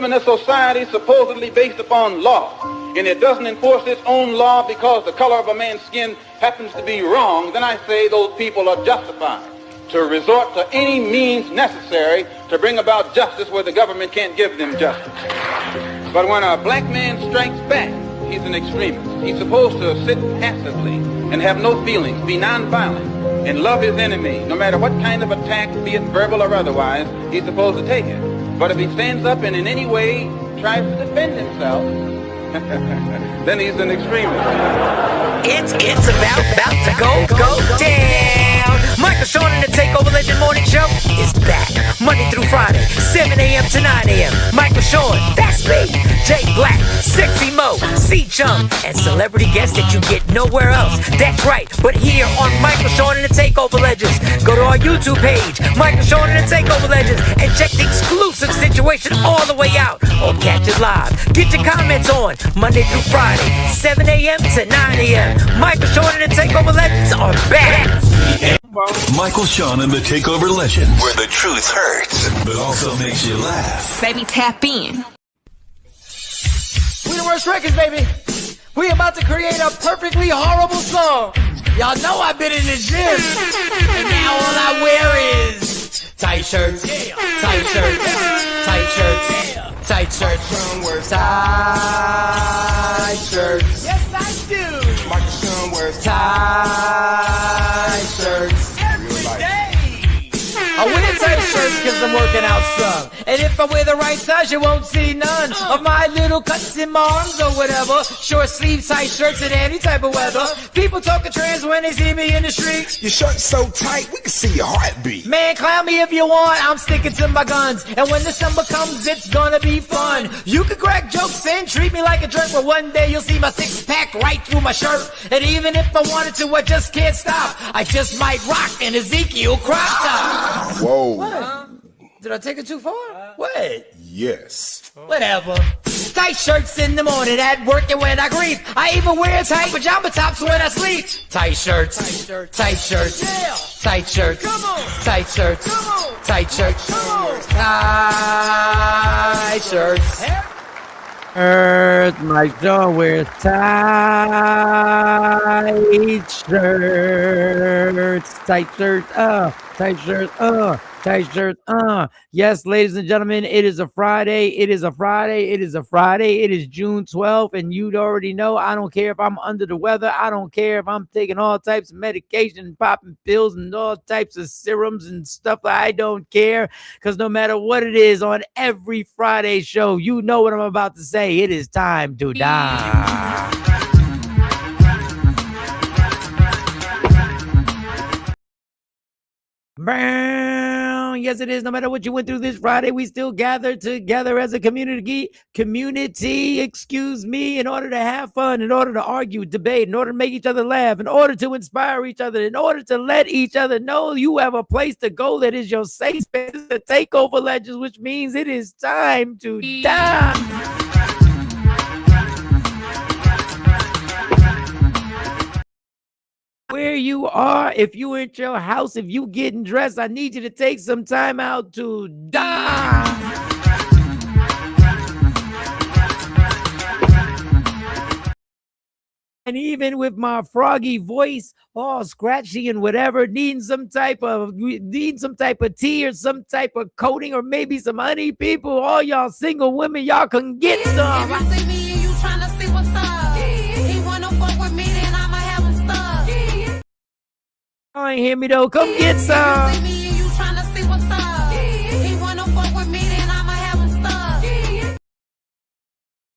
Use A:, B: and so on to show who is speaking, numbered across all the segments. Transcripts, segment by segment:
A: live in a society supposedly based upon law, and it doesn't enforce its own law because the color of a man's skin happens to be wrong, then I say those people are justified to resort to any means necessary to bring about justice where the government can't give them justice. But when a black man strikes back, he's an extremist. He's supposed to sit passively and have no feelings, be nonviolent, and love his enemy. No matter what kind of attack, be it verbal or otherwise, he's supposed to take it. But if he stands up and in any way tries to defend himself, then he's an extremist.
B: It's about to go down. Michael Sean and the Takeover Legend Morning Show is back. Monday through Friday, 7 a.m. to 9 a.m. Michael Sean, that's me. Jay Black, Sexy Mo, C-Chum, and celebrity guests that you get nowhere else. That's right, but here on Michael Sean and the Takeover Legends. Go to our YouTube page, Michael Sean and the Takeover Legends, and check the exclusive situation all the way out. Or catch it live. Get your comments on Monday through Friday, 7 a.m. to 9 a.m. Michael Sean and the Takeover Legends are back.
C: Michael Sean and the Takeover Legends, where the truth hurts, but also makes you laugh.
D: Baby, tap in.
E: We the worst records, baby. We about to create a perfectly horrible song. Y'all know I've been in the gym, and now all I wear is tight shirts, tight shirts, tight shirts, tight shirts, tight shirts. Yes, I do. Michael Sean wears tight shirts every day. I wear tight shirts because I'm working out some. And if I wear the right size, you won't see none of my little cuts in my arms or whatever. Short sleeve tight shirts in any type of weather. People talking trans when they see me in the street.
F: Your shirt's so tight, we can see your heartbeat.
E: Man, clown me if you want, I'm sticking to my guns. And when December comes, it's gonna be fun. You can crack jokes and treat me like a jerk, but one day you'll see my six-pack right through my shirt. And even if I wanted to, I just can't stop. I just might rock an Ezekiel crop top.
F: Whoa.
E: What? Did I take it too far? What?
F: Yes.
E: Whatever. Tight shirts in the morning at work and when I grieve. I even wear tight pajama tops when I sleep. Tight shirts. Tight shirts. Tight shirts. Yeah. Tight shirts. Come on. Tight shirts. Come on. Tight shirts. Come on. Tight shirts. Earth, my Sean wears tight shirts. Tight shirts. Tight shirts. Tight shirts. Yes, ladies and gentlemen, it is a Friday. It is a Friday. It is a Friday. It is June 12th, and you'd already know. I don't care if I'm under the weather. I don't care if I'm taking all types of medication, popping pills, and all types of serums and stuff. I don't care, because no matter what it is on every Friday show, you know what I'm about to say. It is time to die. Yes, it is. No matter what you went through this Friday, we still gather together as a community, excuse me, in order to have fun, in order to argue, debate, in order to make each other laugh, in order to inspire each other, in order to let each other know you have a place to go that is your safe space, the Takeover Legends, which means it is time to die. Where you are, if you at your house, if you getting dressed, I need you to take some time out to die. And even with my froggy voice, all scratchy and whatever, needing some type of tea or some type of coating or maybe some honey, people, all y'all single women, y'all can get some.
G: If you see me and you tryna see what's up, he wanna fuck with me, then I'ma have him stuck.
E: You ain't hear me though, come get some.
G: If you see me and you tryna see what's up, he wanna fuck with me, then I'ma have him stuck.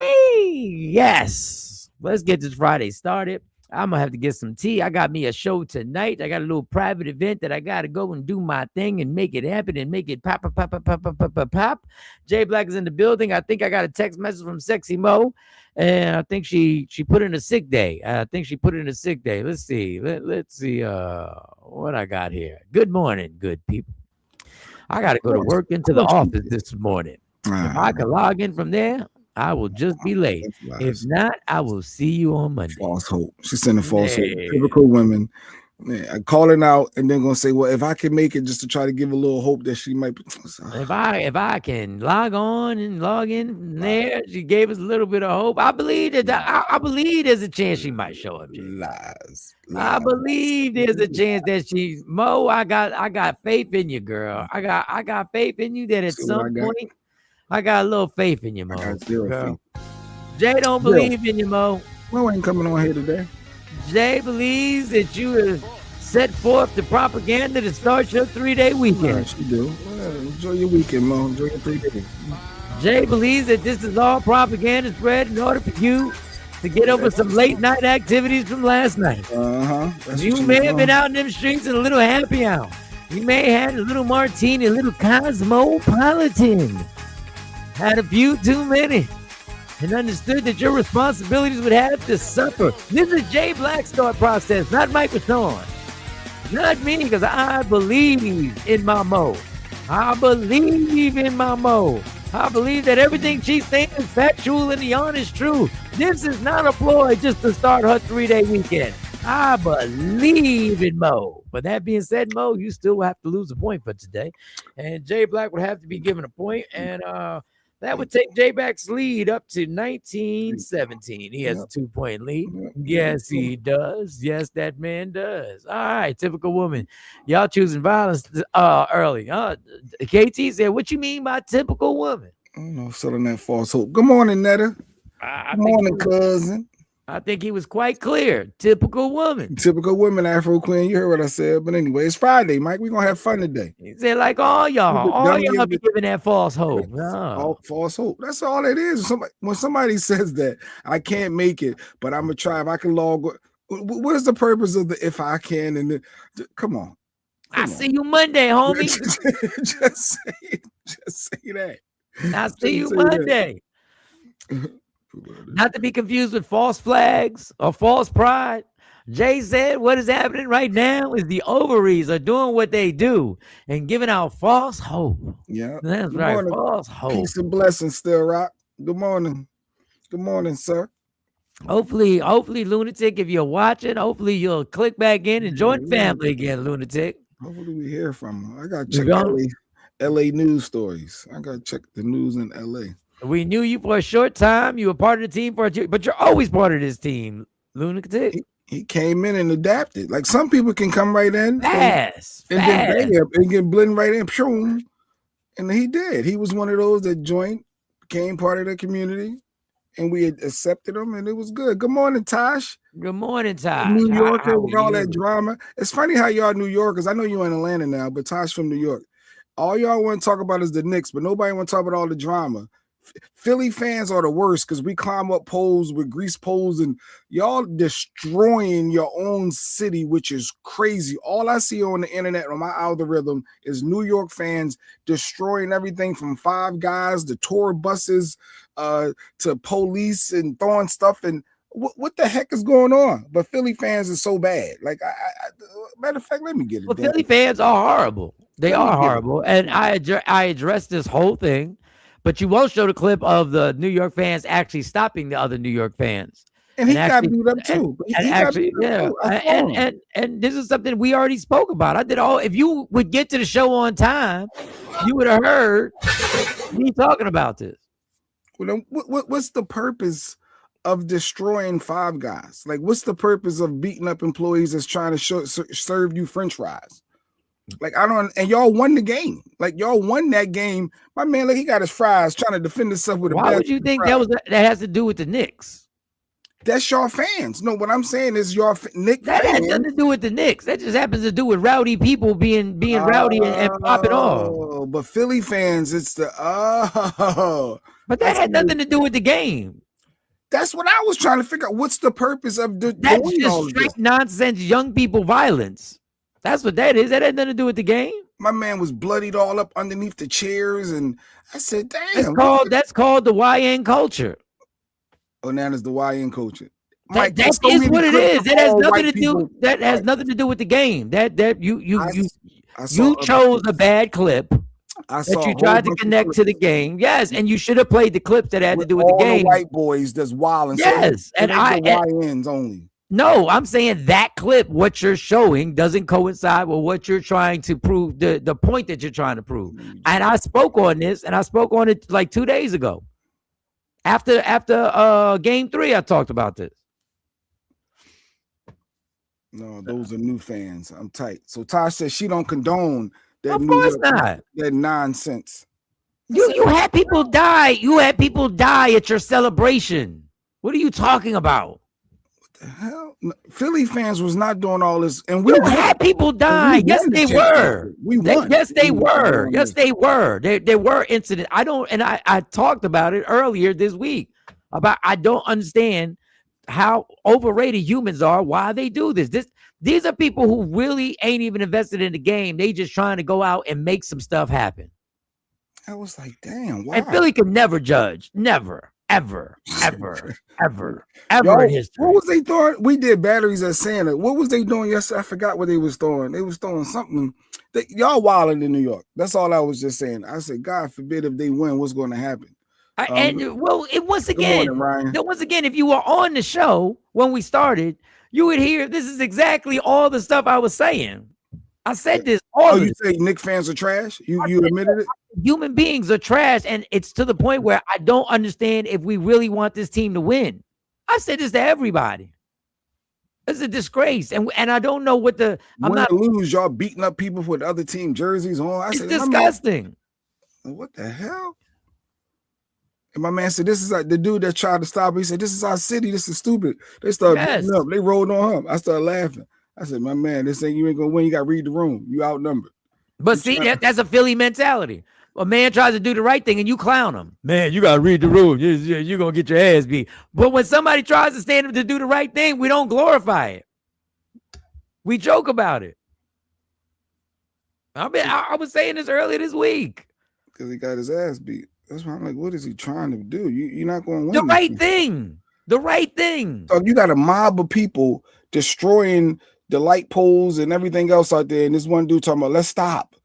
E: Hey, yes. Let's get this Friday started. I'm gonna have to get some tea. I got me a show tonight. I got a little private event that I gotta go and do my thing and make it happen and make it pop, pop, pop, pop, pop, pop, pop, pop, pop. Jay Black is in the building. I think I got a text message from Sexy Mo, and I think she put in a sick day. Let's see. Let's see what I got here. Good morning, good people. I gotta go to work into the office this morning. If I can log in from there, I will just be late. If not, I will see you on Monday.
F: False hope. She's sending false hope. Typical women. Man, calling out and then gonna say, well, if I can make it, just to try to give a little hope that she might.
E: If I can log on and log in from there, she gave us a little bit of hope. I believe that I believe there's a chance she might show up. Jay.
F: Lies.
E: I believe there's a chance that she's Mo. I got faith in you, girl. I got faith in you that at
F: See what
E: some
F: I got?
E: point I got a little faith in you, Mo.
F: I got zero
E: Girl.
F: faith.
E: Jay don't believe in you, Mo.
F: Mo ain't coming on here today.
E: Jay believes that you have set forth the propaganda to start your 3-day weekend.
F: Yes, you do. Well, enjoy your weekend, Mo. Enjoy your 3 days.
E: Jay believes that this is all propaganda spread in order for you to get over some late night activities from last night. You may have been out in them streets in a little happy hour. You may have had a little martini, a little cosmopolitan. Had a few too many. And understood that your responsibilities would have to suffer. This is Jay Black's thought process, not Michael Sean. Not me, because I believe in my Mo. I believe in my Mo. I believe that everything she's saying is factual and the honest truth. This is not a ploy just to start her 3-day weekend. I believe in Mo. But that being said, Mo, you still will have to lose a point for today. And Jay Black would have to be given a point. And that would take Jay Black's lead up to 19-17. He has a 2-point lead. Yes, he does. Yes, that man does. All right, typical woman. Y'all choosing violence early. KT said, what you mean by typical woman?
F: I don't know, selling that false hope. Good morning, Netta. Good morning, cousin.
E: I think he was quite clear. Typical woman.
F: Typical woman, Afro Queen. You heard what I said. But anyway, it's Friday, Mike. We're going to have fun today.
E: He said, like all y'all be giving that false hope. No.
F: False hope. That's all it is. When somebody says that, I can't make it, but I'm going to try. If I can log, what is the purpose of the if I can? And come on.
E: I see you Monday, homie.
F: just say that.
E: I see you Monday. Not to be confused with false flags or false pride. Jay said what is happening right now is the ovaries are doing what they do and giving out false hope.
F: Yeah.
E: That's
F: Good
E: right.
F: morning.
E: False hope.
F: Peace and blessings, Still Rock. Good morning. Good morning, sir.
E: Hopefully, Lunatic, if you're watching, hopefully you'll click back in and join family again, Lunatic.
F: Hopefully we hear from him. I got to check LA news stories. I got to check the news in LA.
E: We knew you for a short time. You were part of the team but you're always part of this team, Lunatic.
F: He came in and adapted. Like some people can come right in and get blend right in. Pshum, and he did. He was one of those that joined, became part of the community, and we had accepted him, and it was good. Good morning, Tosh.
E: Good morning, Tosh.
F: New Yorker with all that drama. It's funny how y'all New Yorkers, I know you're in Atlanta now, but Tosh from New York. All y'all want to talk about is the Knicks, but nobody want to talk about all the drama. Philly fans are the worst because we climb up poles with grease poles and y'all destroying your own city, which is crazy. All I see on the internet on my algorithm is New York fans destroying everything from Five Guys to tour buses to police and throwing stuff. And what the heck is going on? But Philly fans are so bad. Like, matter of fact, let me get it.
E: Well, Philly fans are horrible. They are horrible. And I addressed this whole thing. But you won't show the clip of the New York fans actually stopping the other New York fans.
F: And he got beat up too.
E: And this is something we already spoke about. If you would get to the show on time, you would have heard me talking about this.
F: Well, what's the purpose of destroying Five Guys? Like, what's the purpose of beating up employees that's trying to serve you French fries? Like, I don't, and y'all won the game. Like, y'all won that game. My man, like, he got his fries trying to defend himself with a
E: Why would you think that has to do with the Knicks?
F: That's your fans. No, what I'm saying is your Knicks.
E: That has nothing to do with the Knicks. That just happens to do with rowdy people being rowdy and popping off.
F: Oh, but Philly fans, it's the
E: But that had nothing to do with the game.
F: That's what I was trying to figure out. What's the purpose of
E: that's just straight nonsense, young people violence. That's what that is. That had nothing to do with the game.
F: My man was bloodied all up underneath the chairs, and I said, "Damn,
E: that's called the YN culture."
F: Oh, now it's the YN culture.
E: That is what it is. That has nothing to do. That has nothing to do with the game. You chose a bad clip. That you tried to connect to the game. Yes, and you should have played the clips that had to do with the game.
F: The white boys that's wild.
E: Yes,
F: and YNs only.
E: No, I'm saying that clip, what you're showing, doesn't coincide with what you're trying to prove, the point that you're trying to prove. And I spoke on this, and I spoke on it like 2 days ago. After game 3, I talked about this.
F: No, those are new fans. I'm tight. So Tosh says she don't condone that.
E: Of course not.
F: That nonsense.
E: You had people die. You had people die at your celebration. What are you talking about?
F: The hell? Philly fans was not doing all this, and we
E: You had people die. Yes, they were.
F: We won.
E: Yes, they were. Yes, they were. There were incidents. I talked about it earlier this week about I don't understand how overrated humans are, why they do this. These are people who really ain't even invested in the game. They just trying to go out and make some stuff happen.
F: I was like, damn, why?
E: And Philly can never judge. Never, ever, ever, ever, ever
F: Yo,
E: in history.
F: what was they throwing? We did batteries at Santa. What was they doing yesterday? I forgot what they was throwing. They was throwing something. Y'all wilding in New York. That's all I was just saying. I said, God forbid if they win, what's going to happen?
E: Once again, if you were on the show when we started, you would hear this is exactly all the stuff I was saying. I said this.
F: You say Knicks fans are trash? You admitted it?
E: Human beings are trash, and it's to the point where I don't understand if we really want this team to win. I said this to everybody. It's a disgrace, and I don't know what the. I'm not
F: lose. Y'all beating up people with other team jerseys on.
E: It's disgusting.
F: What the hell? And my man said, "This is like the dude that tried to stop. He said, "This is our city. This is stupid." They started beating up. They rolled on him. I started laughing. I said, "My man, this ain't you ain't gonna win. You got to read the room. You outnumbered."
E: But see, that's a Philly mentality. A man tries to do the right thing and you clown him. Man, you got to read the room. You're going to get your ass beat. But when somebody tries to stand up to do the right thing, we don't glorify it. We joke about it. I was saying this earlier this week.
F: Because he got his ass beat. That's why I'm like, what is he trying to do? You're not going to win.
E: The right thing. The right thing.
F: So you got a mob of people destroying the light poles and everything else out there. And this one dude talking about, let's stop.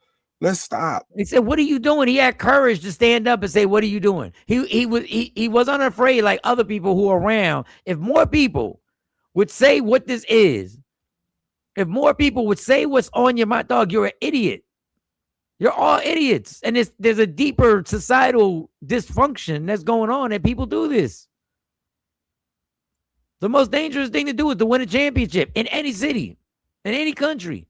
F: Let's stop.
E: He said, what are you doing? He had courage to stand up and say, what are you doing? He was unafraid like other people who are around. If more people would say what this is, if more people would say what's on your mind, dog, you're an idiot. You're all idiots. And there's a deeper societal dysfunction that's going on and people do this. The most dangerous thing to do is to win a championship in any city, in any country.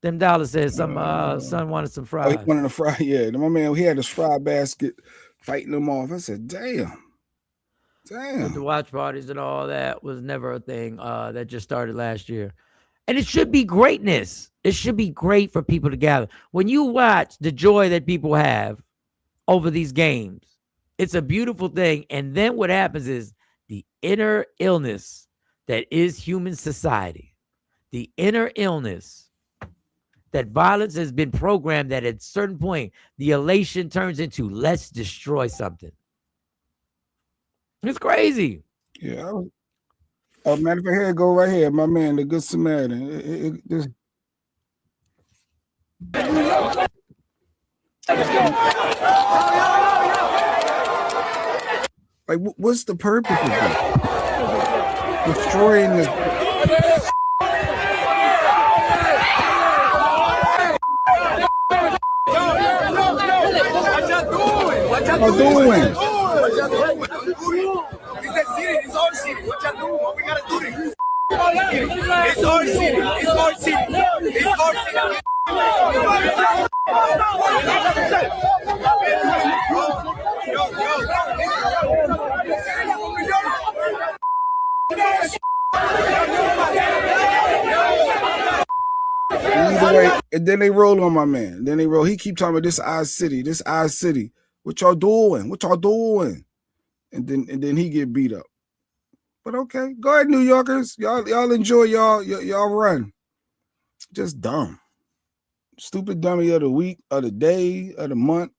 E: Them Dollar says some son wanted some fries.
F: Oh, he wanted a fry, yeah. My man, he had his fry basket fighting them off. I said, damn.
E: But the watch parties and all that was never a thing that just started last year. And it should be greatness. It should be great for people to gather. When you watch the joy that people have over these games, it's a beautiful thing. And then what happens is the inner illness that is human society, the inner illness that violence has been programmed that at a certain point, the elation turns into let's destroy something. It's crazy.
F: Yeah. Oh, matter of fact, here go right here, my man, the Good Samaritan. Like, what's the purpose of this? Destroying this. What y'all doing? It's our city. What y'all doing? What we gotta do this? It's our city. It's our city. It's our city. Either way, and then they roll on my man. Then they roll. He keep talking about this our city. This our city. What y'all doing? What y'all doing? And then he get beat up. But okay, go ahead, New Yorkers. Y'all enjoy y'all run. Just dumb. Stupid dummy of the week, of the day, of the month.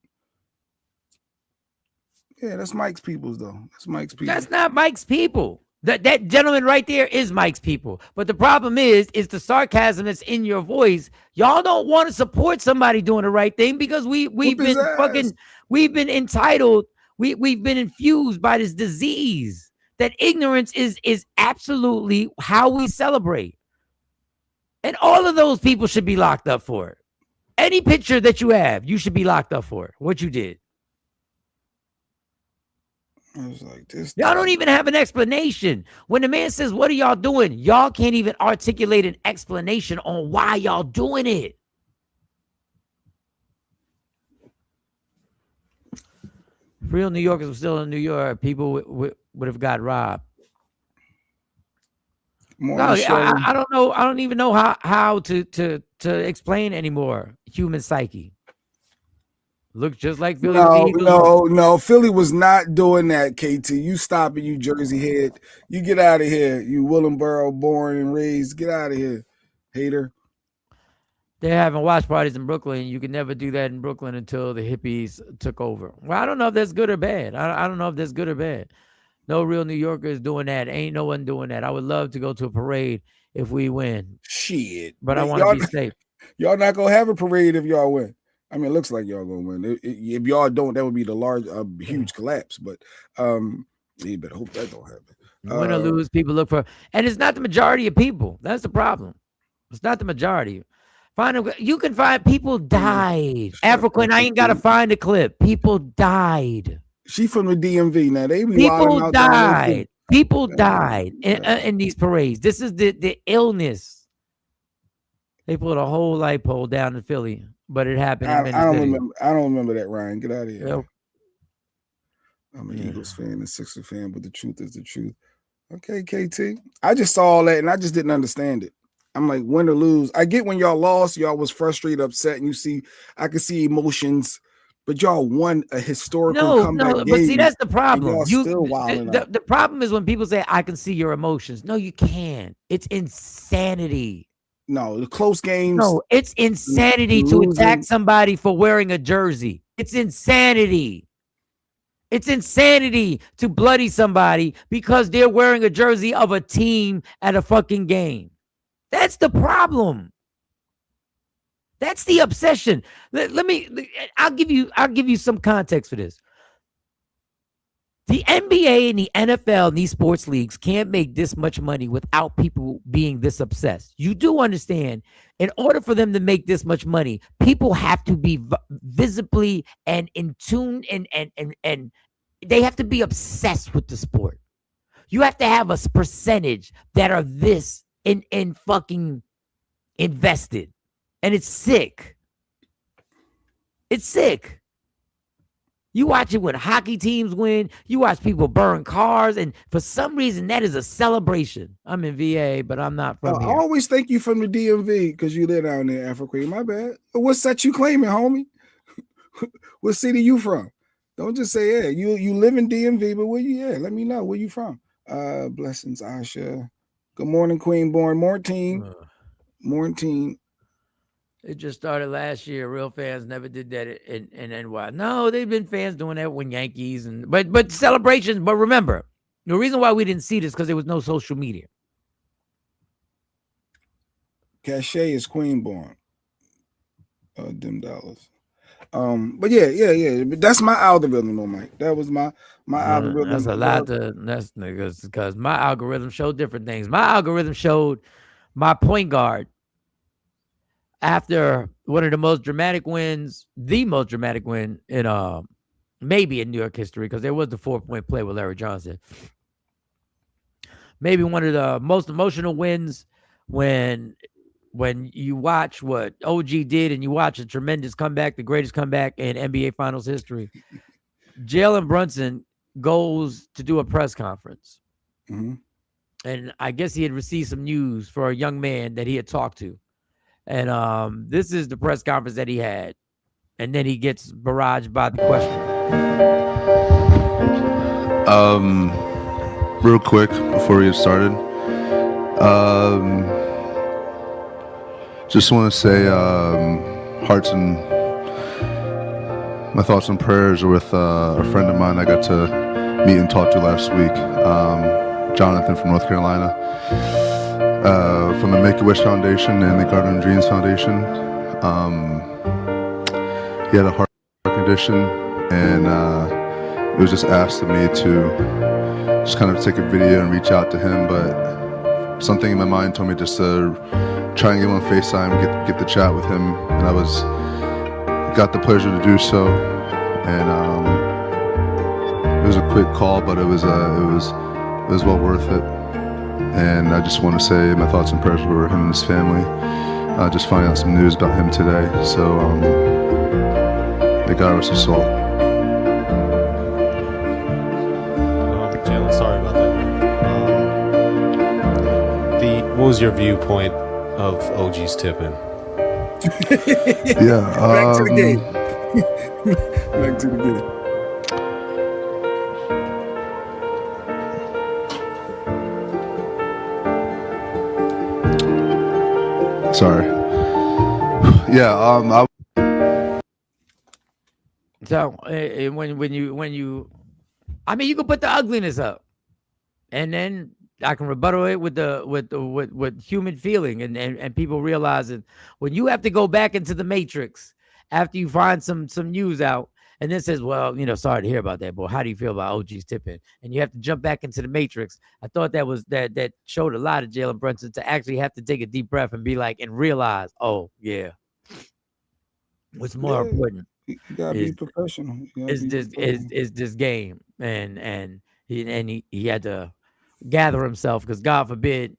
F: Yeah, that's Mike's peoples, though. That's Mike's people.
E: That's not Mike's people. That gentleman right there is Mike's people. But the problem is the sarcasm that's in your voice. Y'all don't want to support somebody doing the right thing because we've been entitled. We've been infused by this disease that ignorance is absolutely how we celebrate. And all of those people should be locked up for it. Any picture that you have, you should be locked up for it, what you did.
F: I was like, this.
E: Y'all don't even have an explanation. When the man says, what are y'all doing? Y'all can't even articulate an explanation on why y'all doing it. If real New Yorkers were still in New York, people would have got robbed. No, I don't know. I don't even know how to explain anymore. Human psyche. Looks just like Philly.
F: No. Philly was not doing that, KT. You stop it, you Jersey head. You get out of here. You Willingboro born and raised. Get out of here, hater.
E: They're having watch parties in Brooklyn. You can never do that in Brooklyn until the hippies took over. Well, I don't know if that's good or bad. I don't know if that's good or bad. No real New Yorker is doing that. Ain't no one doing that. I would love to go to a parade if we win.
F: Shit.
E: But I want to be safe.
F: Y'all not going to have a parade if y'all win. I mean, it looks like y'all going to win. If y'all don't, that would be the huge collapse. But you better hope that don't happen.
E: Win or lose, people look for. And it's not the majority of people. That's the problem. It's not the majority. You can find people died. African, I ain't got to find a clip. People died.
F: She from the DMV. Now they be
E: people died. People died in these parades. This is the illness. They put a whole light pole down in Philly, but it happened.
F: I don't remember that, Ryan. Get out of here.
E: Yep.
F: I'm an Eagles fan and Sixers fan, but the truth is the truth. Okay, KT. I just saw all that and I just didn't understand it. I'm like, win or lose. I get when y'all lost, y'all was frustrated, upset, and I could see emotions. But y'all won a historical comeback game.
E: But see, that's the problem.
F: The
E: problem is when people say, I can see your emotions. No, you can't. It's insanity.
F: No, the close games.
E: No, it's insanity to attack somebody for wearing a jersey. It's insanity. It's insanity to bloody somebody because they're wearing a jersey of a team at a fucking game. That's the problem. That's the obsession. I'll give you some context for this. The NBA and the NFL and these sports leagues can't make this much money without people being this obsessed. You do understand, in order for them to make this much money, people have to be visibly and in tune and they have to be obsessed with the sport. You have to have a percentage that are this in fucking invested. And it's sick. It's sick. You watch it when hockey teams win. You watch people burn cars. And for some reason, that is a celebration. I'm in VA, but I'm not from here.
F: I always think you from the DMV because you live down there, Africa. My bad. What set you claiming, homie? What city you from? Don't just say, yeah, you live in DMV, but where you at? Let me know where you from. Blessings, Asha. Good morning, Queen Born. Morning.
E: It just started last year. Real fans never did that in NY. No, they've been fans doing that when Yankees but celebrations. But remember, the reason why we didn't see this because there was no social media.
F: Cachet is Queen Born. Dim dollars. But yeah. But that's my algorithm, though, Mike. That was my algorithm.
E: That's a lot that's because my algorithm showed different things. My algorithm showed my point guard after one of the most dramatic wins, the most dramatic win in maybe in New York history, because there was the 4-point play with Larry Johnson. Maybe one of the most emotional wins when you watch what OG did and you watch a tremendous comeback, the greatest comeback in NBA Finals history. Jalen Brunson goes to do a press conference.
F: Mm-hmm.
E: And I guess he had received some news for a young man that he had talked to. And this is the press conference that he had. And then he gets barraged by the question.
D: Real quick before we get started. Just want to say my thoughts and prayers are with a friend of mine I got to meet and talk to last week, Jonathan from North Carolina, from the Make-A-Wish Foundation and the Garden of Dreams Foundation. He had a heart condition, and it was just asked of me to just kind of take a video and reach out to him, but something in my mind told me just to try and get him on FaceTime, get the chat with him, and I got the pleasure to do so. And it was a quick call, but it was well worth it. And I just want to say my thoughts and prayers for him and his family. Just finding out some news about him today, so may God rest his soul.
H: Jalen, sorry about that, man. What was your viewpoint of OG's tipping?
D: Yeah,
F: back to the game. Back to the game.
D: Sorry. Yeah,
E: So when you, I mean, you can put the ugliness up, and then I can rebuttal it with human feeling, and people realize that when you have to go back into the matrix after you find some news out, and then says, well, sorry to hear about that, boy. How do you feel about OG's tipping? And you have to jump back into the matrix. I thought that showed a lot of Jalen Brunson to actually have to take a deep breath and be like, and realize, oh yeah, what's more important.
F: You gotta be professional.
E: Is this game, and he had to gather himself, because God forbid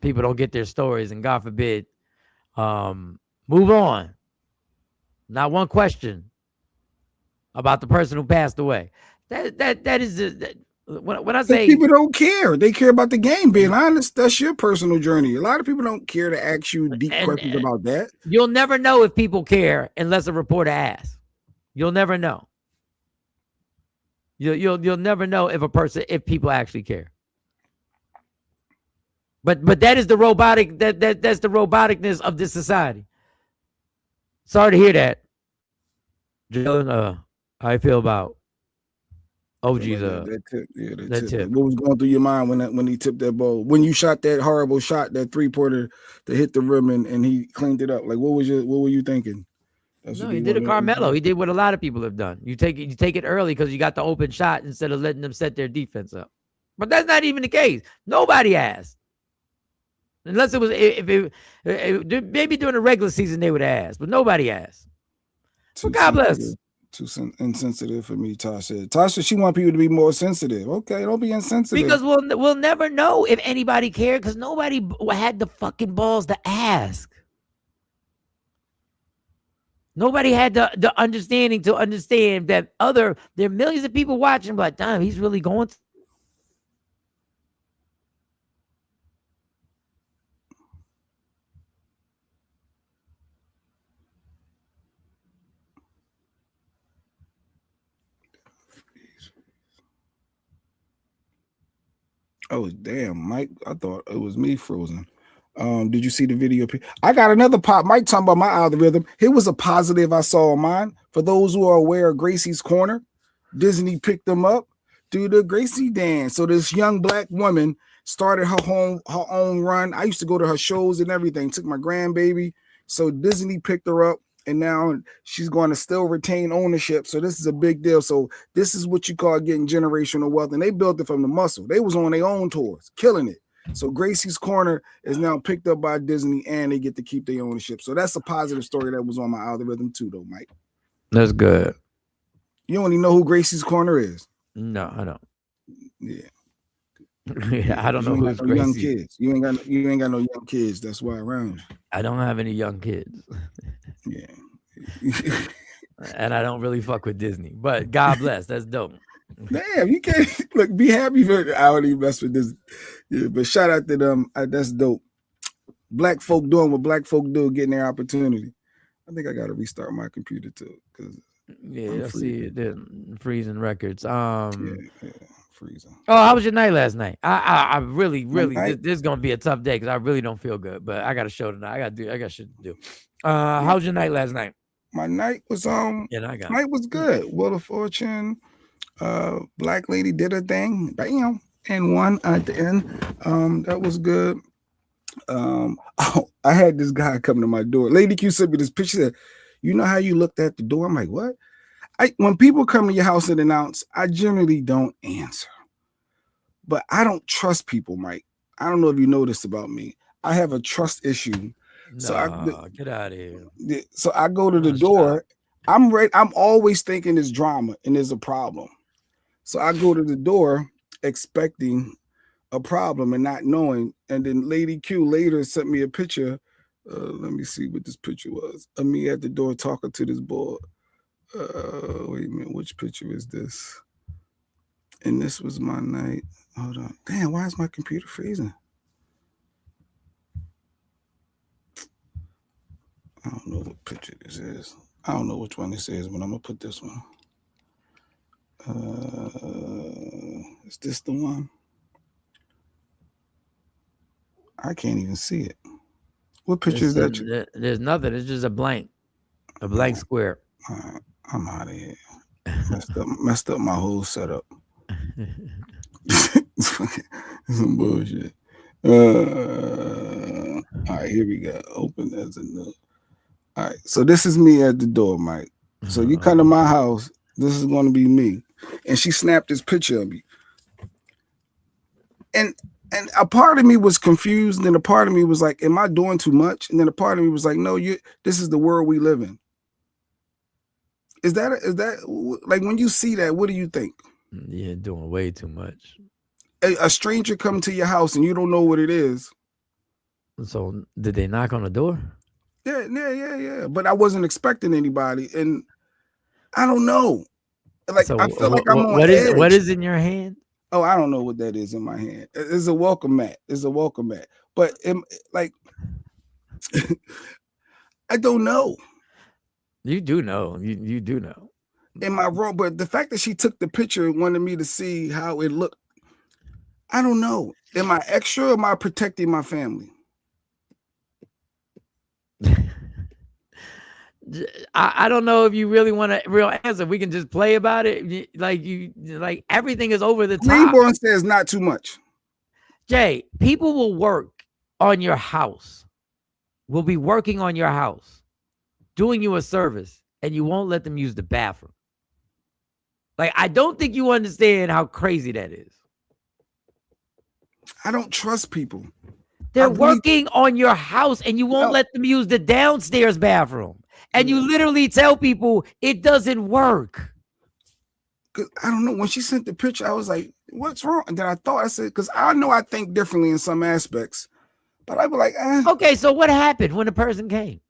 E: people don't get their stories, and God forbid move on. Not one question about the person who passed away. That is when I say
F: people don't care. They care about the game. Being honest, that's your personal journey. A lot of people don't care to ask you deep questions about that.
E: You'll never know if people care unless a reporter asks. You'll never know. You'll never know if people actually care. But that is the robotic that's the roboticness of this society. Sorry to hear that, Jalen. How you feel about OG's
F: that tip. What was going through your mind when he tipped that ball? When you shot that horrible shot, that 3-pointer that hit the rim and he cleaned it up? Like what were you thinking?
E: No, he did a Carmelo. He did what a lot of people have done. You take it early because you got the open shot instead of letting them set their defense up. But that's not even the case. Nobody asked. Unless it was maybe during the regular season they would ask, but nobody asked. So God bless.
F: Too insensitive for me, Tasha. Tasha, she want people to be more sensitive. Okay, don't be insensitive.
E: Because we'll never know if anybody cared, because nobody had the fucking balls to ask. Nobody had the understanding to understand that there are millions of people watching, but damn, he's really going to.
F: Oh damn, Mike! I thought it was me frozen. Did you see the video? I got another pop. Mike talking about my algorithm. Here was a positive I saw on mine. For those who are aware of Gracie's Corner, Disney picked them up, do the Gracie dance. So this young black woman started her own run. I used to go to her shows and everything. Took my grandbaby. So Disney picked her up. And now she's going to still retain ownership. So this is a big deal. So this is what you call getting generational wealth. And they built it from the muscle. They was on their own tours, killing it. So Gracie's Corner is now picked up by Disney, and they get to keep their ownership. So that's a positive story that was on my algorithm too, though, Mike.
E: That's good.
F: You don't even know who Gracie's Corner is?
E: No, I don't.
F: Yeah.
E: Yeah, I don't know who's
F: no young kids. You ain't got no young kids. That's why around.
E: I don't have any young kids.
F: Yeah.
E: And I don't really fuck with Disney, but God bless. That's dope.
F: Damn, you can't look. Be happy for I don't even mess with this. Yeah, but shout out to them. That's dope. Black folk doing what black folk do, getting their opportunity. I think I got to restart my computer too, because
E: I see it. Freezing records.
F: Yeah, freezing.
E: Oh, how was your night last night? I really this is gonna be a tough day because I really don't feel good, but I got a show tonight. I got shit to do. How was your night last night?
F: My night was night was good. Wheel of Fortune. Black lady did her thing, bam, and won at the end. That was good. I had this guy come to my door. Lady Q sent me this picture. Said, "You know how you looked at the door?" I'm like, "What?" when people come to your house and announce, I generally don't answer. But I don't trust people, Mike. I don't know if you know this about me. I have a trust issue. So
E: get out of here.
F: So I go to the door. I'm ready. I'm always thinking there's drama and there's a problem. So I go to the door expecting a problem and not knowing. And then Lady Q later sent me a picture. Let me see what this picture was of me at the door talking to this boy. Wait a minute, which picture is this? And this was my night. Hold on. Damn, why is my computer freezing? I don't know what picture this is. I don't know which one this is, but I'm gonna put this one. Is this the one? I can't even see it. What picture is that?
E: There's nothing. It's just a blank square.
F: I'm out of here. Messed up my whole setup. Some bullshit. All right, here we go. Open as a new. All right, so this is me at the door, Mike. So you come to my house, this is going to be me. And she snapped this picture of me. And a part of me was confused, and a part of me was like, am I doing too much? And then a part of me was like, no, this is the world we live in. Is that like, when you see that, what do you think?
E: You're doing way too much.
F: A stranger come to your house and you don't know what it is.
E: So did they knock on the door?
F: Yeah. But I wasn't expecting anybody, and I don't know. Like, so I feel like I'm on edge.
E: What is in your hand?
F: Oh, I don't know what that is in my hand. It's a welcome mat. But like, I don't know.
E: You do know. You do know.
F: Am I wrong? But the fact that she took the picture and wanted me to see how it looked, I don't know. Am I extra or am I protecting my family?
E: I don't know if you really want a real answer. We can just play about it. Like everything is over the top.
F: Greenborn says not too much.
E: Jay, people will work on your house, will be working on your house, doing you a service, and you won't let them use the bathroom. Like, I don't think you understand how crazy that is.
F: I don't trust people.
E: They're working on your house and you won't let them use the downstairs bathroom. And you literally tell people it doesn't work.
F: Cause I don't know. When she sent the picture, I was like, what's wrong? And then I said, because I know I think differently in some aspects. But I was like,
E: Okay, so what happened when the person came?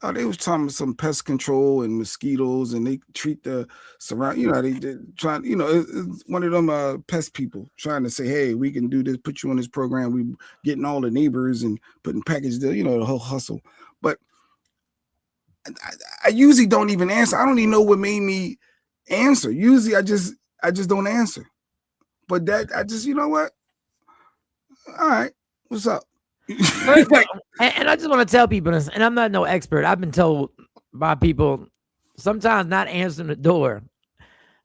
F: Oh, they was talking about some pest control and mosquitoes, and they treat the surround. You know, they trying. You know, it's one of them pest people trying to say, "Hey, we can do this. Put you on this program. We getting all the neighbors and putting package deal. You know, the whole hustle." But I usually don't even answer. I don't even know what made me answer. Usually, I just don't answer. But that I just, you know what? All right, what's up?
E: And I just want to tell people this, and I'm not no expert. I've been told by people sometimes not answering the door.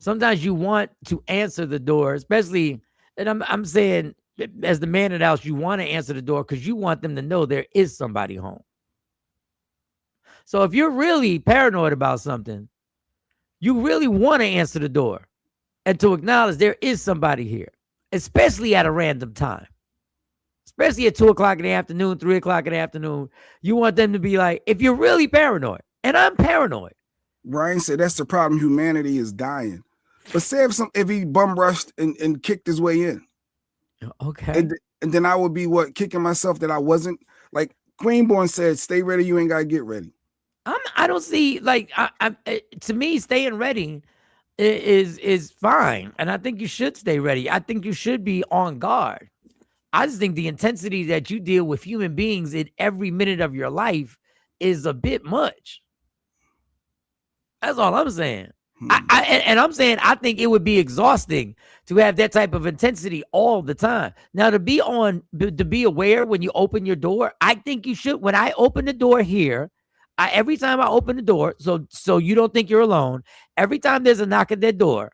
E: Sometimes you want to answer the door, especially, and I'm saying as the man of the house, you want to answer the door because you want them to know there is somebody home. So if you're really paranoid about something, you really want to answer the door and to acknowledge there is somebody here, especially at a random time. Especially at 2 o'clock in the afternoon, 3 o'clock in the afternoon, you want them to be like, if you're really paranoid, and I'm paranoid.
F: Ryan said that's the problem. Humanity is dying. But say if he bum rushed and kicked his way in.
E: Okay.
F: And then I would be kicking myself that I wasn't. Like Greenborn said, stay ready, you ain't gotta get ready.
E: I don't see, like, to me, staying ready is fine. And I think you should stay ready. I think you should be on guard. I just think the intensity that you deal with human beings in every minute of your life is a bit much. That's all I'm saying. And I'm saying I think it would be exhausting to have that type of intensity all the time. Now, to be aware when you open your door, I think you should. When I open the door here, every time I open the door, so you don't think you're alone, every time there's a knock at that door,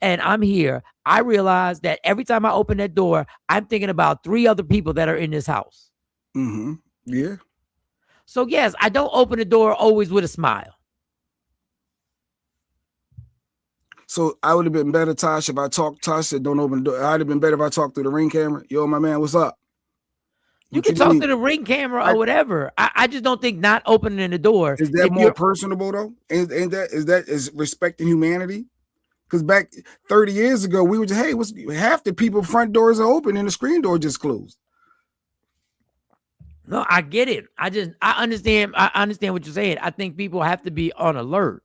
E: and I'm here, I realize that every time I open that door, I'm thinking about 3 other people that are in this house.
F: Mm-hmm. Yeah.
E: So yes, I don't open the door always with a smile.
F: So I would have been better, Tosh, if I talked. Tosh said, "Don't open the door." I'd have been better if I talked through the Ring camera. Yo, my man, what's up?
E: You
F: What
E: can talk
F: need?
E: to the Ring camera or whatever. I just don't think not opening the door.
F: Is that more personable though? Ain't that is respecting humanity? Because back 30 years ago, we were just, hey, what's half the people front doors are open and the screen door just closed.
E: No, I get it. I understand. I understand what you're saying. I think people have to be on alert.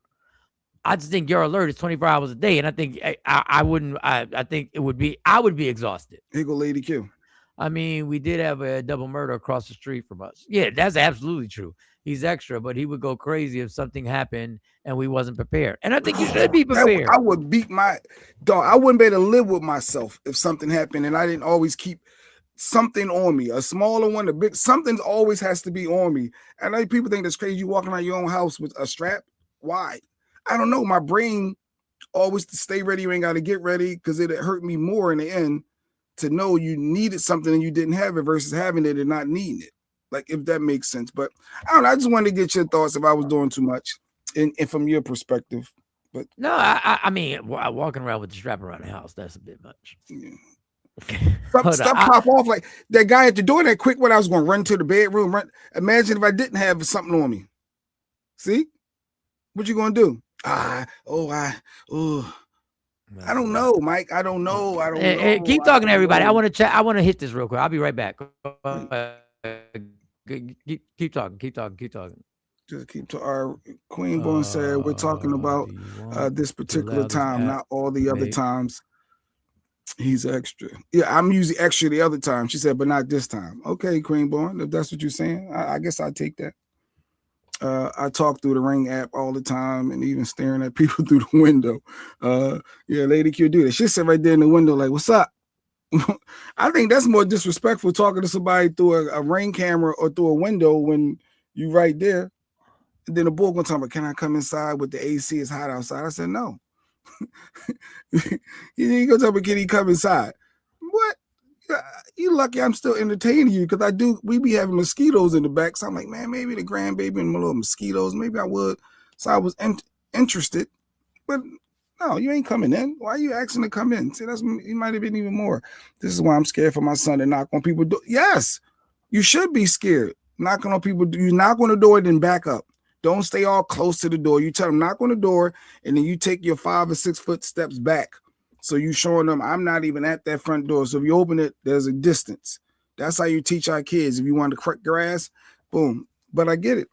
E: I just think your alert is 24 hours a day, and I think I wouldn't. I think it would be. I would be exhausted.
F: Here go Lady Q.
E: I mean, we did have a double murder across the street from us. Yeah, that's absolutely true. He's extra, but he would go crazy if something happened and we wasn't prepared. And I think you should be prepared.
F: I would beat my dog. I wouldn't be able to live with myself if something happened and I didn't always keep something on me, a smaller one, a big, something always has to be on me. And I know people think that's crazy. You walking around your own house with a strap. Why? I don't know. My brain always to stay ready. You ain't got to get ready because it hurt me more in the end to know you needed something and you didn't have it versus having it and not needing it. Like, if that makes sense. But I don't know. I just wanted to get your thoughts if I was doing too much and from your perspective. But
E: no, I mean, walking around with the strap around the house, that's a bit much.
F: Yeah. Stuff pop off like that guy at the door that quick when I was going to run to the bedroom. Imagine if I didn't have something on me. See? What you going to do? I don't know, Mike. I don't know.
E: Hey, keep talking to everybody. I want to chat. I want to hit this real quick. I'll be right back. Keep talking.
F: Just keep to our Queen Born said we're talking about this particular time, not all the other times. He's extra. Yeah, I'm usually extra the other time. She said, but not this time. Okay, Queen Born, if that's what you're saying, I guess I'll take that. I talk through the Ring app all the time and even staring at people through the window. Yeah, Lady Q do that. She said right there in the window, like, what's up? I think that's more disrespectful talking to somebody through a Ring camera or through a window when you right there. And then the boy gonna tell me, can I come inside with the AC? It's hot outside. I said, no. You gonna tell me, can he come inside? What? You lucky I'm still entertaining you because we be having mosquitoes in the back. So I'm like, man, maybe the grandbaby and my little mosquitoes, maybe I would. So I was interested, but no, you ain't coming in. Why are you asking to come in? See, you might have been even more. This is why I'm scared for my son to knock on people's door. Yes, you should be scared. Knocking on people, you knock on the door, then back up. Don't stay all close to the door. You tell them knock on the door, and then you take your 5 or 6 foot steps back. So you showing them I'm not even at that front door. So if you open it, there's a distance. That's how you teach our kids. If you want to cut grass, boom. But I get it.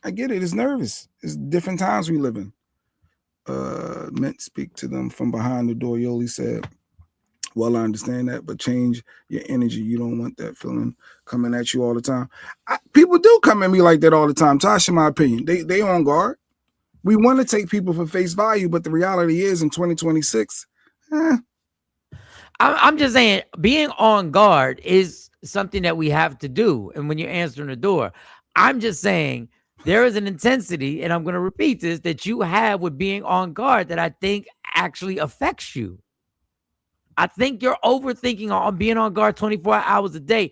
F: It's nervous. It's different times we live in. Meant speak to them from behind the door. Yoli said, well, I understand that, but change your energy. You don't want that feeling coming at you all the time. People do come at me like that all the time. Tosh, in my opinion, they on guard. We want to take people for face value, but the reality is in 2026,
E: I'm just saying being on guard is something that we have to do. And when you're answering the door, I'm just saying there is an intensity, and I'm going to repeat this, that you have with being on guard that I think actually affects you. I think you're overthinking on being on guard 24 hours a day.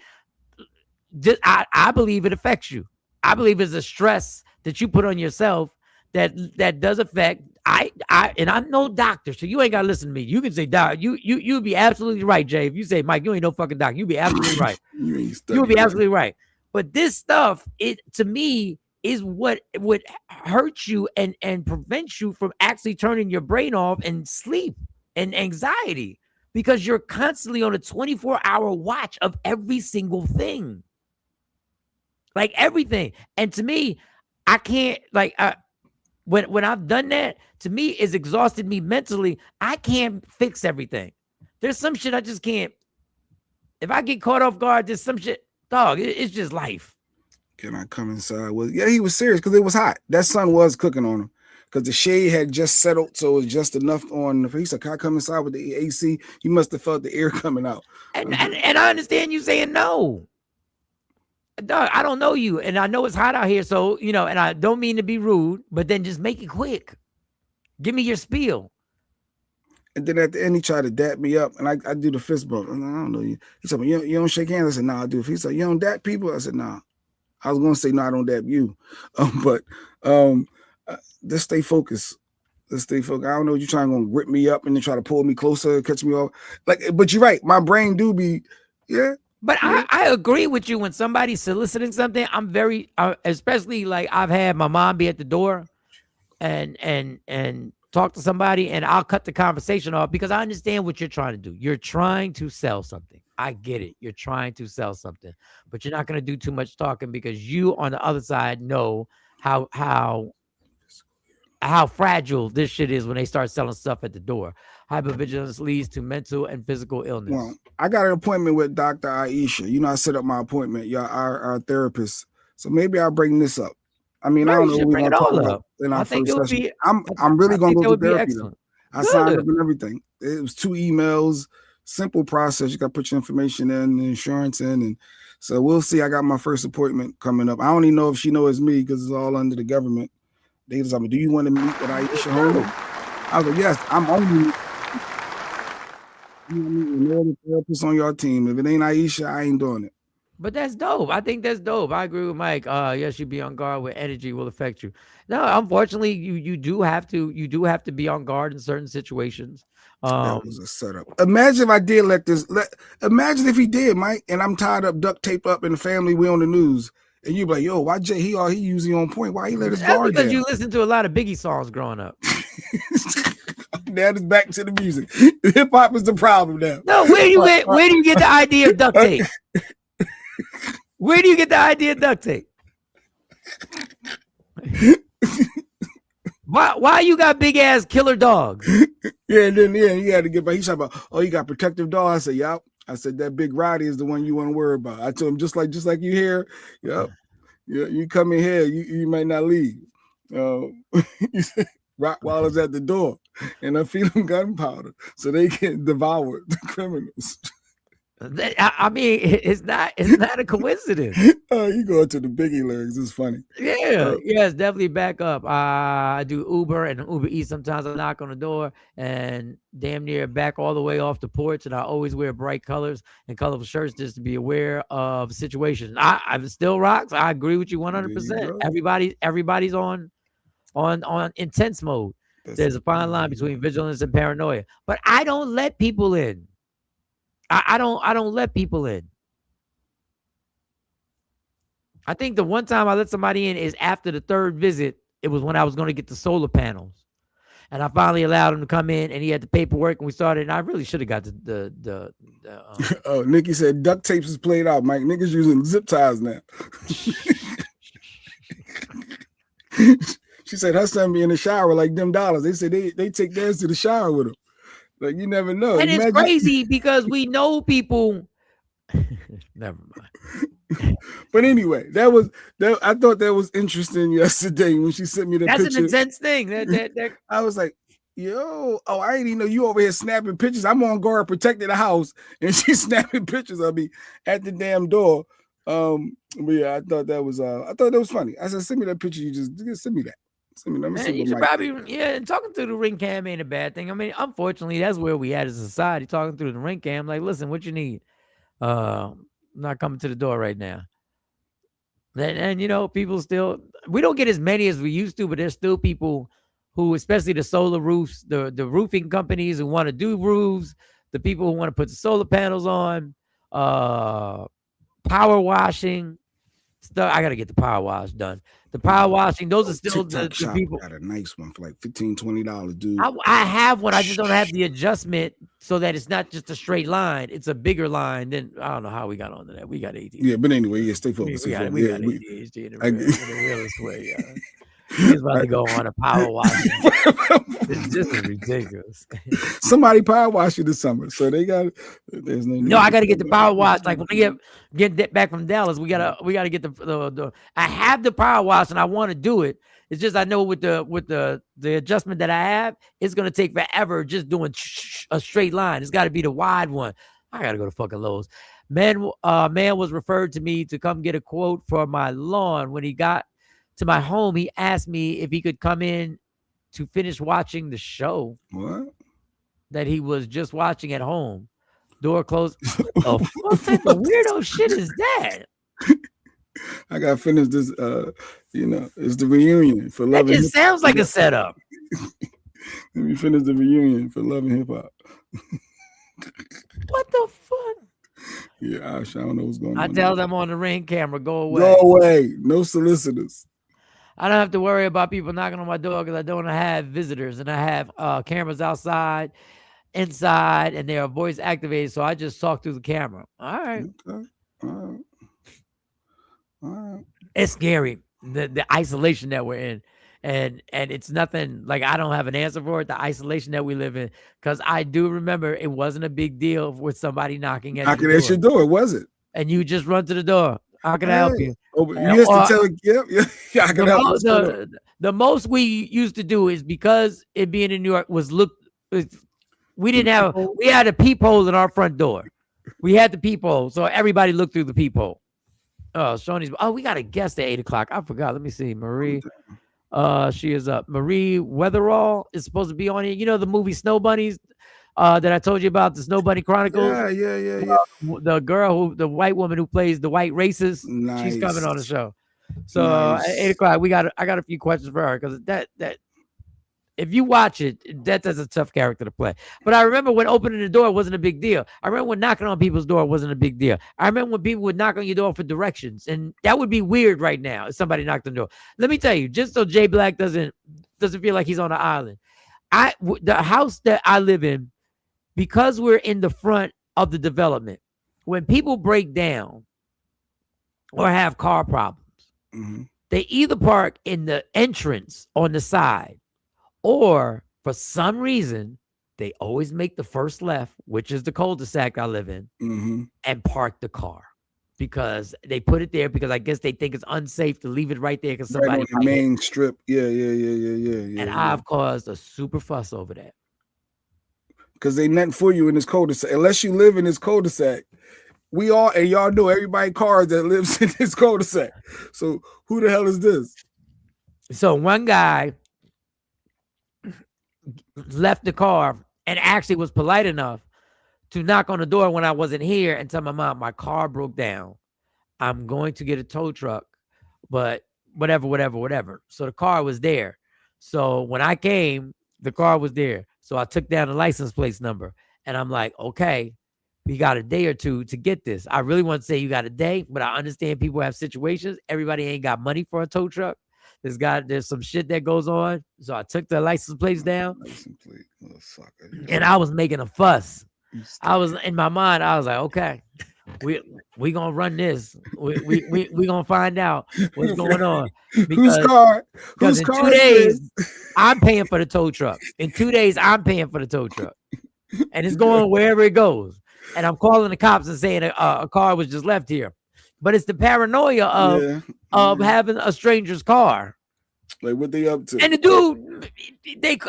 E: I believe it affects you. I believe it's a stress that you put on yourself that does affect. And I'm no doctor, so you ain't gotta listen to me. You can say, Doc, you'd be absolutely right, Jay. If you say, Mike, you ain't no fucking doctor, you'd be absolutely right. You'll be absolutely right. But this stuff, to me, is what would hurt you and prevent you from actually turning your brain off and sleep and anxiety, because you're constantly on a 24-hour watch of every single thing. Like everything. And to me, I can't, like, when I've done that, to me, it's exhausted me mentally. I can't fix everything. There's some shit I just can't. If I get caught off guard, there's some shit, dog, it's just life.
F: Can I come inside? Well, yeah, he was serious because it was hot. That sun was cooking on him because the shade had just settled, so it was just enough on the face. He said, can I come inside with the AC? He must have felt the air coming out.
E: And I understand you saying no. Dog, I don't know you, and I know it's hot out here, so, and I don't mean to be rude, but then just make it quick. Give me your spiel.
F: And then at the end, he tried to dap me up, and I do the fist bump. And I don't know you. He said, well, you don't shake hands? I said, no, I do. He said, you don't dap people? I said, no. I was going to say, no, I don't dap you. Just stay focused. Let's stay focused. I don't know. You're trying to grip me up and then try to pull me closer, catch me off. Like, but you're right. My brain do be, yeah.
E: But I agree with you when somebody's soliciting something. I'm very, especially like I've had my mom be at the door and talk to somebody, and I'll cut the conversation off because I understand what you're trying to do. You're trying to sell something. I get it. You're trying to sell something, but you're not going to do too much talking because you on the other side know how fragile this shit is when they start selling stuff at the door. Hypervigilance leads to mental and physical illness.
F: Well, I got an appointment with Dr. Aisha. You know, I set up my appointment, our therapist. So maybe I'll bring this up. I mean, I don't know what we're going to talk about in our first session. I'm really going to go to therapy, though. I signed up and everything. It was 2 emails, simple process. You got to put your information in, the insurance in, and so we'll see. I got my first appointment coming up. I don't even know if she knows me because it's all under the government. They just told me, do you want to meet with Aisha Holden? I was like, yes, I'm only the therapist on your team. If it ain't Aisha, I ain't doing it.
E: But that's dope. I think that's dope. I agree with Mike. Yes, you be on guard where energy will affect you. No, unfortunately, you do have to be on guard in certain situations.
F: That was a setup. Imagine if I did imagine if he did, Mike, and I'm tied up, duct taped up in the family, we on the news. And you be like, yo, why Jay? He usually on point. Why he let his guard down?
E: Because you listen to a lot of Biggie songs growing up.
F: Now it's back to the music. Hip hop is the problem now.
E: No, where do you get the idea of duct tape? Where do you get the idea of duct tape? Why you got big ass killer dogs?
F: Yeah, and then you had to get back. He's talking about, oh, you got protective dogs. I said, yep. I said that big Roddy is the one you want to worry about. I told him just like you here. Yep. Yeah, you come in here, you might not leave. Rottweiler's at the door, and I feed them gunpowder so they can devour the criminals.
E: I mean, it's not a coincidence.
F: Oh, you go to the Biggie lyrics. It's funny.
E: Yeah, it's definitely back up. I do Uber and Uber Eats. Sometimes I knock on the door and damn near back all the way off the porch. And I always wear bright colors and colorful shirts just to be aware of situations. I still rocks. I agree with you 100%. Everybody's on intense mode. There's a fine line between vigilance and paranoia, but I don't let people in. I don't let people in. I think the one time I let somebody in is after the 3rd visit. It was when I was going to get the solar panels, and I finally allowed him to come in, and he had the paperwork, and we started. And I really should have got the
F: Oh, Nikki said duct tapes is played out. Mike, niggas using zip ties now. She said her son be in the shower like them dollars. They said they take theirs to the shower with them. Like, you never know.
E: And it's crazy because we know people. Never mind.
F: But anyway, I thought that was interesting yesterday when she sent me the picture.
E: That's an intense thing.
F: I was like, yo, I ain't even know you over here snapping pictures. I'm on guard protecting the house, and she's snapping pictures of me at the damn door. But yeah, I thought that was funny. I said, send me that picture. You just send me that.
E: Man, you should probably, and talking through the ring cam ain't a bad thing. I mean, unfortunately, that's where we at as a society, talking through the ring cam. Like, listen, what you need? I'm not coming to the door right now. And you know, people still, we don't get as many as we used to, but there's still people who, especially the solar roofs, the roofing companies who want to do roofs, the people who want to put the solar panels on, power washing stuff. I got to get the power wash done. The power washing, those are still the people.
F: Got a nice one for like $15-$20, dude.
E: I have one. I just don't have the adjustment so that it's not just a straight line. It's a bigger line. Then I don't know how we got onto that. We got ADHD.
F: Yeah, but anyway, stay focused.
E: We got ADHD in the realest way. He's about to go on a power wash. It's just ridiculous.
F: Somebody power wash you this summer, so they got. There's no.
E: I got to get the power wash. Like when we get that back from Dallas, we gotta get the. I have the power wash and I want to do it. It's just I know with the adjustment that I have, it's gonna take forever just doing a straight line. It's got to be the wide one. I gotta go to fucking Lowe's. Man was referred to me to come get a quote for my lawn. When he got to my home, he asked me if he could come in to finish watching the show.
F: What?
E: That he was just watching at home. Door closed. Oh, what type of weirdo shit is that?
F: I gotta finish this. It's the reunion for Love.
E: It sounds like a setup.
F: Let me finish the reunion for Love and Hip Hop.
E: What the fuck?
F: Yeah, I don't know what's going
E: I
F: on.
E: tell them on the Ring camera, go away.
F: Go away. No solicitors.
E: I don't have to worry about people knocking on my door because I don't have visitors, and I have cameras outside, inside, and they are voice activated. So I just talk through the camera. All right.
F: Okay. All right.
E: It's scary, the isolation that we're in. And it's nothing like I don't have an answer for it, the isolation that we live in. Because I do remember it wasn't a big deal with somebody knocking at
F: your door, was it?
E: And you just run to the door. How can I help you?
F: Oh, but you used to tell yeah, I can help you.
E: The most we used to do is because it being in New York was we had a peephole in our front door. We had the peephole, so everybody looked through the peephole. Oh, we got a guest at 8 o'clock. I forgot. Let me see. Marie. She is up. Marie Weatherall is supposed to be on here. You know the movie Snow Bunnies that I told you about, the Snow Bunny Chronicles?
F: Yeah.
E: The girl the white woman who plays the white racist,
F: nice.
E: She's coming on the show. So nice. At 8 o'clock, I got a few questions for her because that if you watch it, that's a tough character to play. But I remember when opening the door wasn't a big deal. I remember when knocking on people's door wasn't a big deal. I remember when people would knock on your door for directions, and that would be weird right now if somebody knocked on the door. Let me tell you, just so Jay Black doesn't feel like he's on an island. The house that I live in, because we're in the front of the development, when people break down or have car problems, they either park in the entrance on the side, or for some reason, they always make the first left, which is the cul-de-sac I live in, and park the car because they put it there because I guess they think it's unsafe to leave it right there because somebody
F: right on the main strip. Yeah.
E: And I've caused a super fuss over that.
F: Because they nothing for you in this cul-de-sac. Unless you live in this cul-de-sac. And y'all know everybody cars that lives in this cul-de-sac. So who the hell is this?
E: So one guy left the car and actually was polite enough to knock on the door when I wasn't here and tell my mom, my car broke down. I'm going to get a tow truck, but whatever. So the car was there. So when I came, the car was there. So I took down the license plate number and I'm like, okay, we got a day or two to get this. I really want to say you got a day, but I understand people have situations. Everybody ain't got money for a tow truck. There's some shit that goes on. So I took the license plates down. And I was making a fuss. I was in my mind, I was like, okay, we gonna run this. We gonna find out what's going on.
F: Whose car?
E: Because in 2 days, I'm paying for the tow truck. In 2 days, I'm paying for the tow truck. And it's going wherever it goes. And I'm calling the cops and saying a car was just left here. But it's the paranoia of having a stranger's car.
F: Like what they up to?
E: And the dude,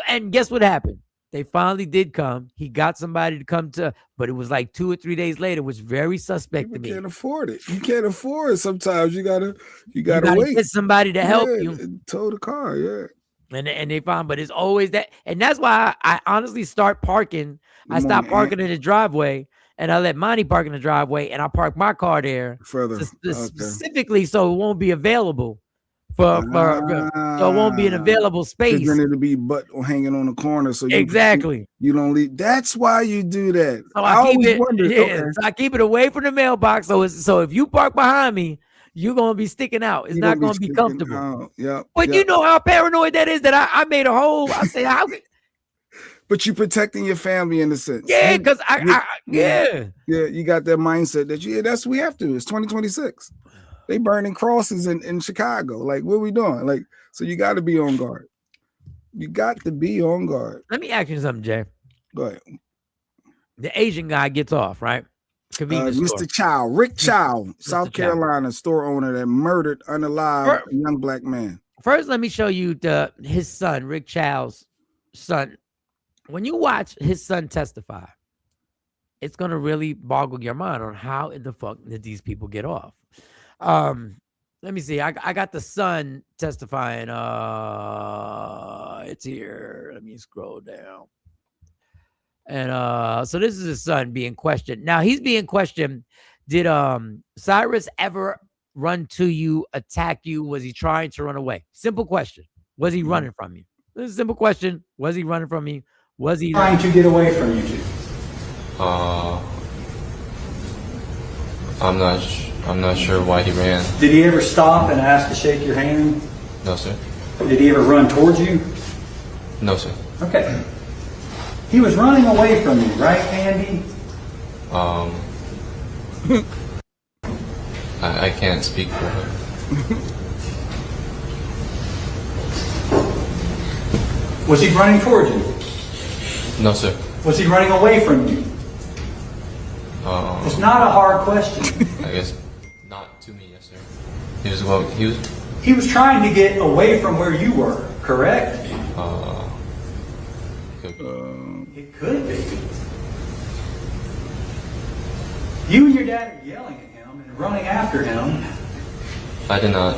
E: and guess what happened? They finally did come. He got somebody to come but it was like 2 or 3 days later, which was very suspect to me.
F: You can't afford it. You can't afford it. Sometimes you gotta wait.
E: Get somebody to help you.
F: Tow the car, yeah.
E: And they found, but it's always that. And that's why I honestly start parking. I stopped parking in the driveway. And I let Monty park in the driveway, and I park my car there
F: further
E: specifically so it won't be available so it won't be an available space.
F: Then it'll be butt hanging on the corner, so
E: exactly
F: you don't leave. That's why you do that.
E: So I always wondered. Yeah, so I keep it away from the mailbox. So if you park behind me, you're gonna be sticking out. It's not gonna be comfortable.
F: Yeah.
E: But you know how paranoid that is. That I made a hole. I say how.
F: But you're protecting your family in a sense.
E: Yeah, because
F: you got that mindset that that's what we have to. It's 2026. They burning crosses in Chicago. Like, what are we doing? Like, so you got to be on guard. You got to be on guard.
E: Let me ask you something, Jay.
F: Go ahead.
E: The Asian guy gets off, right?
F: Mr. Chow, Rick Chow, South Carolina store owner that murdered unalive a young black man.
E: First, let me show you his son, Rick Chow's son. When you watch his son testify, it's going to really boggle your mind on how in the fuck did these people get off. Let me see. I got the son testifying. It's here. Let me scroll down. And so this is his son being questioned. Now he's being questioned. Did Cyrus ever run to you, attack you? Was he trying to run away? Simple question. Was he running from you? This is a simple question. Was he running from me? Was he
I: Trying to get away from you two?
J: I'm not sure why he ran.
I: Did he ever stop and ask to shake your hand?
J: No, sir.
I: Did he ever run towards you?
J: No, sir.
I: Okay. He was running away from you, right, Andy?
J: I can't speak for him.
I: Was he running towards you?
J: No, sir.
I: Was he running away from you? It's not a hard question.
J: I guess not to me, yes, sir.
I: He was trying to get away from where you were, correct?
J: Could be.
I: It could be. You and your dad are yelling at him and running after him.
J: I did not.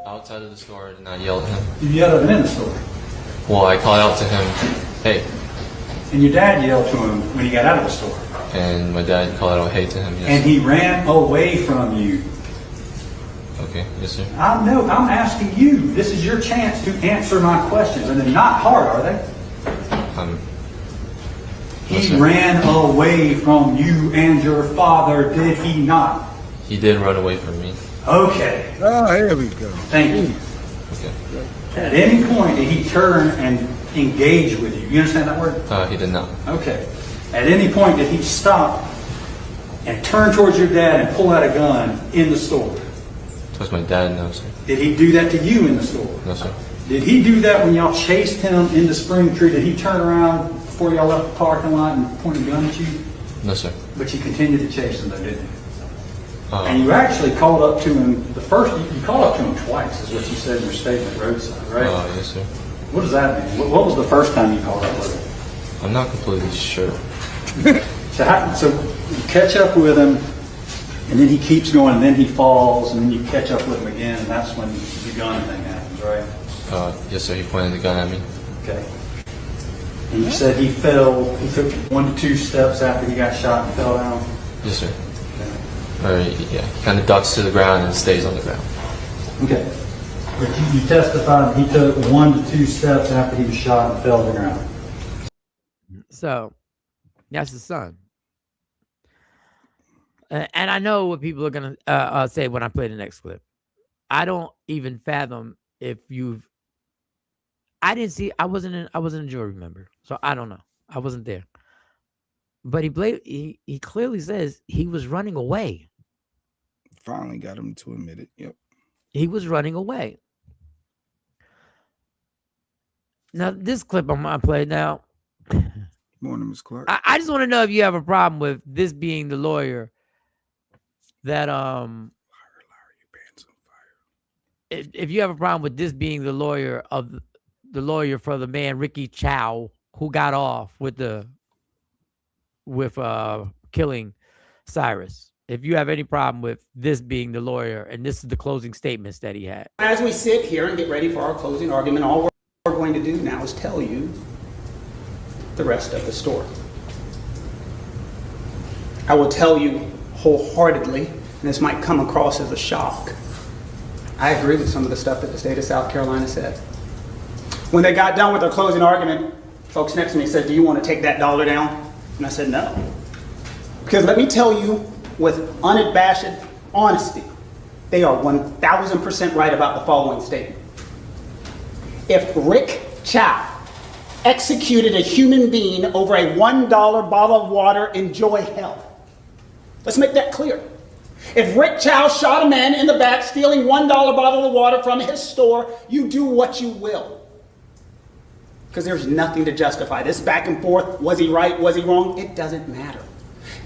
J: Outside of the store, I did not yell at him.
I: You yelled at him in the store.
J: Well, I called out to him, hey.
I: And your dad yelled to him when he got out of the store.
J: And my dad called out hey to him, yes.
I: And he ran away from you.
J: Okay, yes, sir.
I: I'm asking you. This is your chance to answer my questions. And they're not hard, are they? He ran away from you and your father, did he not?
J: He did run away from me.
I: Okay.
F: Oh, here we go.
I: Thank you.
J: Okay.
I: At any point did he turn and engage with you? You understand that word?
J: He did not.
I: Okay. At any point did he stop and turn towards your dad and pull out a gun in the store?
J: Towards my dad, no, sir.
I: Did he do that to you in the store?
J: No, sir.
I: Did he do that when y'all chased him into Springtree? Did he turn around before y'all left the parking lot and point a gun at you?
J: No, sir.
I: But you continued to chase him though, didn't you? And you actually called up to him, you called up to him twice, is what you said in your statement, roadside, right?
J: Yes, sir.
I: What does that mean? What was the first time you called up with him?
J: I'm not completely sure.
I: So you catch up with him, and then he keeps going, and then he falls, and then you catch up with him again, and that's when the gun thing happens, right?
J: Yes, sir. He pointed the gun at me.
I: Okay. And you said he fell, he took 1 to 2 steps after he got shot and fell down?
J: Yes, sir. Or, yeah, he kind of ducks to the ground and stays on the ground.
I: Okay. But you testified that he took 1 to 2 steps after he was shot and fell to the ground.
E: So, that's his son. And I know what people are going to say when I play the next clip. I don't even fathom if you've... I wasn't a jury member, so I don't know. I wasn't there. But he clearly says he was running away.
F: Finally got him to admit it. Yep.
E: He was running away. Now, this clip I'm going to play now.
F: Morning, Ms. Clark.
E: I just want to know if you have a problem with this being the lawyer that if you have a problem with this being the lawyer for the man Ricky Chow who got off with killing Cyrus. If you have any problem with this being the lawyer, and this is the closing statements that he had.
K: As we sit here and get ready for our closing argument, all we're going to do now is tell you the rest of the story. I will tell you wholeheartedly, and this might come across as a shock, I agree with some of the stuff that the state of South Carolina said. When they got done with their closing argument, folks next to me said, "Do you want to take that dollar down?" And I said, "No." Because let me tell you with unabashed honesty, they are 1,000% right about the following statement. If Rick Chow executed a human being over a $1 bottle of water, enjoy hell. Let's make that clear. If Rick Chow shot a man in the back stealing $1 bottle of water from his store, you do what you will. Because there's nothing to justify this back and forth. Was he right? Was he wrong? It doesn't matter.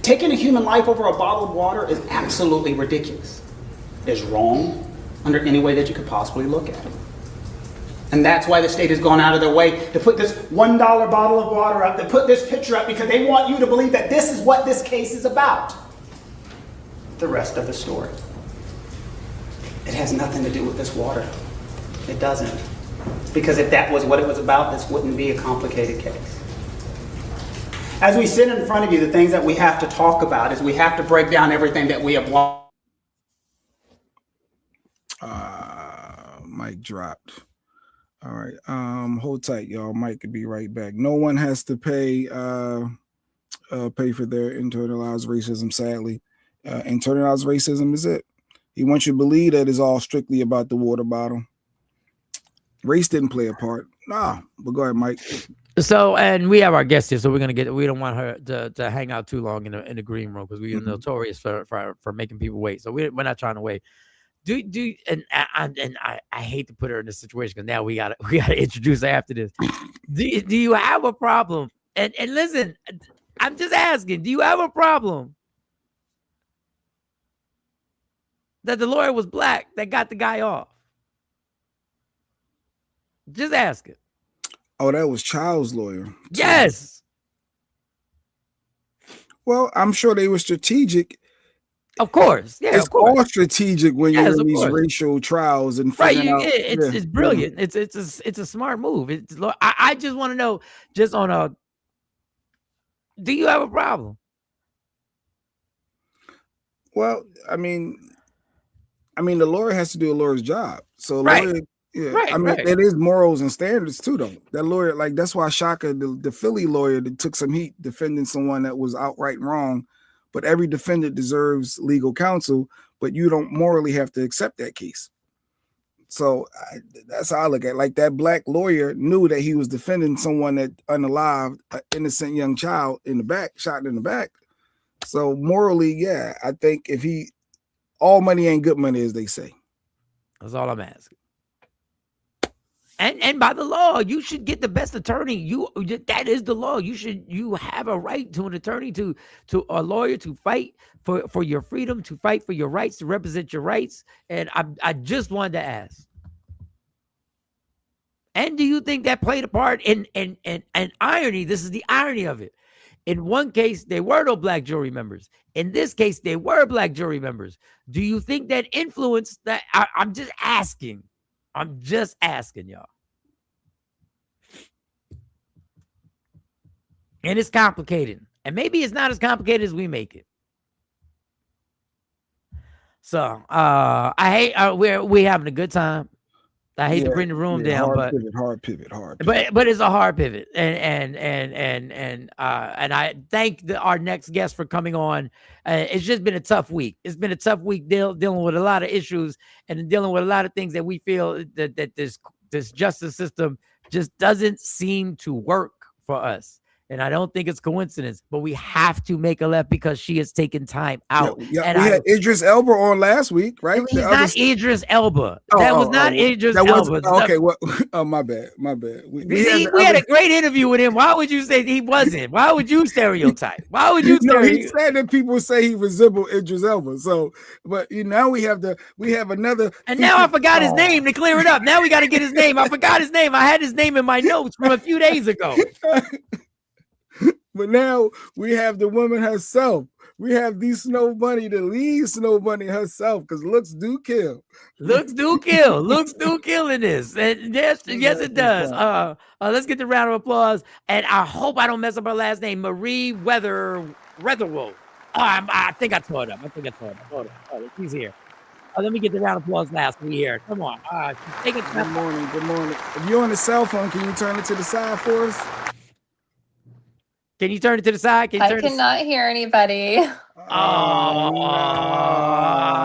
K: Taking a human life over a bottle of water is absolutely ridiculous. It's wrong under any way that you could possibly look at it. And that's why the state has gone out of their way to put this $1 bottle of water up, to put this picture up, because they want you to believe that this is what this case is about. The rest of the story. It has nothing to do with this water. It doesn't. Because if that was what it was about, this wouldn't be a complicated case. As we sit in front of you, the things that we have to talk about is we have to break down everything that we have lost.
F: Mic dropped. All right. Hold tight, y'all. Mike could be right back. No one has to pay for their internalized racism, sadly. Internalized racism is it. He wants you to believe that it's all strictly about the water bottle. Race didn't play a part. Nah, but go ahead, Mike.
E: So, and we have our guest here, so we don't want her to hang out too long in the green room because we are notorious for making people wait. So we're not trying to wait. I hate to put her in this situation because now we gotta introduce her after this. Do you have a problem? And listen, I'm just asking, do you have a problem that the lawyer was black that got the guy off? Just asking.
F: Oh, that was Child's lawyer.
E: Yes.
F: Well, I'm sure they were strategic.
E: Of course. Yeah,
F: it's all strategic when you're in these racial trials and figuring out.
E: It's brilliant. It's a smart move. I just want to know, just on a, do you have a problem?
F: Well, I mean, the lawyer has to do a lawyer's job. So lawyer, it is morals and standards too, though. That lawyer, like that's why Shaka, the Philly lawyer, that took some heat defending someone that was outright wrong. But every defendant deserves legal counsel, but you don't morally have to accept that case. So that's how I look at it. Like that black lawyer knew that he was defending someone that unalived an innocent young child in the back, shot in the back. So morally, yeah, I think if all money ain't good money, as they say.
E: That's all I'm asking. And by the law, you should get the best attorney. That is the law. You have a right to an attorney, to a lawyer, to fight for your freedom, to fight for your rights, to represent your rights. And I just wanted to ask. And do you think that played a part in irony? This is the irony of it. In one case, there were no black jury members. In this case, there were black jury members. Do you think that influenced that? I'm just asking. I'm just asking y'all. And it's complicated. And maybe it's not as complicated as we make it. So I hate we having a good time. I hate to bring the room down, but
F: hard pivot.
E: But it's a hard pivot. And I thank our next guest for coming on. It's just been a tough week. It's been a tough week dealing with a lot of issues and dealing with a lot of things that we feel that this justice system just doesn't seem to work for us. And I don't think it's coincidence, but we have to make a left because she has taken time out.
F: Yeah, we had Idris Elba on last week, right?
E: He's not Idris Elba. That was not Idris Elba.
F: Okay, well, my bad.
E: We had a great interview with him. Why would you say he wasn't? Why would you stereotype? Why would you?
F: No, he said that people say he resembled Idris Elba. So, but now we have another.
E: And now I forgot his name to clear it up. Now we got to get his name. I forgot his name. I had his name in my notes from a few days ago.
F: But now we have the woman herself. We have the Snow Bunny, the lead Snow Bunny herself, because looks do kill.
E: Looks do kill. Looks do kill in this. And yes, it does. Let's get the round of applause. And I hope I don't mess up her last name, Marie Weatherwell. I think I tore it up. Hold on. She's here. Let me get the round of applause last. We here. Come on. She's taking time.
F: Good morning. If you're on the cell phone, can you turn it to the side for us?
E: Can you turn it to the side?
L: I cannot hear anybody.
E: Oh,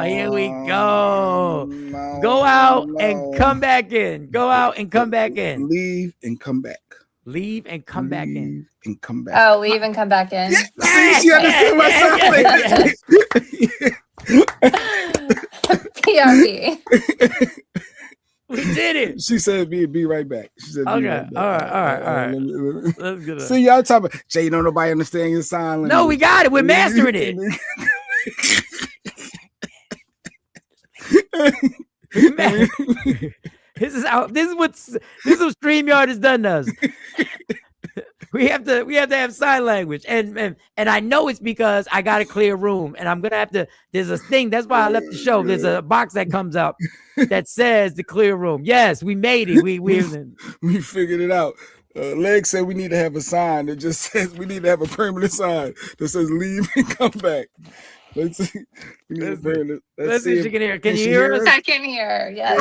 E: here we go. Go out and come back in.
F: Leave and come back.
E: Leave and come back in.
F: And come back.
L: Oh, leave and come back in.
F: Yeah. See, she understood my
L: PRP.
E: We did it.
F: She said, "Be right back." She said,
E: "Okay,
F: right back.
E: all right." Let's get it.
F: See, y'all talking about Jay. Don't nobody understand your sign language.
E: No, we got it. We're mastering it. This is what StreamYard has done to us. We have to have sign language, and I know it's because I got a clear room, and I'm gonna have to. There's a thing. That's why I left the show. There's a box that comes up that says the clear room. Yes, we made it. We
F: figured it out. Leg said we need to have a sign that just says we need to have a permanent sign that says leave and come back. Let's see.
E: Let's see if she can hear. Can you hear us?
L: I can hear. Yes.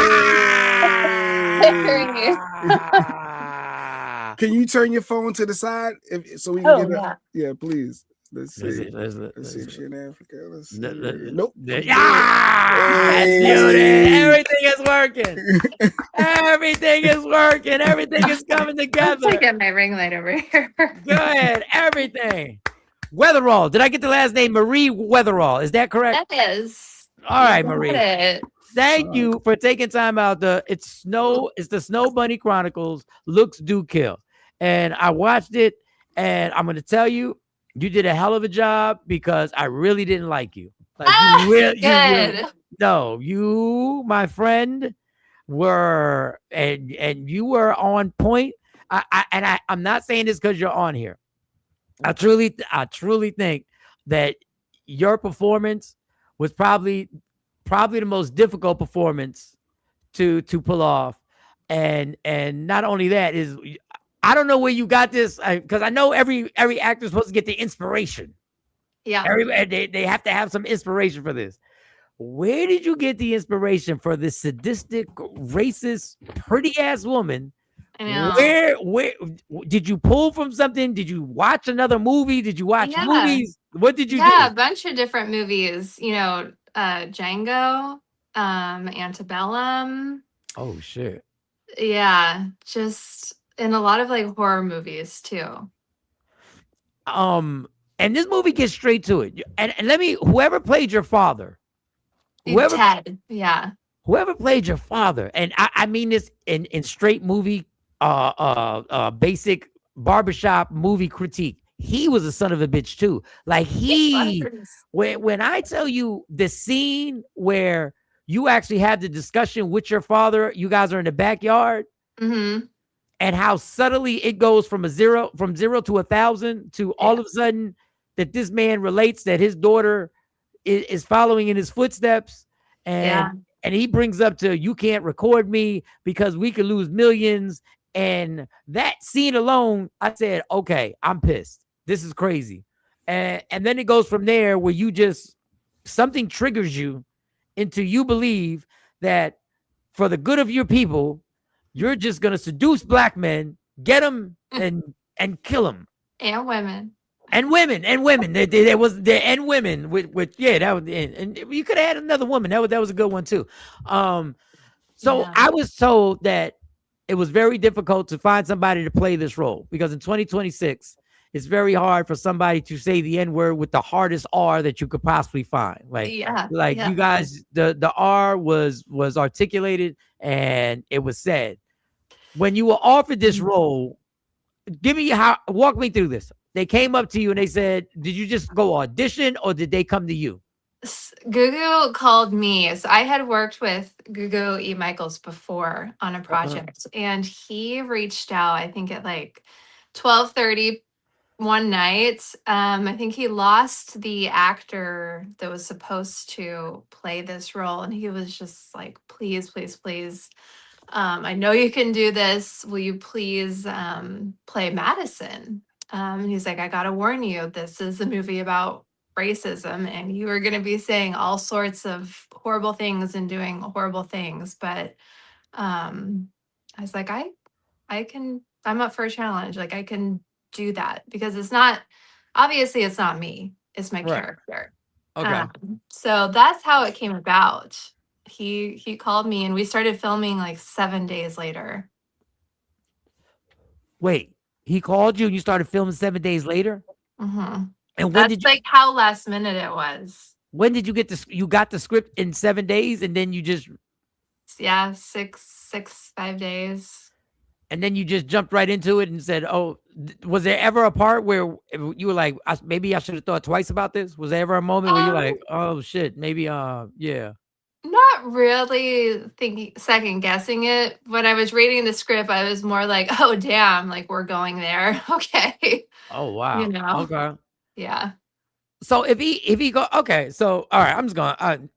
F: Can you turn your phone to the side so we can
L: Oh,
F: get
L: yeah.
F: Yeah, please. Let's see.
E: Let's
F: Let's see if she's in Africa. Let's see.
E: Nope.
F: Nope.
E: Everything is working. Everything is working. Everything is coming
L: Let's
E: together.
L: get my ring light over here.
E: Good. Everything. Weatherall. Did I get the last name? Marie Weatherall. Is that correct?
L: That is.
E: All right,
L: You got
E: Marie.
L: it.
E: Thank you for taking time out. It's the Snow Bunny Chronicles. Looks do kill. And I watched it, and I'm gonna tell you, you did a hell of a job because I really didn't like you. Like you, my friend, were and you were on point. I'm not saying this because you're on here. I truly think that your performance was probably the most difficult performance to pull off. And not only that is, I don't know where you got this, because I know every actor is supposed to get the inspiration.
L: Yeah.
E: They have to have some inspiration for this. Where did you get the inspiration for this sadistic, racist, pretty ass woman?
L: I know.
E: Where did you pull from something? Did you watch another movie? Did you watch movies? What did you do?
L: Yeah, a bunch of different movies. Django, Antebellum.
E: Oh shit.
L: Yeah, just in a lot of like horror movies too.
E: And this movie gets straight to it. And whoever played your father,
L: Ted, yeah.
E: whoever played your father, and I mean this in straight movie, basic barbershop movie critique. He was a son of a bitch too. Like when I tell you the scene where you actually have the discussion with your father, you guys are in the backyard, and how subtly it goes from zero to 1,000 to all of a sudden that this man relates that his daughter is following in his footsteps, and he brings up to, you can't record me because we could lose millions. And that scene alone, I said, okay, I'm pissed. This is crazy. And then it goes from there where something triggers you into, you believe that for the good of your people, you're just going to seduce black men, get them and kill them.
L: And women.
E: And women. There was and women with that was, and you could add another woman. That was a good one too. I was told that it was very difficult to find somebody to play this role because in 2026, it's very hard for somebody to say the N-word with the hardest R that you could possibly find. You guys, the R was articulated and it was said. When you were offered this role, walk me through this. They came up to you and they said, did you just go audition or did they come to you?
L: Gugu called me. So I had worked with Gugu E. Michaels before on a project, and he reached out, I think at like 12:30 one night. I think he lost the actor that was supposed to play this role, and he was just like, please, please, please. I know you can do this. Will you please play Madison? And he's like, I gotta warn you, this is a movie about racism, and you are going to be saying all sorts of horrible things and doing horrible things. But I was like, I'm up for a challenge. Like, I can do that because it's not me. It's my character.
E: Okay.
L: So that's how it came about. He called me and we started filming like 7 days later.
E: Wait, he called you and you started filming 7 days later?
L: Mm-hmm.
E: And
L: that's like how last minute it was.
E: When did you get this? You got the script in 7 days and then you just...
L: Yeah, 5 days.
E: And then you just jumped right into it and said, oh, was there ever a part where you were like, maybe I should have thought twice about this? Was there ever a moment where you're like, oh shit, maybe, yeah.
L: Not really second guessing it. When I was reading the script, I was more like, oh damn, like we're going there. Okay.
E: Oh wow.
L: You know?
E: Okay.
L: Yeah.
E: So if he go, okay, so all right, I'm just going, I'm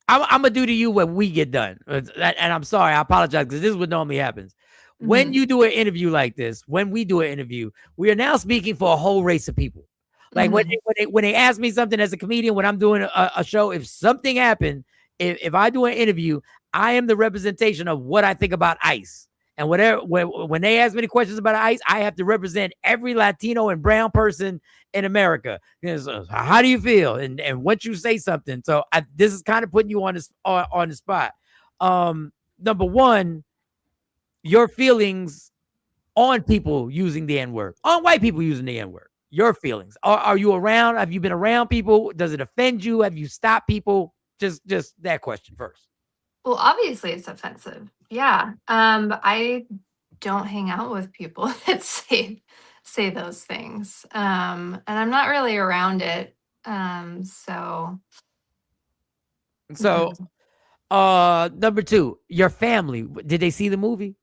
E: gonna do to you when we get done. And I'm sorry, I apologize because this is what normally happens. When you do an interview like this, when we do an interview, we are now speaking for a whole race of people. Like when they ask me something as a comedian, when I'm doing a show, if something happened, if I do an interview, I am the representation of what I think about ICE. And whatever when they ask me the questions about ICE, I have to represent every Latino and brown person in America. How do you feel? And once you say something, so this is kind of putting you on the spot. Number one, your feelings on people using the N-word, on white people using the N-word. Your feelings. Are you around? Have you been around people? Does it offend you? Have you stopped people? Just that question first.
L: Well, obviously it's offensive. Yeah. I don't hang out with people that say those things. And I'm not really around it. So
E: Number two, your family. Did they see the movie?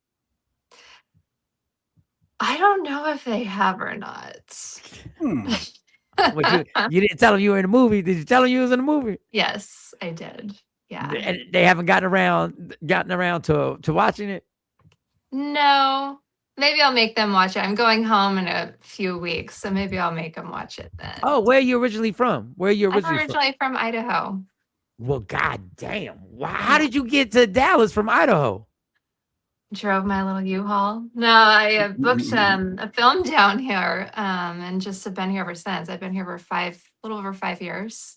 L: I don't know if they have or not.
E: You didn't tell them you were in the movie. Did you tell them you was in the movie?
L: Yes, I did. Yeah.
E: And they haven't gotten around to watching it?
L: No. Maybe I'll make them watch it. I'm going home in a few weeks, so maybe I'll make them watch it then.
E: Oh, where are you originally from?
L: I'm originally from Idaho.
E: Well, goddamn. How did you get to Dallas from Idaho?
L: Drove my little U-Haul. No, I booked a film down here, and just have been here ever since. I've been here for a little over 5 years.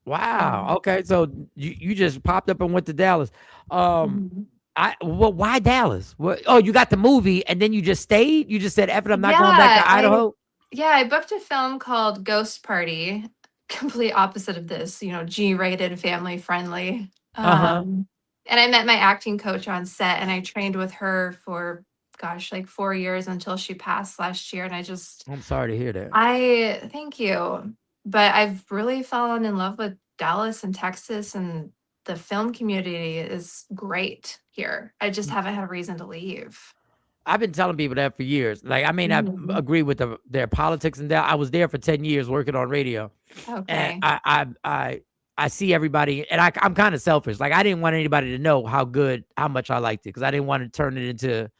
E: Wow. Okay, so you just popped up and went to Dallas. Why Dallas? Oh, you got the movie and then you just stayed? You just said, F it, I'm not going back to Idaho?
L: I booked a film called Ghost Party. Complete opposite of this, G-rated, family friendly. And I met my acting coach on set, and I trained with her for, like 4 years until she passed last year. And
E: I'm sorry to hear that.
L: Thank you. But I've really fallen in love with Dallas and Texas, and the film community is great here. I just haven't had a reason to leave.
E: I've been telling people that for years. Like, I may not agree with their politics and that. I was there for 10 years working on radio.
L: Okay.
E: And I see everybody, and I'm kind of selfish. Like, I didn't want anybody to know how much I liked it, because I didn't want to turn it into,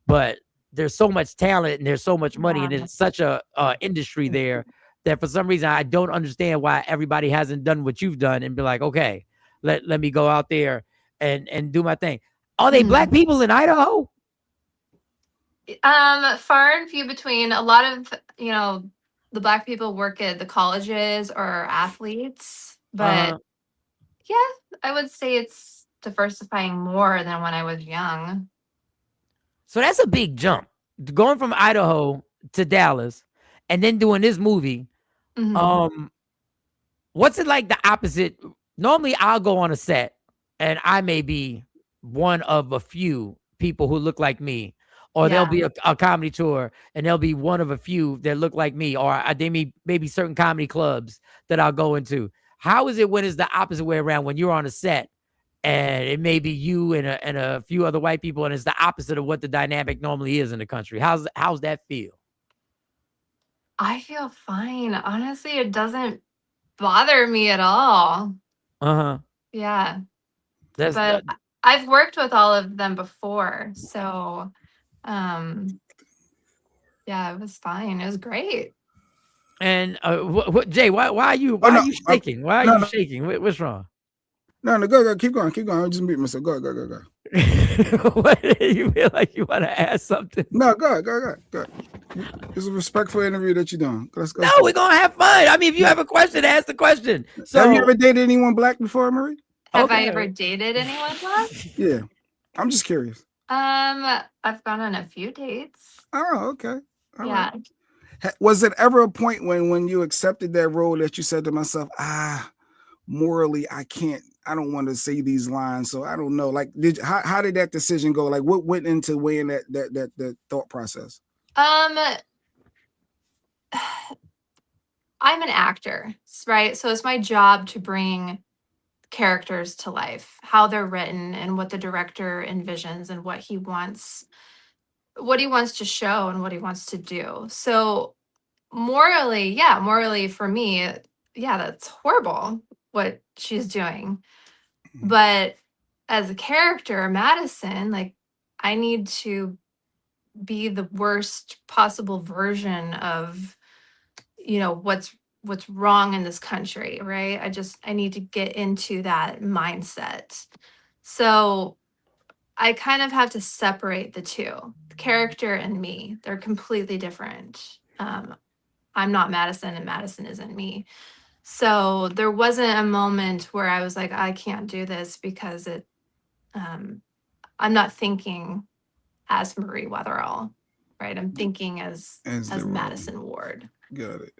E: but there's so much talent and there's so much money, and it's such a industry there that for some reason I don't understand why everybody hasn't done what you've done and be like, okay, let me go out there and do my thing. Are they black people in Idaho?
L: Far and few between. A lot of, the black people work at the colleges or are athletes, but I would say it's diversifying more than when I was young.
E: So that's a big jump, going from Idaho to Dallas and then doing this movie. What's it like the opposite? Normally I'll go on a set and I may be one of a few people who look like me, or there'll be a comedy tour and there'll be one of a few that look like me, or they maybe certain comedy clubs that I'll go into. How is it when it's the opposite way around, when you're on a set and it may be you and a few other white people, and it's the opposite of what the dynamic normally is in the country? How's that feel?
L: I feel fine. Honestly, it doesn't bother me at all. Yeah. But I've worked with all of them before. So, it was fine. It was great.
E: And Jay, why are you shaking? Why are you shaking? What's wrong?
F: No, go. Keep going. I just mute myself. Go.
E: What, you feel like you want to ask something?
F: No, go. It's a respectful interview that you're doing. Let's go.
E: No, we're gonna have fun. I mean, if you have a question, ask the question. So,
F: have you ever dated anyone black before, Marie?
L: Have I ever dated anyone black?
F: Yeah, I'm just curious.
L: I've gone on a few dates.
F: Oh, okay. All
L: right.
F: Was it ever a point when you accepted that role that you said to myself, morally, I don't want to say these lines, so I don't know. Like, how did that decision go? Like, what went into weighing that thought process?
L: I'm an actor, right? So it's my job to bring characters to life, how they're written and what the director envisions and what he wants to show and what he wants to do. So morally for me, that's horrible what she's doing. But as a character, Madison, like, I need to be the worst possible version of, what's wrong in this country, right? I need to get into that mindset. So I kind of have to separate the two, the character and me. They're completely different. I'm not Madison and Madison isn't me. So there wasn't a moment where I was like, I can't do this because I'm not thinking as Marie Weatherall, right? I'm thinking as Madison Ward.
F: Got it.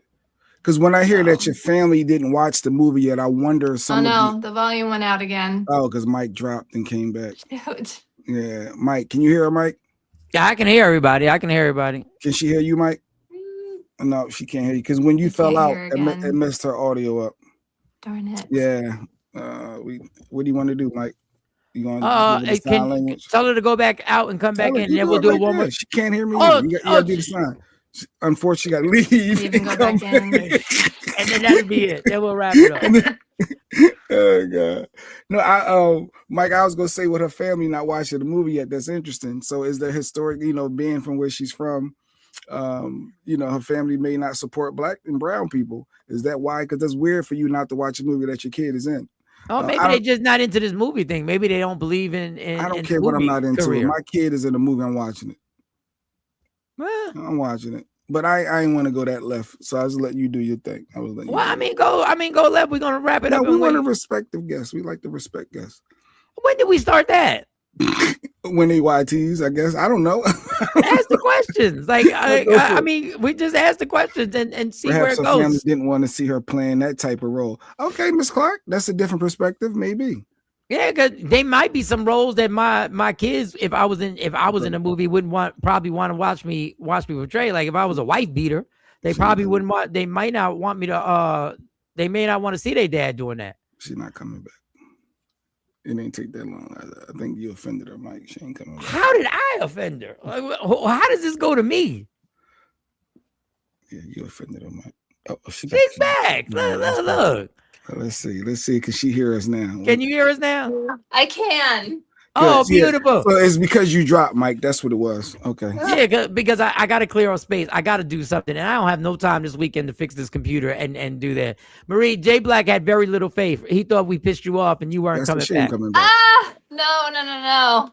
F: Because when I hear that your family didn't watch the movie yet, I wonder some.
L: Oh no, the volume went out again.
F: Oh, because Mike dropped and came back.
L: Shoot.
F: Yeah, Mike, can you hear her, Mike?
E: Yeah, I can hear everybody.
F: Can she hear you, Mike? No, she can't hear you because when you fell out, it messed her audio up.
L: Darn it.
F: Yeah. What do you want to do, Mike? You want
E: to sign language? Tell her to go back out and come back in, and then we'll do it one more.
F: She can't hear me. You gotta do the sign. Unfortunately, you gotta leave.
L: Even go back in.
E: And then that'll be it. Then we'll wrap it up.
F: Oh God. No, Mike, I was gonna say with her family not watching the movie yet, that's interesting. So is there historic, being from where she's from, her family may not support black and brown people. Is that why? Because that's weird for you not to watch a movie that your kid is in.
E: Oh, maybe they're just not into this movie thing. Maybe they don't believe in
F: I don't care what I'm not into.
E: career.
F: If my kid is in the movie, I'm watching it.
E: Well,
F: I'm watching it. But I ain't want to go that left. So I was letting you do your thing. I was letting you
E: go left. We're gonna wrap it up.
F: We want to respect the guests. We like to respect guests.
E: When did we start that?
F: When they YTs, I guess. I don't know.
E: Ask the questions. Like I mean, we just ask the questions and see
F: Perhaps
E: where it
F: her family
E: goes.
F: didn't want to see her playing that type of role. Okay, Miss Clark, that's a different perspective, maybe.
E: Yeah, because they might be some roles that my kids, if I was in a movie, probably want to watch me portray. Like if I was a wife beater, they probably wouldn't want. They might not want me to. They may not want to see their dad doing that.
F: She's not coming back. It ain't take that long. I think you offended her, Mike. She ain't coming back.
E: How did I offend her? Like, how does this go to me?
F: Yeah, you offended her, Mike. Oh,
E: she's back. Look.
F: Let's see. Can she hear us now?
E: Can you hear us now?
L: I can.
E: Oh, beautiful.
F: So it's because you dropped, Mike. That's what it was. Okay.
E: Yeah, because I got to clear up space. I got to do something. And I don't have no time this weekend to fix this computer and do that. Marie, Jay Black had very little faith. He thought we pissed you off and you weren't coming back.
L: No.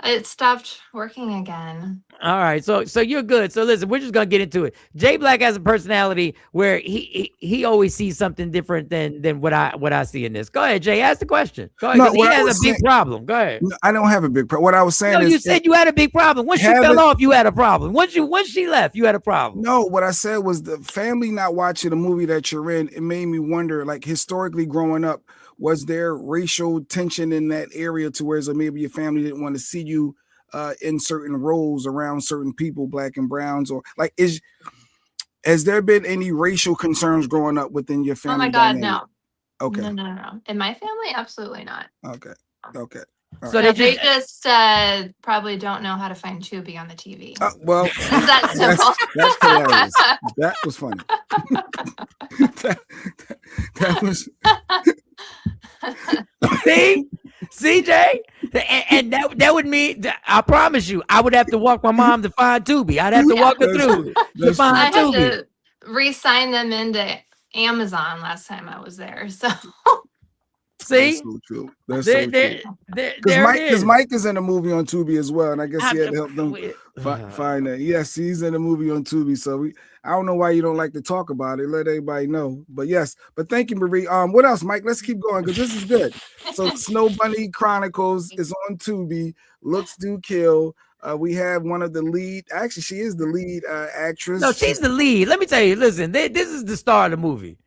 L: It stopped working again.
E: All right, so you're good. So listen, we're just gonna get into it. Jay Black has a personality where he always sees something different than what I see in this. Go ahead, Jay. Ask the question. Go ahead.
F: No,
E: he has a big problem. Go ahead.
F: No, I don't have a big problem. What I was saying is,
E: you said you had a big problem. Once she fell off, you had a problem. Once she left, you had a problem.
F: No, what I said was the family not watching the movie that you're in. It made me wonder, like historically growing up, was there racial tension in that area to where maybe your family didn't want to see you in certain roles around certain people, black and browns, or like has there been any racial concerns growing up within your family?
L: Oh my God,
F: dynamic?
L: no.
F: Okay.
L: No. In my family, absolutely not.
F: Okay.
L: All so they just probably don't know how to find Tubi on the TV.
F: Well,
L: that's simple.
F: That's hilarious. That was funny. that was.
E: See, CJ, and that would mean I promise you, I would have to walk my mom to find Tubi. I'd have to walk her through to find
L: I
E: Tubi.
L: had to re-sign them into Amazon last time I was there. So
E: see,
F: that's so true. That's so true. Because Mike is in a movie on Tubi as well, and I guess he had to help them find that. Yes, he's in a movie on Tubi. So I don't know why you don't like to talk about it. Let everybody know. But yes, but thank you, Marie. What else, Mike? Let's keep going because this is good. So Snow Bunny Chronicles is on Tubi. Looks Do Kill. We have one of the lead. Actually, she is the lead actress.
E: No, she's the lead. Let me tell you. Listen, this is the star of the movie.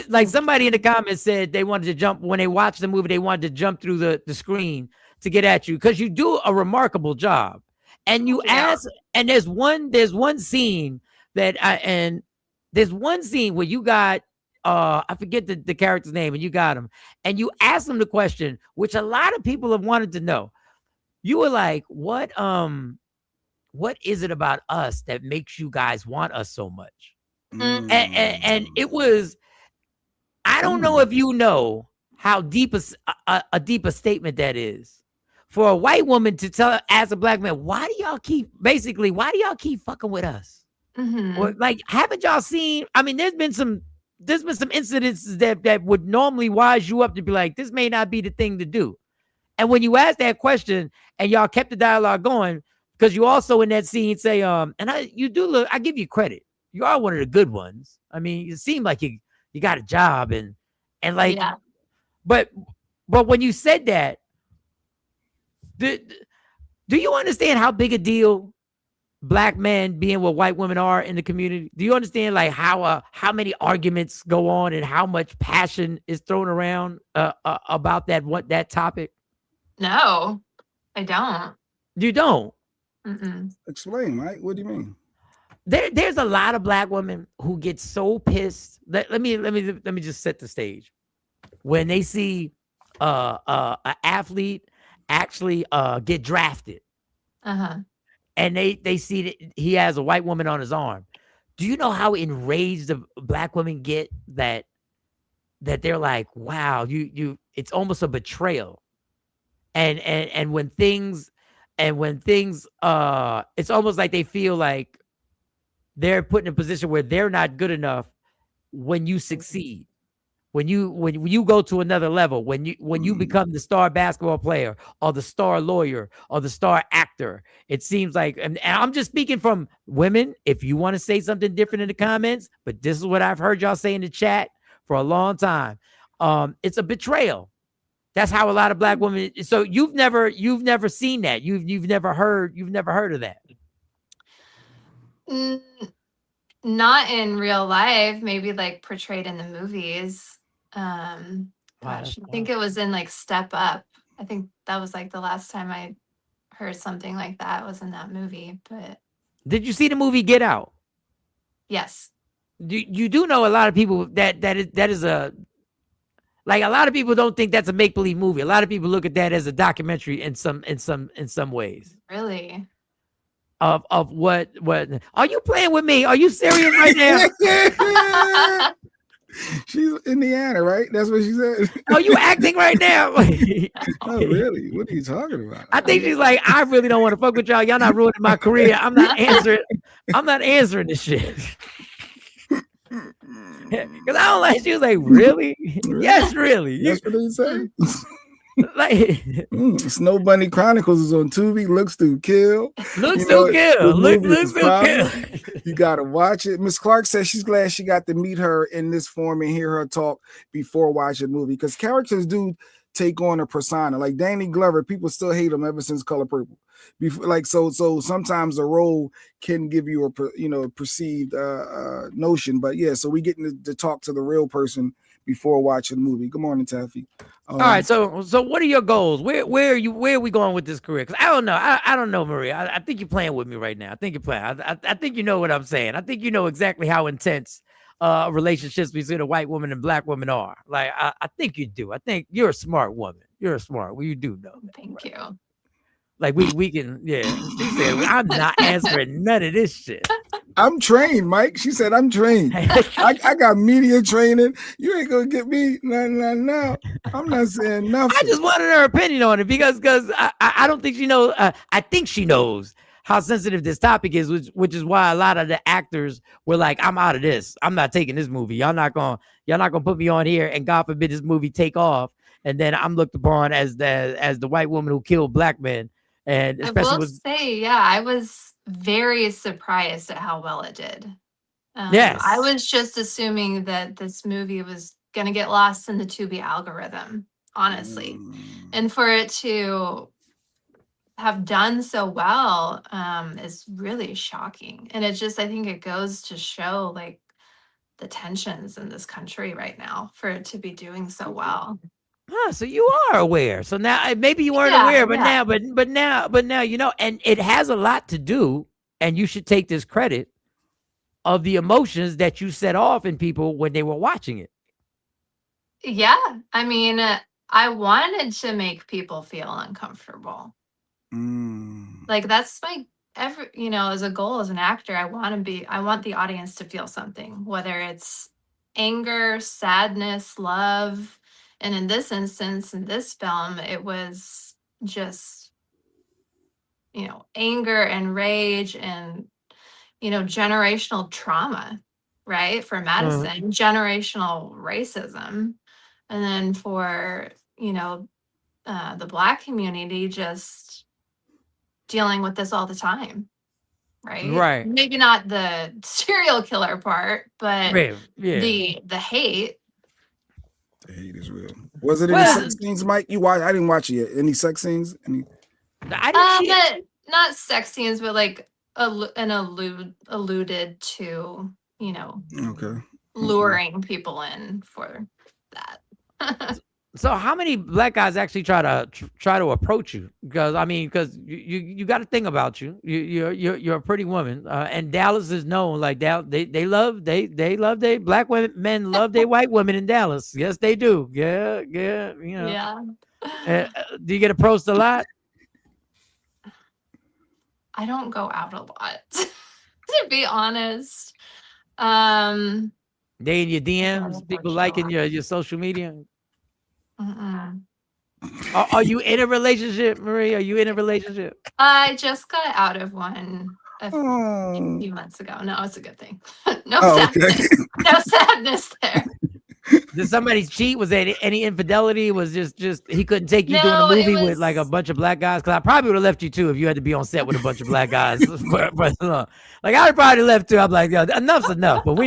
E: Like somebody in the comments said they wanted to jump when they watched the movie. They wanted to jump through the screen to get at you because you do a remarkable job. And you ask, and there's one scene that there's one scene where you got I forget the character's name, and you got him, and you asked him the question, which a lot of people have wanted to know. You were like, what is it about us that makes you guys want us so much? And it was, I don't know if you know how deep a deeper statement that is for a white woman to tell as a black man, why do y'all keep fucking with us?
L: Mm-hmm.
E: Or like, haven't y'all seen? I mean, there's been some incidences that would normally wise you up to be like, this may not be the thing to do. And when you asked that question and y'all kept the dialogue going, because you also in that scene say, you do look, I give you credit. You are one of the good ones. I mean, it seemed like you got a job and like,
L: Yeah.
E: but when you said that, do you understand how big a deal Black men being what white women are in the community? Do you understand like how many arguments go on and how much passion is thrown around about that topic?
L: No, I don't.
E: You don't?
L: Mm-mm.
F: Explain, Mike. What do you mean?
E: There's a lot of Black women who get so pissed. Let me just set the stage. When they see an athlete actually get drafted, and they see that he has a white woman on his arm, do you know how enraged the Black women get that they're like, wow, you it's almost a betrayal. And when things it's almost like they feel like they're put in a position where they're not good enough when you succeed. When you go to another level, when you become the star basketball player or the star lawyer or the star actor, it seems like, and I'm just speaking from women. If you want to say something different in the comments, but this is what I've heard y'all say in the chat for a long time. It's a betrayal. That's how a lot of Black women. So you've never seen that. You've never heard of that.
L: Not in real life. Maybe like portrayed in the movies. Gosh, I think it was in like Step Up. I think that was like the last time I heard something like that was in that movie. But
E: did you see the movie Get Out?
L: Yes.
E: You do know a lot of people that is a, like, a lot of people don't think that's a make-believe movie. A lot of people look at that as a documentary in some ways.
L: Really?
E: Of what are you playing with me? Are you serious right now?
F: She's Indiana, right? That's what she said.
E: Are you acting right now?
F: Oh, really? What are you talking about?
E: I think she's like, I really don't want to fuck with y'all. Y'all not ruining my career. I'm not answering this shit. Because I don't like. She was like, really? Yes, really.
F: That's what they say.
E: Like,
F: Snow Bunny Chronicles is on Tubi. Looks to Kill.
E: Looks to Kill. Looks to Kill.
F: You gotta watch it. Miss Clark says she's glad she got to meet her in this form and hear her talk before watching the movie, because characters do take on a persona. Like Danny Glover, people still hate him ever since Color Purple. Before, like so sometimes the role can give you a perceived notion. But yeah, so we getting to talk to the real person before watching the movie. Good morning, Taffy.
E: All right, so what are your goals? Where are we going with this career? Because I don't know. I don't know, Maria. I think you're playing with me right now. I think you're playing. I think you know what I'm saying. I think you know exactly how intense relationships between a white woman and Black women are. Like, I think you do. I think you're a smart woman. You're a smart. Well, you do know that.
L: Thank you.
E: Like we can, yeah. She said, I'm not answering none of this shit.
F: I'm trained, Mike. She said, I'm trained. I got media training. You ain't gonna get me. No. I'm not saying nothing.
E: I just wanted her opinion on it because I don't think she knows. I think she knows how sensitive this topic is, which is why a lot of the actors were like, I'm out of this. I'm not taking this movie. Y'all not gonna put me on here, and God forbid this movie take off, and then I'm looked upon as the white woman who killed Black men. And especially
L: I will say, yeah, I was very surprised at how well it did.
E: Yes.
L: I was just assuming that this movie was going to get lost in the Tubi algorithm, honestly. And for it to have done so well is really shocking. And it just, I think it goes to show like the tensions in this country right now for it to be doing so well.
E: Huh, so you are aware. So now maybe you weren't aware, but now you know, and it has a lot to do, and you should take this credit of the emotions that you set off in people when they were watching it.
L: Yeah, I mean, I wanted to make people feel uncomfortable. Like that's my as a goal as an actor, I want the audience to feel something, whether it's anger, sadness, love. And in this instance, in this film, it was just, anger and rage and, generational trauma, right? For Madison, generational racism. And then for, the Black community just dealing with this all the time, right?
E: Right.
L: Maybe not the serial killer part, but
E: Right, yeah.
L: the hate.
F: The hate is real. Was it any
E: Well,
F: sex scenes, Mike? You watch? I didn't watch it yet. Any sex scenes? Any?
E: I didn't
L: But not sex scenes, but like alluded to, you know,
F: Okay.
L: luring people in for that.
E: So how many Black guys actually try to approach you? Because I mean, because you got to think about you. You're a pretty woman, and Dallas is known like they love they Black women, men love their white women in Dallas. Yes, they do. Yeah, you know.
L: Yeah.
E: Do you get approached a lot?
L: I don't go out a lot, to be honest. Um,
E: They in your DMs, people liking your social media.
L: mm-mm.
E: Are you in a relationship, Marie? Are you in a relationship?
L: I just got out of one a
F: Oh.
L: few months ago. No, it's a good thing. No
F: Oh, okay.
L: sadness. No sadness there.
E: Did somebody cheat? Was there any infidelity? Was just he couldn't take you doing
L: No,
E: a
L: it
E: movie with like a
L: was-
E: bunch of Black guys? Because I probably would have left you too if you had to be on set with a bunch of Black guys. Like I would probably left too. I'm like, yo, enough's enough. But we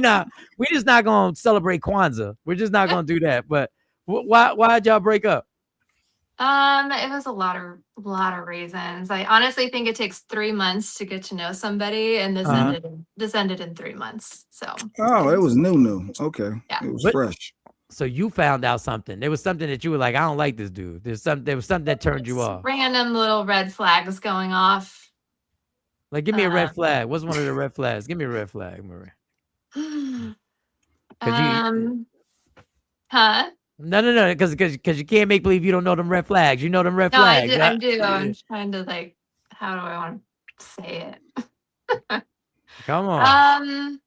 E: just not gonna celebrate Kwanzaa. We're just not gonna do that. But why'd y'all break up?
L: It was a lot of reasons. I honestly think it takes 3 months to get to know somebody, and this ended in 3 months. So
F: Oh, it was new. Okay.
L: Yeah.
F: It was
E: But-
F: fresh.
E: So you found out something. There was something that you were like, I don't like this dude. There was something that turned you off.
L: random little red flags going off.
E: Like, give me a red
L: Uh,
E: flag. What's one of the red flags? Give me a red flag, Marie. 'Cause
L: Huh?
E: No, because you can't make believe you don't know them red flags. You know them red
L: No, I
E: flags.
L: do.
E: huh?
L: I do. I'm trying to like, how do I want to say it?
E: Come on.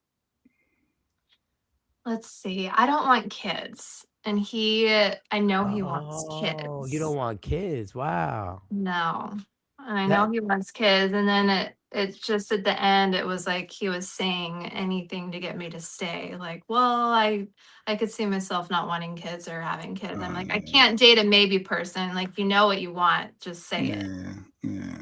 L: Let's see. I don't want kids, and I know he wants kids.
E: Oh, you don't want kids. Wow.
L: No, and I know he wants kids, and then it's just at the end, it was like he was saying anything to get me to stay. Like, well, I could see myself not wanting kids or having kids. I'm like, I can't date a maybe person. Like, you know what you want, just say it.
F: Yeah.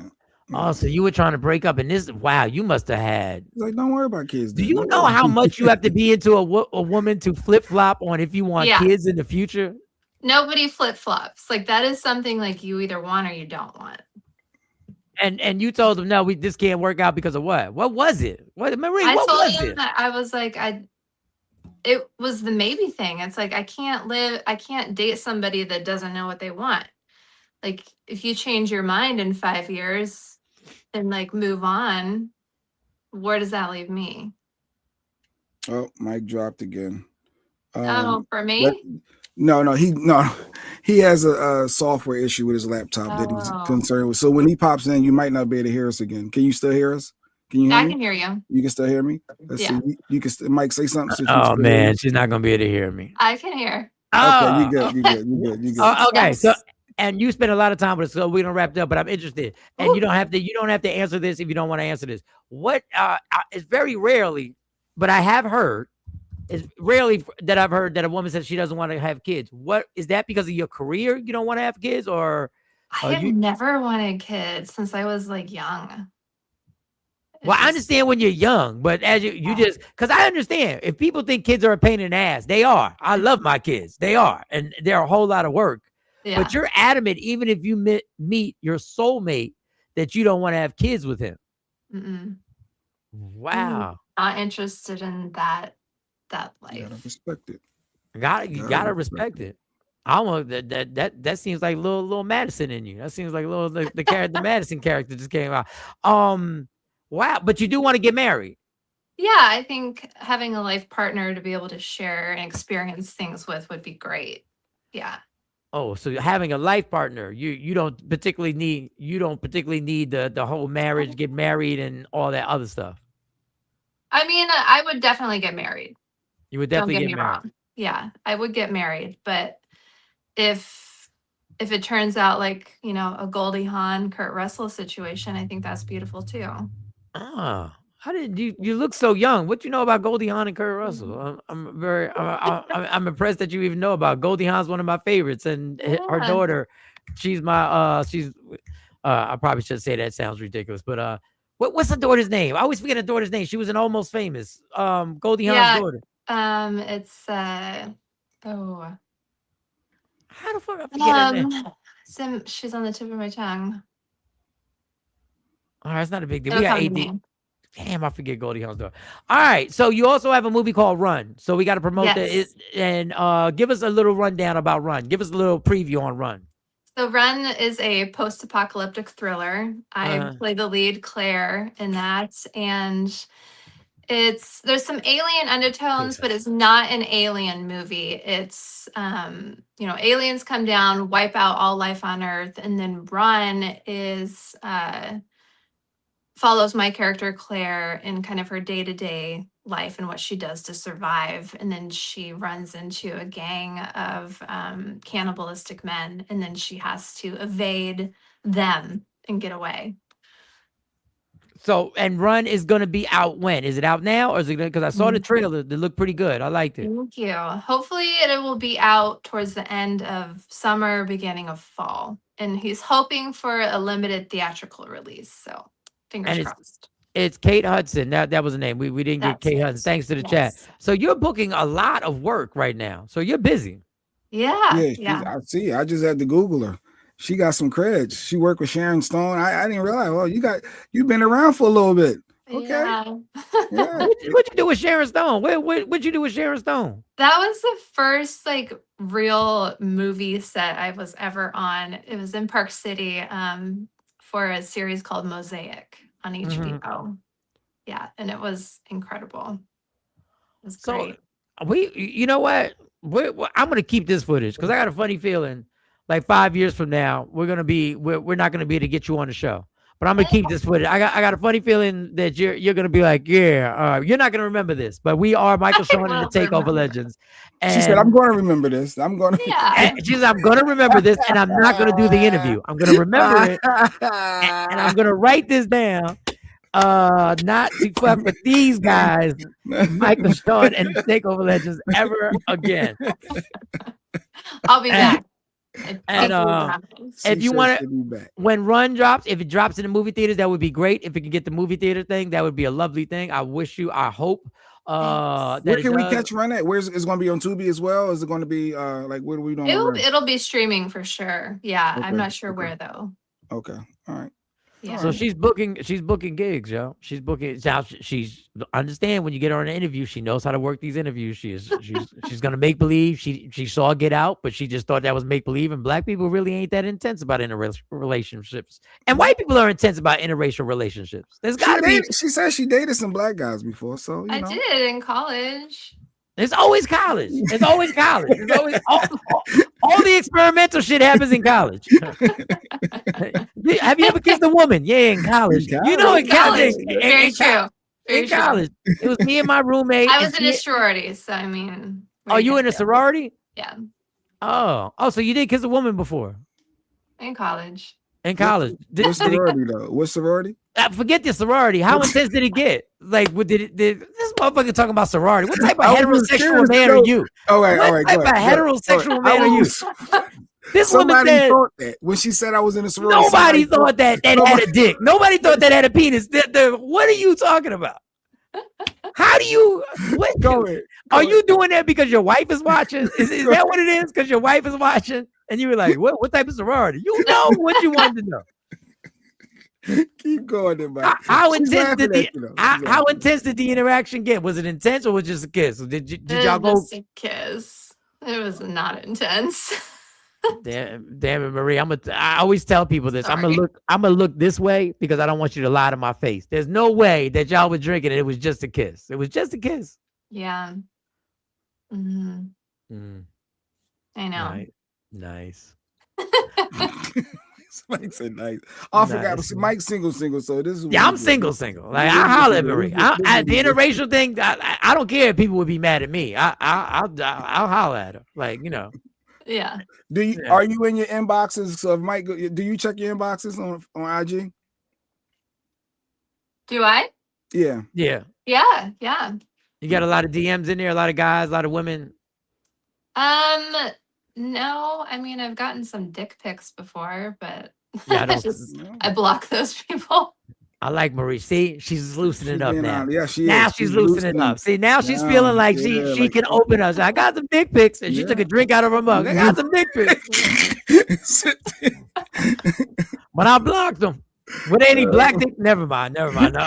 E: Oh, so you were trying to break up, and this. Wow, you must have had.
F: Like, don't worry about kids.
E: Do you know how much you have to be into a woman to flip flop on if you want
L: Yeah.
E: kids in the future?
L: Nobody flip flops. Like, that is something like you either want or you don't want.
E: And you told them no, this can't work out because of what? What was it? What, Marie?
L: I
E: What
L: told
E: was
L: him
E: it?
L: that I was like, it was the maybe thing. It's like, I can't date somebody that doesn't know what they want. Like, if you change your mind in 5 years and like move on, where does that leave me?
F: Oh, Mike dropped again.
L: Oh, for me?
F: but- No, he has a software issue with his laptop that he's
L: Oh.
F: concerned with. So when he pops in, you might not be able to hear us again. Can you still hear us? Can you hear
L: I
F: me?
L: can hear you.
F: You can still hear me? Let's
L: Yeah.
F: see. You can Mike, say something. since you
E: Oh
F: still hear
E: man,
F: me.
E: she's not gonna be able to hear me.
L: I can hear.
F: Okay, you good. You good.
E: Okay, so
L: Yes.
E: and you spent a lot of time with us, so we're gonna wrap it up. But I'm interested, and you don't have to answer this if you don't want to answer this. What? It's very rarely, but I have heard. It's rarely that I've heard that a woman says she doesn't want to have kids. What is that? Because of your career, you don't want to have kids, or
L: I have never wanted kids since I was like young.
E: well, I understand when you're young, but as you just because I understand if people think kids are a pain in the ass, they are. I love my kids, they are, and they're a whole lot of work.
L: Yeah.
E: But you're adamant, even if you meet your soulmate, that you don't want to have kids with him.
L: Mm-mm.
E: Wow.
L: Not interested in that life.
F: You gotta respect it.
E: You gotta respect it. I want that seems like little Madison in you. That seems like the character Madison character just came out. Wow, but you do want to get married.
L: Yeah, I think having a life partner to be able to share and experience things with would be great. Yeah.
E: Oh, so having a life partner, you don't particularly need the whole marriage, get married, and all that other stuff.
L: I mean, I would definitely get married.
E: You would
L: Don't
E: definitely
L: get
E: get
L: me
E: married.
L: wrong. Yeah, I would get married, but if it turns out like, you know, a Goldie Hawn, Kurt Russell situation, I think that's beautiful too.
E: Ah, how did you look so young? What you know about Goldie Hawn and Kurt Russell? I'm impressed that you even know about Goldie Hawn's one of my favorites, and her
L: Yeah.
E: daughter She's my I probably should say that sounds ridiculous, but what's the daughter's name? I always forget her daughter's name. She was an Almost Famous. Goldie Hawn's daughter.
L: It's oh.
E: How the fuck I forget her name?
L: She's on the tip of my tongue.
E: All right, it's not a big deal.
L: It'll
E: We got
L: come to
E: AD.
L: me.
E: Damn, I forget Goldie Hawn's daughter. All right, so you also have a movie called Run. So we got to promote
L: Yes.
E: that. And give us a little rundown about Run. Give us a little preview on Run.
L: So Run is a post-apocalyptic thriller. I play the lead, Claire, in that, and there's some alien undertones, but it's not an alien movie. It's aliens come down, wipe out all life on Earth, and then Run is follows my character Claire in kind of her day-to-day life and what she does to survive. And then she runs into a gang of cannibalistic men, and then she has to evade them and get away.
E: So, and Run is going to be out when? Is it out now? Or is it because I saw the trailer. It looked pretty good. I liked it.
L: Thank you. Hopefully it will be out towards the end of summer, beginning of fall. And he's hoping for a limited theatrical release. So fingers crossed.
E: It's Kate Hudson. That was the name. We didn't get Kate Hudson. Thanks to the chat. So you're booking a lot of work right now. So you're busy.
L: Yeah.
F: I see. I just had to Google her. She got some creds. She worked with Sharon Stone. I didn't realize. Well, you've been around for a little bit. Okay.
L: Yeah.
E: What'd you do with Sharon Stone? What'd you do with Sharon Stone?
L: That was the first real movie set I was ever on. It was in Park City for a series called Mosaic on HBO. Yeah, and it was incredible. It was great.
E: You know what? I'm gonna keep this footage because I got a funny feeling. Like 5 years from now, we're not gonna be able to get you on the show. But I'm gonna keep this footage. I got a funny feeling that you're gonna be like, you're not gonna remember this, but we are Michael Sean and the Takeover Legends. And
F: she said, "I'm going to remember this. I'm going to."
L: Yeah.
E: She said, "I'm gonna remember this, and I'm not gonna do the interview. I'm gonna remember it, and I'm gonna write this down. Not to fuck with these guys, Michael Sean and the Takeover Legends ever again."
L: I'll be back.
E: And if you want to, when Run drops, if it drops in the movie theaters, that would be great. If it can get the movie theater thing, that would be a lovely thing. I hope.
F: Where can we catch Run at? Where's it's going to be on Tubi as well? Is it going to be where do we doing?
L: It'll be streaming for sure. Yeah,
F: Okay.
L: I'm not sure where though.
F: Okay, all right.
L: Yeah.
E: So she's booking gigs, yo. She's booking. Now she's understand when you get her in an interview, she knows how to work these interviews. She's gonna make believe. She saw Get Out, but she just thought that was make believe. And black people really ain't that intense about interracial relationships, and white people are intense about interracial relationships. There's gotta be.
F: She said she dated some black guys before, so
L: I did in college.
E: It's always college. It's always college. It's always all the experimental shit happens in college. Have you ever kissed a woman? Yeah, in college. You know, in college.
L: Very true.
E: In college, it was me and my roommate.
L: I was in a sorority, so I mean.
E: Oh, you in a sorority?
L: Yeah,
E: Oh, so you did kiss a woman before
L: in college.
E: in college?
F: What sorority though? What sorority?
E: Forget the sorority. How intense did it get? Like, what did this motherfucker talking about sorority? What type of heterosexual man are you?
F: All right,
E: What type of heterosexual man are you? This woman
F: Somebody
E: said
F: thought that when she said I was in a sorority.
E: nobody thought that had a dick. Nobody thought that had a penis. What are you talking about? How do you? Are you doing that because your wife is watching? Is that what it is? Because your wife is watching, and you were like, "What type of sorority?" You know what you wanted to know.
F: Keep going, then, man.
E: How intense did how intense did the interaction get? Was it intense or was it just a kiss? Did y'all go?
L: Just a kiss. It was not intense.
E: Damn it, Marie. I always tell people this. I'm gonna look this way because I don't want you to lie to my face. There's no way that y'all were drinking and it was just a kiss. It was just a kiss.
L: Yeah. Mm-hmm. I know.
E: Nice.
F: Mike said nice. I forgot. Mike's single. So this is.
E: Yeah, I'm single. Like I holler at Marie. The interracial thing. I don't care if people would be mad at me. I'll holler at her. Like
L: Yeah.
F: Are you in your inboxes? So if Mike, do you check your inboxes on IG?
L: Do I?
F: Yeah.
E: Yeah.
L: Yeah.
E: You got a lot of DMs in there. A lot of guys. A lot of women.
L: No, I mean I've gotten some dick pics before, but
E: Yeah, I
L: I
E: don't.
L: I block those people.
E: I like Marie. See, she's loosening
F: She's
E: up
F: being
E: now.
F: honest. Yeah, she
E: Now
F: is.
E: she's
F: She's
E: loosening
F: loosening.
E: up. See, now she's
F: Now,
E: feeling like
F: yeah,
E: she
F: like
E: can open us. I got some dick pics, and she took a drink out of her mug. I got some dick pics, but I blocked them. Were there any black dick? Never mind. Never mind. No.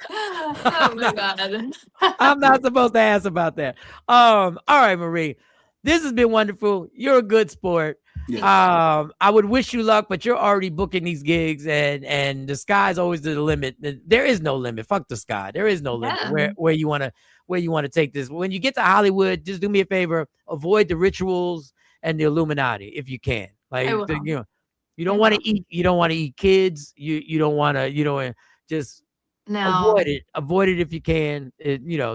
L: Oh my god.
E: I'm not supposed to ask about that. All right, Marie. This has been wonderful. You're a good sport.
F: Yes.
E: I would wish you luck, but you're already booking these gigs, and the sky's always the limit. There is no limit. Fuck the sky. There is no limit
L: Yeah.
E: where you want to take this. When you get to Hollywood, just do me a favor. Avoid the rituals and the Illuminati if you can. Like
L: I will.
E: you don't want to eat. You don't want to eat kids. You don't want to. Just
L: No.
E: avoid it if you can.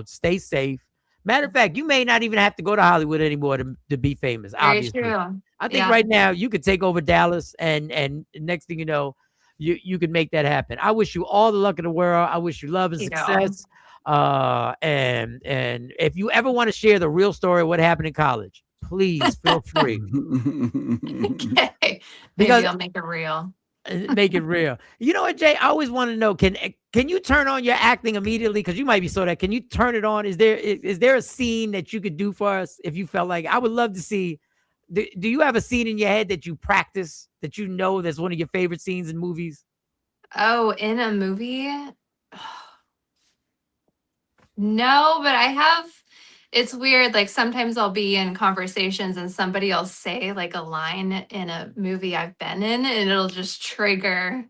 E: Stay safe. Matter of fact, you may not even have to go to Hollywood anymore to be famous.
L: Very
E: Obviously,
L: true.
E: I think
L: Yeah.
E: right now you could take over Dallas, and next thing you know, you could make that happen. I wish you all the luck in the world. I wish you love and
L: You know.
E: success. And if you ever want to share the real story of what happened in college, please feel free.
L: Okay. Maybe
E: Because-
L: I'll make it real.
E: Make it real. You know what, Jay? I always want to know, can you turn on your acting immediately? Because you might be so that. Can you turn it on? Is there a scene that you could do for us if you felt like? I would love to see. Do you have a scene in your head that you practice, that you know that's one of your favorite scenes in movies?
L: Oh, in a movie? No, but I have. It's weird. Like sometimes I'll be in conversations and somebody will say like a line in a movie I've been in, and it'll just trigger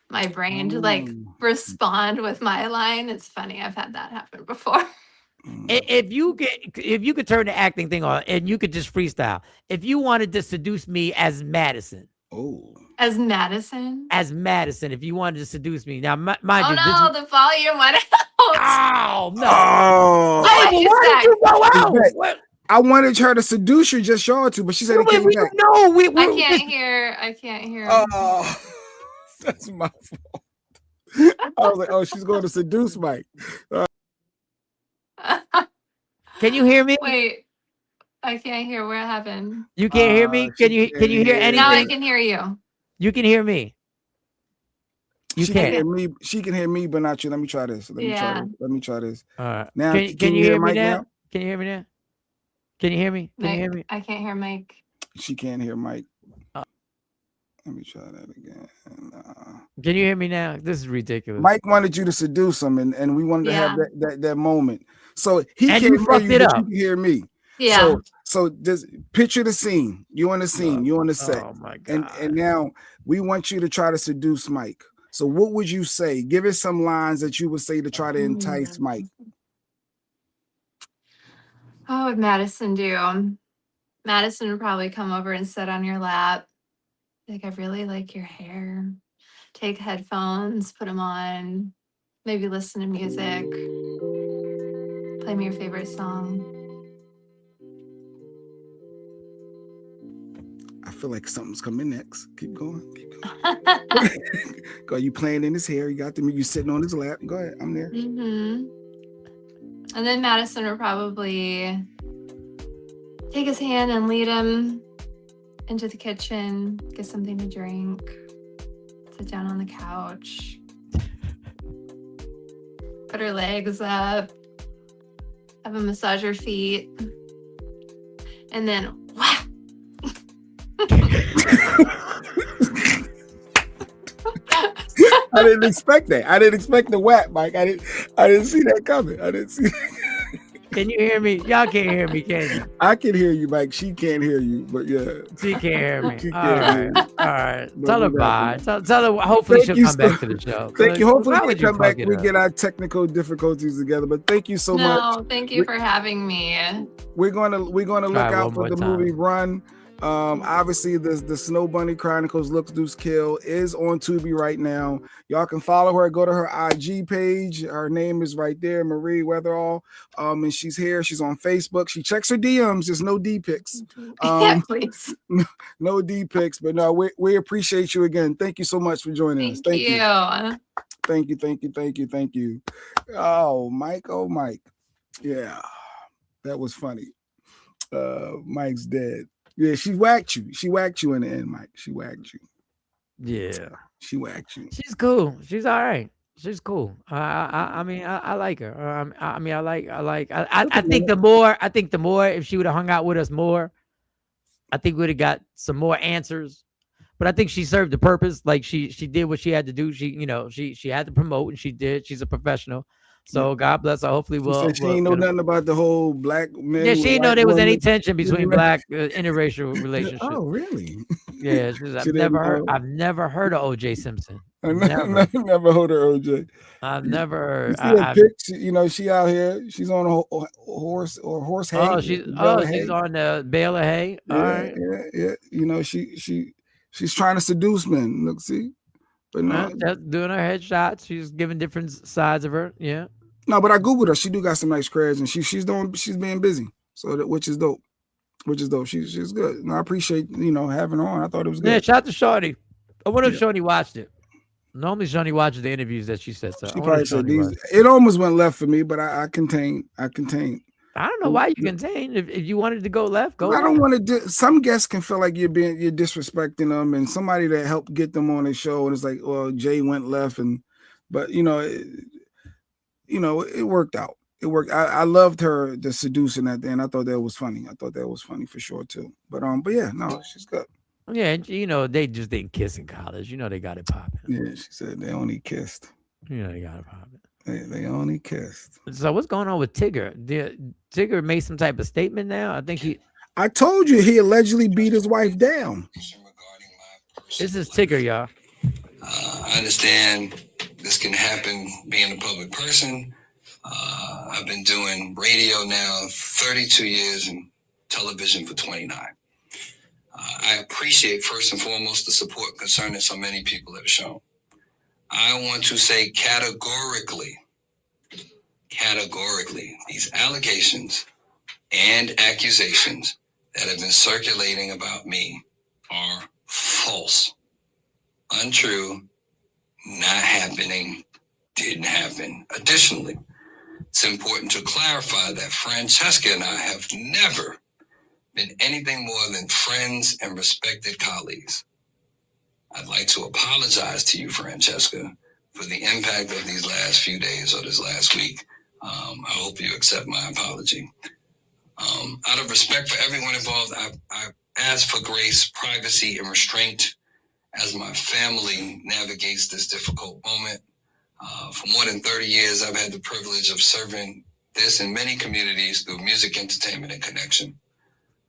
L: my brain to like respond with my line. It's funny. I've had that happen before.
E: If you could turn the acting thing on and you could just freestyle, if you wanted to seduce me as Madison.
L: As Madison?
E: As Madison, if you wanted to seduce me. Now, mind
L: Oh
E: you,
L: no, the volume went out.
E: Oh no.
F: Oh.
E: Hey, but why did you go out? What?
F: I wanted her to seduce you, just y'all two, but she said it came back.
E: No,
L: I can't hear.
F: Oh, that's my fault. I was like, oh, she's going to seduce Mike.
E: Can you hear me?
L: Wait, I can't hear. What happened?
E: You can't hear me? Can you hear anything?
L: Now I can hear you.
E: You can hear me. You
F: She
E: can't.
F: can hear me. She can hear me, but not you. Let me try this. Let
L: Yeah.
F: me try this.
E: All right.
F: Now,
E: Can you hear me
F: Mike
E: now? Can you hear me now? Can you hear me? Can you hear me?
L: I can't hear Mike.
F: She can't hear Mike. Let me try that again.
E: Can you hear me now? This is ridiculous.
F: Mike wanted you to seduce him, and we wanted to have that moment. So he
E: And
F: can't
E: you
F: hear
E: fucked
F: you,
E: it
F: but
E: up.
F: you can hear me.
L: Yeah.
F: So just picture the scene. You on the scene. You on the set.
E: Oh my god.
F: And now we want you to try to seduce Mike. So what would you say? Give us some lines that you would say to try to entice Mike.
L: What would Madison do? Madison would probably come over and sit on your lap. Like, I really like your hair. Take headphones, put them on, maybe listen to music. Play me your favorite song.
F: I feel like something's coming next. Keep going. Keep going. Go. You playing in his hair. You got you sitting on his lap. Go ahead. I'm there.
L: Mm-hmm. And then Madison would probably take his hand and lead him into the kitchen, get something to drink, sit down on the couch, put her legs up, have him massage her feet, and then whack.
F: I didn't expect that. I didn't expect the whack, Mike. I didn't see that coming. I didn't see.
E: Can you hear me? Y'all can't hear me, can you?
F: I can hear you, Mike. She can't hear you, but yeah.
E: She can't hear me.
F: She
E: All
F: can't hear
E: right.
F: you.
E: All right.
F: But
E: Tell her
F: we got
E: bye.
F: you.
E: Tell her hopefully
F: Thank
E: she'll
F: you
E: come
F: so-
E: back to the show.
F: Thank you. Hopefully
E: Why
F: we
E: would you
F: come back.
E: fuck it
F: We
E: up?
F: get our technical difficulties together. But thank you so much.
L: No, thank you for having me.
F: We're gonna look
E: Try
F: out
E: one
F: for
E: more
F: the
E: time.
F: movie Run. Obviously the Snow Bunny Chronicles Looks Deuce Kill is on Tubi right now. Y'all can follow her, go to her IG page. Her name is right there, Marie Weatherall. And she's here. She's on Facebook. She checks her DMs. There's no D pics.
L: Yeah, please.
F: No D pics. But no, we appreciate you again. Thank you so much for joining us.
L: Thank you.
F: Thank you. Oh, Mike. Yeah, that was funny. Mike's dead. Yeah, she whacked you. She whacked you in the end, Mike. She whacked you.
E: Yeah,
F: she whacked you.
E: She's cool. She's all right. She's cool. I mean, I like her. I mean, I think the more if she would have hung out with us more, I think we'd have got some more answers. But I think she served the purpose. Like she did what she had to do. She had to promote, and she did. She's a professional. So God bless her. Hopefully,
F: She ain't know nothing about the whole black men.
E: Yeah, she didn't know there was any tension between black interracial relationships.
F: Oh, really?
E: Yeah, I've never heard of O.J. Simpson.
F: I never heard of OJ.
E: I've never heard.
F: She out here. She's on a horse or horse hay.
E: Oh, she's on the bale of hay. All right.
F: Yeah. She's trying to seduce men. Look, see, but no,
E: that's doing her headshots. She's giving different sides of her. Yeah.
F: No, but I googled her. She do got some nice creds, and she's being busy. So which is dope. She's good. And I appreciate having her on. I thought it was good.
E: Yeah, shout out to Shorty. I wonder if Shorty watched it. Normally, Shorty watches the interviews that she says. So
F: she probably said these. It almost went left for me, but I contained.
E: I don't know why you contain. If you wanted to go left, go.
F: I don't want to. Some guests can feel like you're disrespecting them, and somebody that helped get them on the show, and it's like, well, Jay went left, but it worked out. It worked. I loved her the seducing at the end. I thought that was funny. For sure too. But yeah, no, she's good.
E: Yeah, they just didn't kiss in college. They got it popping.
F: Yeah, she said they only kissed.
E: They got it popping.
F: They only kissed.
E: So what's going on with Tigger? Tigger made some type of statement now.
F: I told you he allegedly beat his wife down.
E: This is Tigger, y'all.
M: I understand this can happen being a public person. I've been doing radio now 32 years and television for 29. I appreciate first and foremost the support concerning so many people have shown. I want to say categorically, these allegations and accusations that have been circulating about me are false, untrue, not happening, didn't happen. Additionally, it's important to clarify that Francesca and I have never been anything more than friends and respected colleagues. I'd like to apologize to you, Francesca, for the impact of these last few days or this last week. I hope you accept my apology. Out of respect for everyone involved, I ask for grace, privacy, and restraint as my family navigates this difficult moment. For more than 30 years, I've had the privilege of serving this in many communities through music, entertainment, and connection.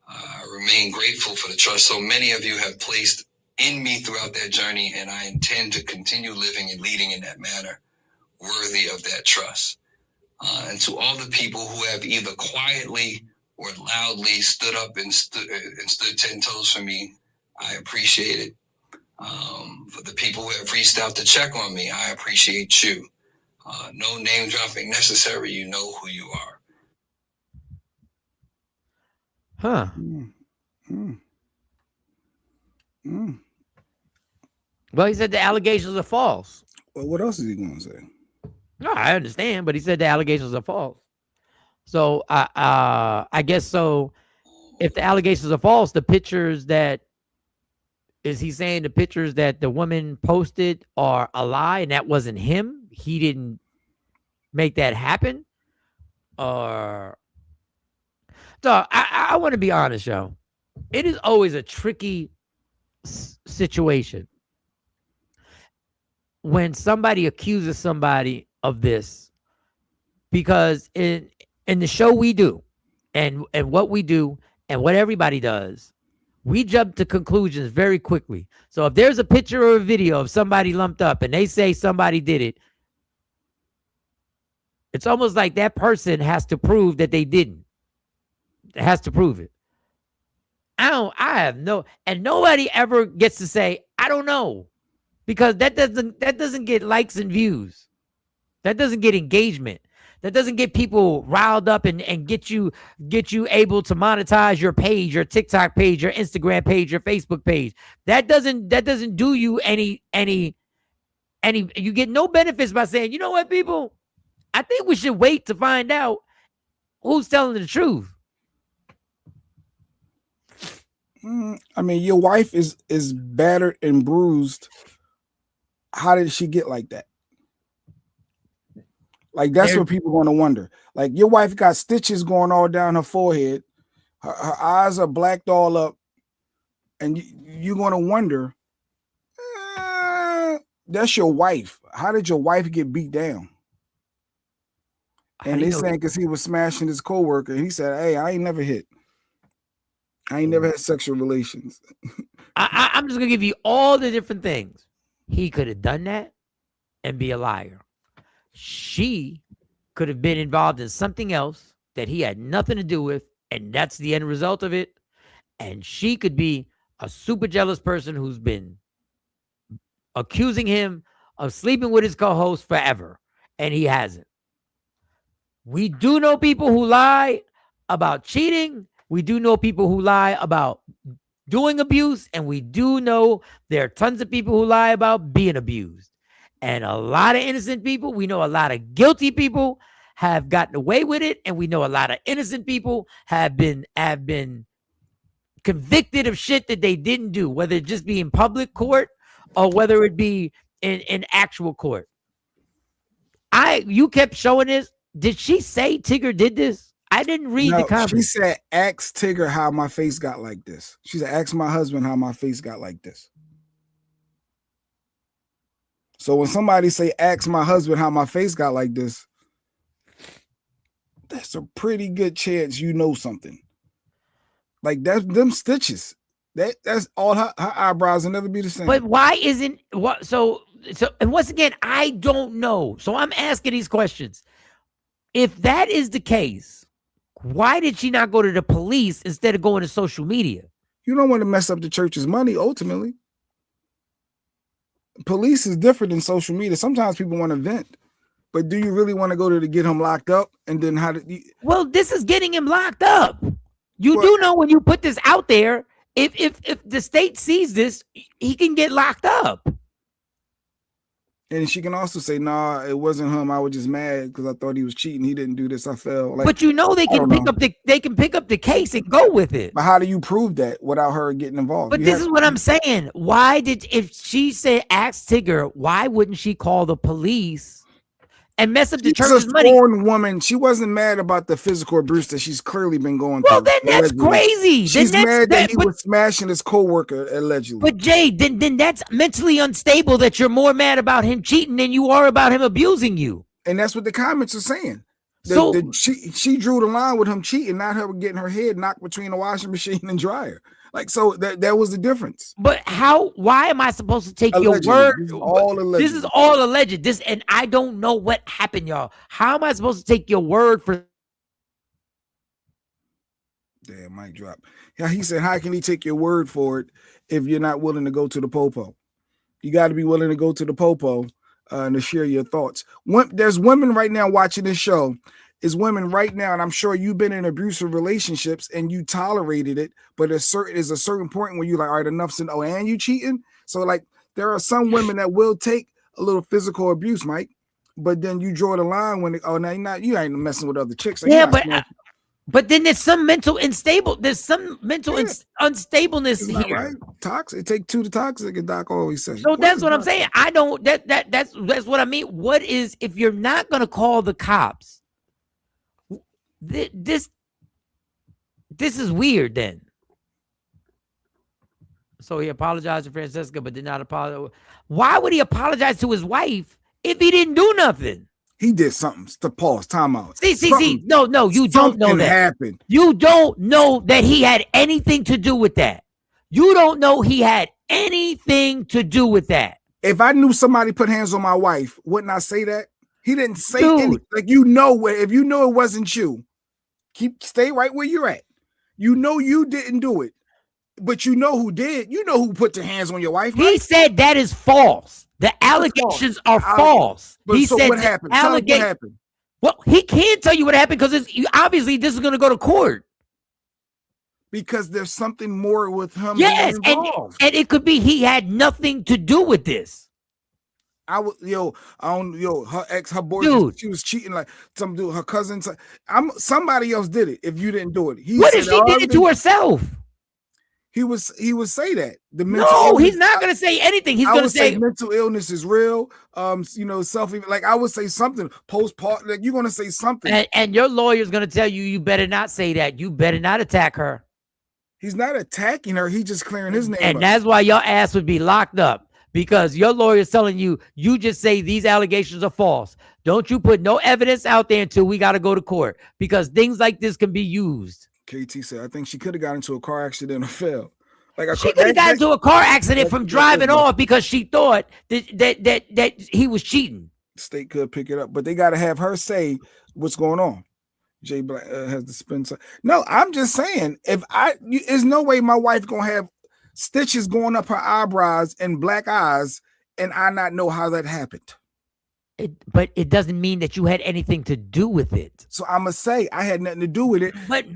M: I remain grateful for the trust so many of you have placed in me throughout that journey, and I intend to continue living and leading in that manner, worthy of that trust. And to all the people who have either quietly or loudly stood up and stood 10 toes for me, I appreciate it. For the people who have reached out to check on me, I appreciate you. No name dropping necessary. You know who you are.
E: Huh. Well, he said the allegations are false.
F: Well, what else is he going to say?
E: No, I understand, but he said the allegations are false. So I guess so. If the allegations are false, the pictures that is he saying the pictures that the woman posted are a lie and that wasn't him? He didn't make that happen? Or so I want to be honest, y'all. It is always a tricky situation when somebody accuses somebody of this, because in the show we do and what we do and what everybody does, we jump to conclusions very quickly. So if there's a picture or a video of somebody lumped up and they say somebody did it, it's almost like that person has to prove that they didn't. It has to prove it. I have no, and nobody ever gets to say, I don't know, because that doesn't get likes and views. That doesn't get engagement. That doesn't get people riled up and get you able to monetize your page, your TikTok page, your Instagram page, your Facebook page. That doesn't do you any, you get no benefits by saying, you know what, people, I think we should wait to find out who's telling the truth?
F: I mean, your wife is battered and bruised. How did she get like that? Like, that's what people going to wonder. Like, your wife got stitches going all down her forehead. Her eyes are blacked all up. And you're going to wonder, that's your wife. How did your wife get beat down? And they saying because he was smashing his coworker. And he said, hey, I ain't never hit. I ain't never had sexual relations.
E: I'm just going to give you all the different things. He could have done that and be a liar. She could have been involved in something else that he had nothing to do with, and that's the end result of it. And she could be a super jealous person who's been accusing him of sleeping with his co-host forever, and he hasn't. We do know people who lie about cheating. We do know people who lie about doing abuse, and we do know there are tons of people who lie about being abused. And a lot of innocent people, we know a lot of guilty people have gotten away with it, and we know a lot of innocent people have been convicted of shit that they didn't do, whether it just be in public court or whether it be in actual court. You kept showing this. Did she say Tigger did this? I didn't read the comments.
F: She said, ask Tigger how my face got like this. She said, ask my husband how my face got like this. So when somebody say, ask my husband how my face got like this, that's a pretty good chance you know something. Like, that's them stitches. That's all her eyebrows will never be the same.
E: But why isn't what? So and once again, I don't know. So I'm asking these questions. If that is the case, why did she not go to the police instead of going to social media?
F: You don't want to mess up the church's money. Ultimately, police is different than social media. Sometimes people want to vent, but do you really want to go to get him locked up? And then how did you?
E: Well, this is getting him locked up. You do know when you put this out there, if the state sees this, he can get locked up.
F: And she can also say, "Nah, it wasn't him. I was just mad because I thought he was cheating. He didn't do this. I felt like."
E: But you know they can pick up the case and go with it.
F: But how do you prove that without her getting involved?
E: But this is what I'm saying. If she said ask Tigger, why wouldn't she call the police and mess up the church's money?
F: She's a sworn woman. She wasn't mad about the physical abuse that she's clearly been going through.
E: Well, then that's crazy.
F: She's mad that he was smashing his coworker allegedly.
E: But Jay, then that's mentally unstable that you're more mad about him cheating than you are about him abusing you.
F: And that's what the comments are saying. She drew the line with him cheating, not her getting her head knocked between a washing machine and dryer. Like, so that was the difference.
E: But why am I supposed to take your word? This is all alleged. And I don't know what happened, y'all. How am I supposed to take your word for?
F: Damn, mic drop. Yeah, he said, how can he take your word for it if you're not willing to go to the popo? You got to be willing to go to the popo and to share your thoughts. There's women right now watching this show. Is women right now, and I'm sure you've been in abusive relationships and you tolerated it, but there's a certain point where you're like, all right, enough's enough. Oh, and you cheating? So like, there are some women that will take a little physical abuse, Mike, but then you draw the line when now you ain't messing with other chicks. Like,
E: yeah, but then there's some mental unstableness here.
F: Right? Toxic. It take two to toxic, Doc always says.
E: So that's what I'm saying. I don't. That's what I mean. What is, if you're not gonna call the cops? This is weird then. So he apologized to Francesca, but did not apologize. Why would he apologize to his wife if he didn't do nothing?
F: He did something. To pause. Time out.
E: See. No, you don't know that.
F: Happened.
E: You don't know that he had anything to do with that. You don't know he had anything to do with that.
F: If I knew somebody put hands on my wife, wouldn't I say that? He didn't say anything. Like, if you know it wasn't you, stay right where you're at. You know you didn't do it, but you know who did. You know who put their hands on your wife. Right?
E: He said that is false. The allegations are false.
F: But
E: he
F: so
E: said
F: what happened? Tell me what happened.
E: Well, he can't tell you what happened because obviously this is going to go to court.
F: Because there's something more with him.
E: Yes, and it could be he had nothing to do with this.
F: I don't, her boyfriend, she was cheating like some dude, her cousin. Somebody else did it. If you didn't do it,
E: What if she did it to herself?
F: He would say that the
E: no, he's not going to say anything. He's going to say
F: mental illness is real. Like I would say something postpartum. Like you're going to say something,
E: and your lawyer's going to tell you better not say that. You better not attack her.
F: He's not attacking her. He's just clearing his name.
E: And
F: up.
E: That's why your ass would be locked up because your lawyer's telling you just say these allegations are false. Don't you put no evidence out there until we got to go to court because things like this can be used.
F: KT said, I think she could have got into a car accident or fell.
E: She could have got into a car accident from driving off because she thought that he was cheating.
F: The state could pick it up, but they got to have her say what's going on. Jay Black has to spend. No, I'm just saying, there's no way my wife gonna have stitches going up her eyebrows and black eyes, and I not know how that happened.
E: But it doesn't mean that you had anything to do with it.
F: So I'm gonna say I had nothing to do with it. But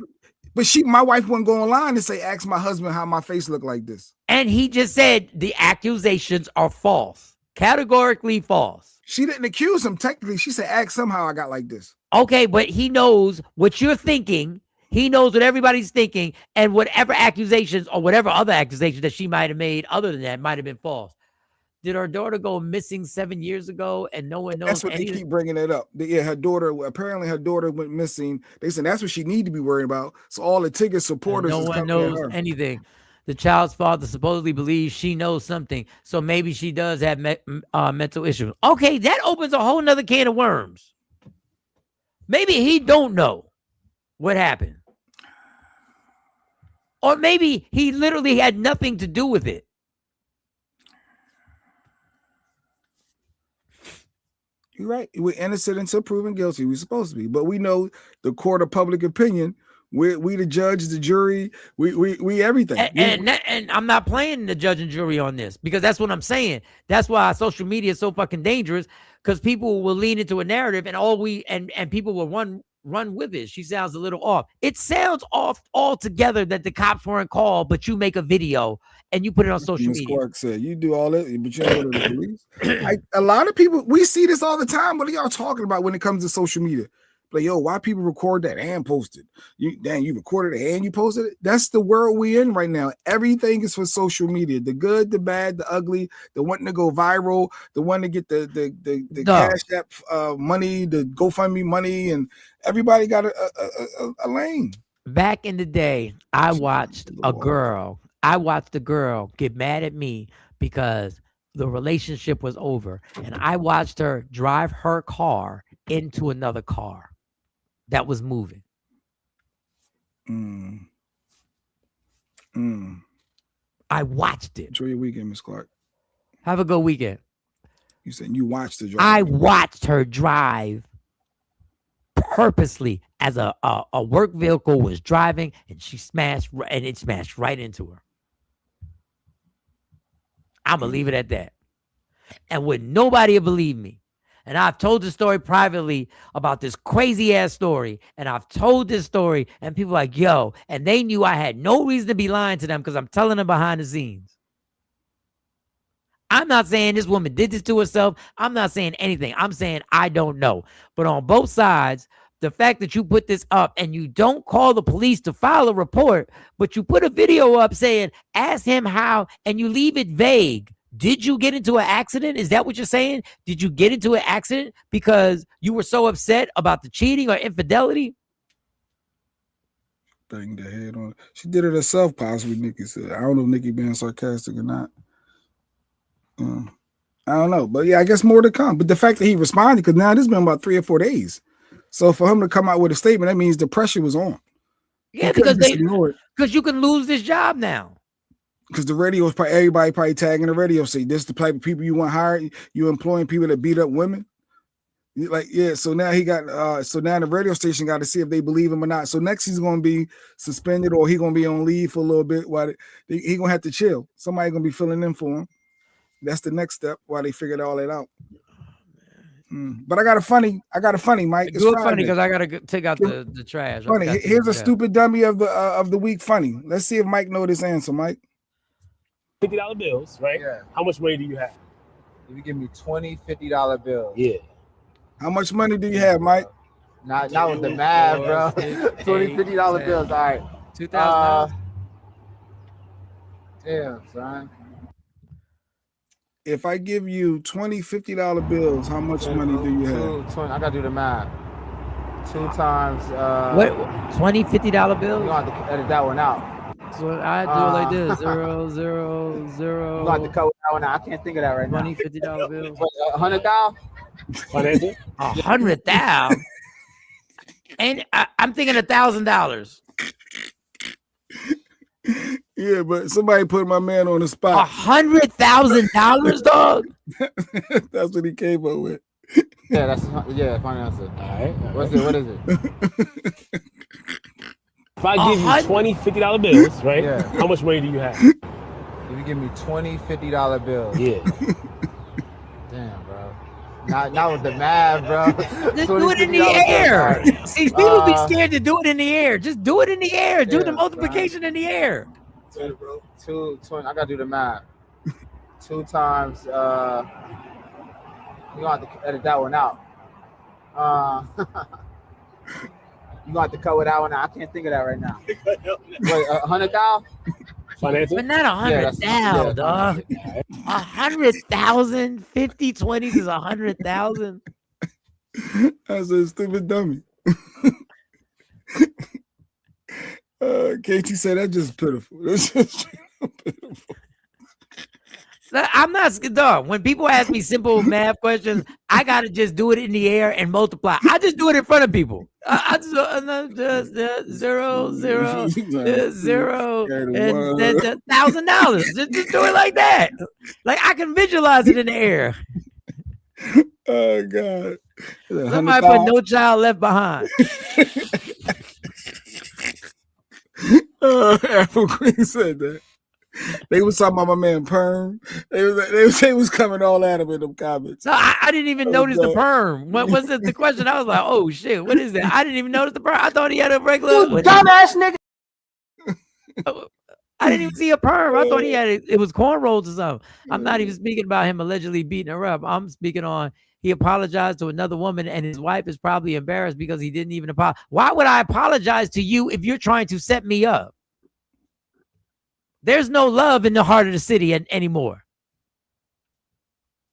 F: my wife wouldn't go online and say, ask my husband how my face looked like this.
E: And he just said the accusations are false, categorically false.
F: She didn't accuse him. Technically, she said, ask him how I got like this.
E: Okay, but he knows what you're thinking. He knows what everybody's thinking, and whatever accusations or whatever other accusations that she might have made other than that might have been false. Did her daughter go missing 7 years ago and no one knows?
F: That's what they keep bringing it up. Yeah, her daughter went missing. They said that's what she need to be worried about. So all the Tigger supporters,
E: no one knows anything. The child's father supposedly believes she knows something, so maybe she does have mental issues. Okay, that opens a whole nother can of worms. Maybe he don't know what happened. Or maybe he literally had nothing to do with it.
F: You're right. We're innocent until proven guilty. We're supposed to be. But we know the court of public opinion. We the judge, the jury, we everything.
E: And I'm not playing the judge and jury on this because that's what I'm saying. That's why social media is so fucking dangerous because people will lean into a narrative and people will run with it. She sounds a little off. It sounds off altogether that the cops weren't called, but you make a video and you put it on social
F: Ms.
E: media.
F: Clark said you do all that, but you don't go to the police. A lot of people, we see this all the time. What are y'all talking about when it comes to social media? Like, yo, why people record that and post it? You recorded it and you posted it. That's the world we in right now. Everything is for social media. The good, the bad, the ugly, the wanting to go viral, the one to get the Cash App money, the GoFundMe money, and everybody got a lane.
E: Back in the day, I watched a girl get mad at me because the relationship was over, and I watched her drive her car into another car that was moving. I watched it.
F: Enjoy your weekend, Miss Clark.
E: Have a good weekend.
F: You said you watched the drive.
E: I watched her drive purposely as a work vehicle was driving, and it smashed right into her. I'm gonna leave it at that. And would nobody have believed me? And I've told the story privately about this crazy ass story. And I've told this story, and people are like, yo, and they knew I had no reason to be lying to them because I'm telling them behind the scenes. I'm not saying this woman did this to herself. I'm not saying anything. I'm saying I don't know. But on both sides, the fact that you put this up and you don't call the police to file a report, but you put a video up saying, ask him how, and you leave it vague. Did you get into an accident? Is that what you're saying? Did you get into an accident because you were so upset about the cheating or infidelity?
F: Bang the head on. She did it herself, possibly, Nikki said. I don't know if Nikki being sarcastic or not. I don't know. But yeah, I guess more to come. But the fact that he responded, because now this has been about 3 or 4 days. So for him to come out with a statement, that means the pressure was on.
E: Yeah, because you can lose this job now.
F: Because the radio is probably everybody probably tagging the radio, say this the type of people you want hired. You employing people that beat up women. Like, yeah, so now he got so now the radio station got to see if they believe him or not. So next he's gonna be suspended or he gonna be on leave for a little bit while he gonna have to chill. Somebody gonna be filling in for him. That's the next step while they figured all that out. But I got a funny, Mike. It's
E: funny because I gotta take out the trash.
F: Funny. Here's a stupid dummy of the week. Funny. Let's see if Mike know this answer, Mike.
N: $50 bills, right? Yeah. How much money do you have? If you give me 20 $50 bills.
H: Yeah.
F: How much money do you have, Mike?
N: Not with the math, bro. 20 $50 bills. All right.
E: $2,000.
N: Damn, son.
F: If I give you 20 $50 bills, how much money do you have?
N: 20, I gotta do the math. 2 times.
E: What? 20 $50 bills?
N: You gonna have to edit that one out.
E: So I do it like this: 0, 0, 0.
N: You gonna have to cut that one out. I can't think of that right now.
E: 20 $50 bills.
N: 100,000.
H: Financial?
E: 100,000. And I'm thinking $1,000.
F: Yeah, but somebody put my man on the spot.
E: $100,000, dog.
F: That's what he came up with.
N: Yeah, fine answer.
H: All right.
N: What is it?
H: If I give you 20 $50 bills, right?
N: Yeah.
H: How much money do you have?
N: If you give me 20 $50 bills.
H: Yeah.
N: Damn, bro. Not with the math, bro.
E: Just do it in the air. See, people be scared to do it in the air. Just do it in the air. Do the multiplication in the air.
N: 20. I gotta do the math. 2 times. You gonna have to edit that one out. You gonna have to cut that one out. I can't think of that right now. Wait, 100,000.
H: Financial?
E: But not 100,000, dog. 100,000, 50 20s is 100,000.
F: That's a stupid dummy. KT said that's just pitiful. That's just pitiful.
E: I'm not, dog. When people ask me simple math questions, I gotta just do it in the air and multiply. I just do it in front of people. I just 0, 0, 0, and $1,000. Just do it like that. Like I can visualize it in the air.
F: Oh God!
E: Somebody put No Child Left Behind.
F: Apple Queen said that. They was talking about my man Perm. They was coming all at him in them comments.
E: No, I didn't even notice the perm. What was the question? I was like, oh shit, what is that? I didn't even notice the perm. I thought he had a regular.
K: Dumbass nigga.
E: I didn't even see a perm. I thought he had it was cornrows or something. I'm not even speaking about him allegedly beating her up. I'm speaking on he apologized to another woman and his wife is probably embarrassed because he didn't even apologize. Why would I apologize to you if you're trying to set me up? There's no love in the heart of the city anymore.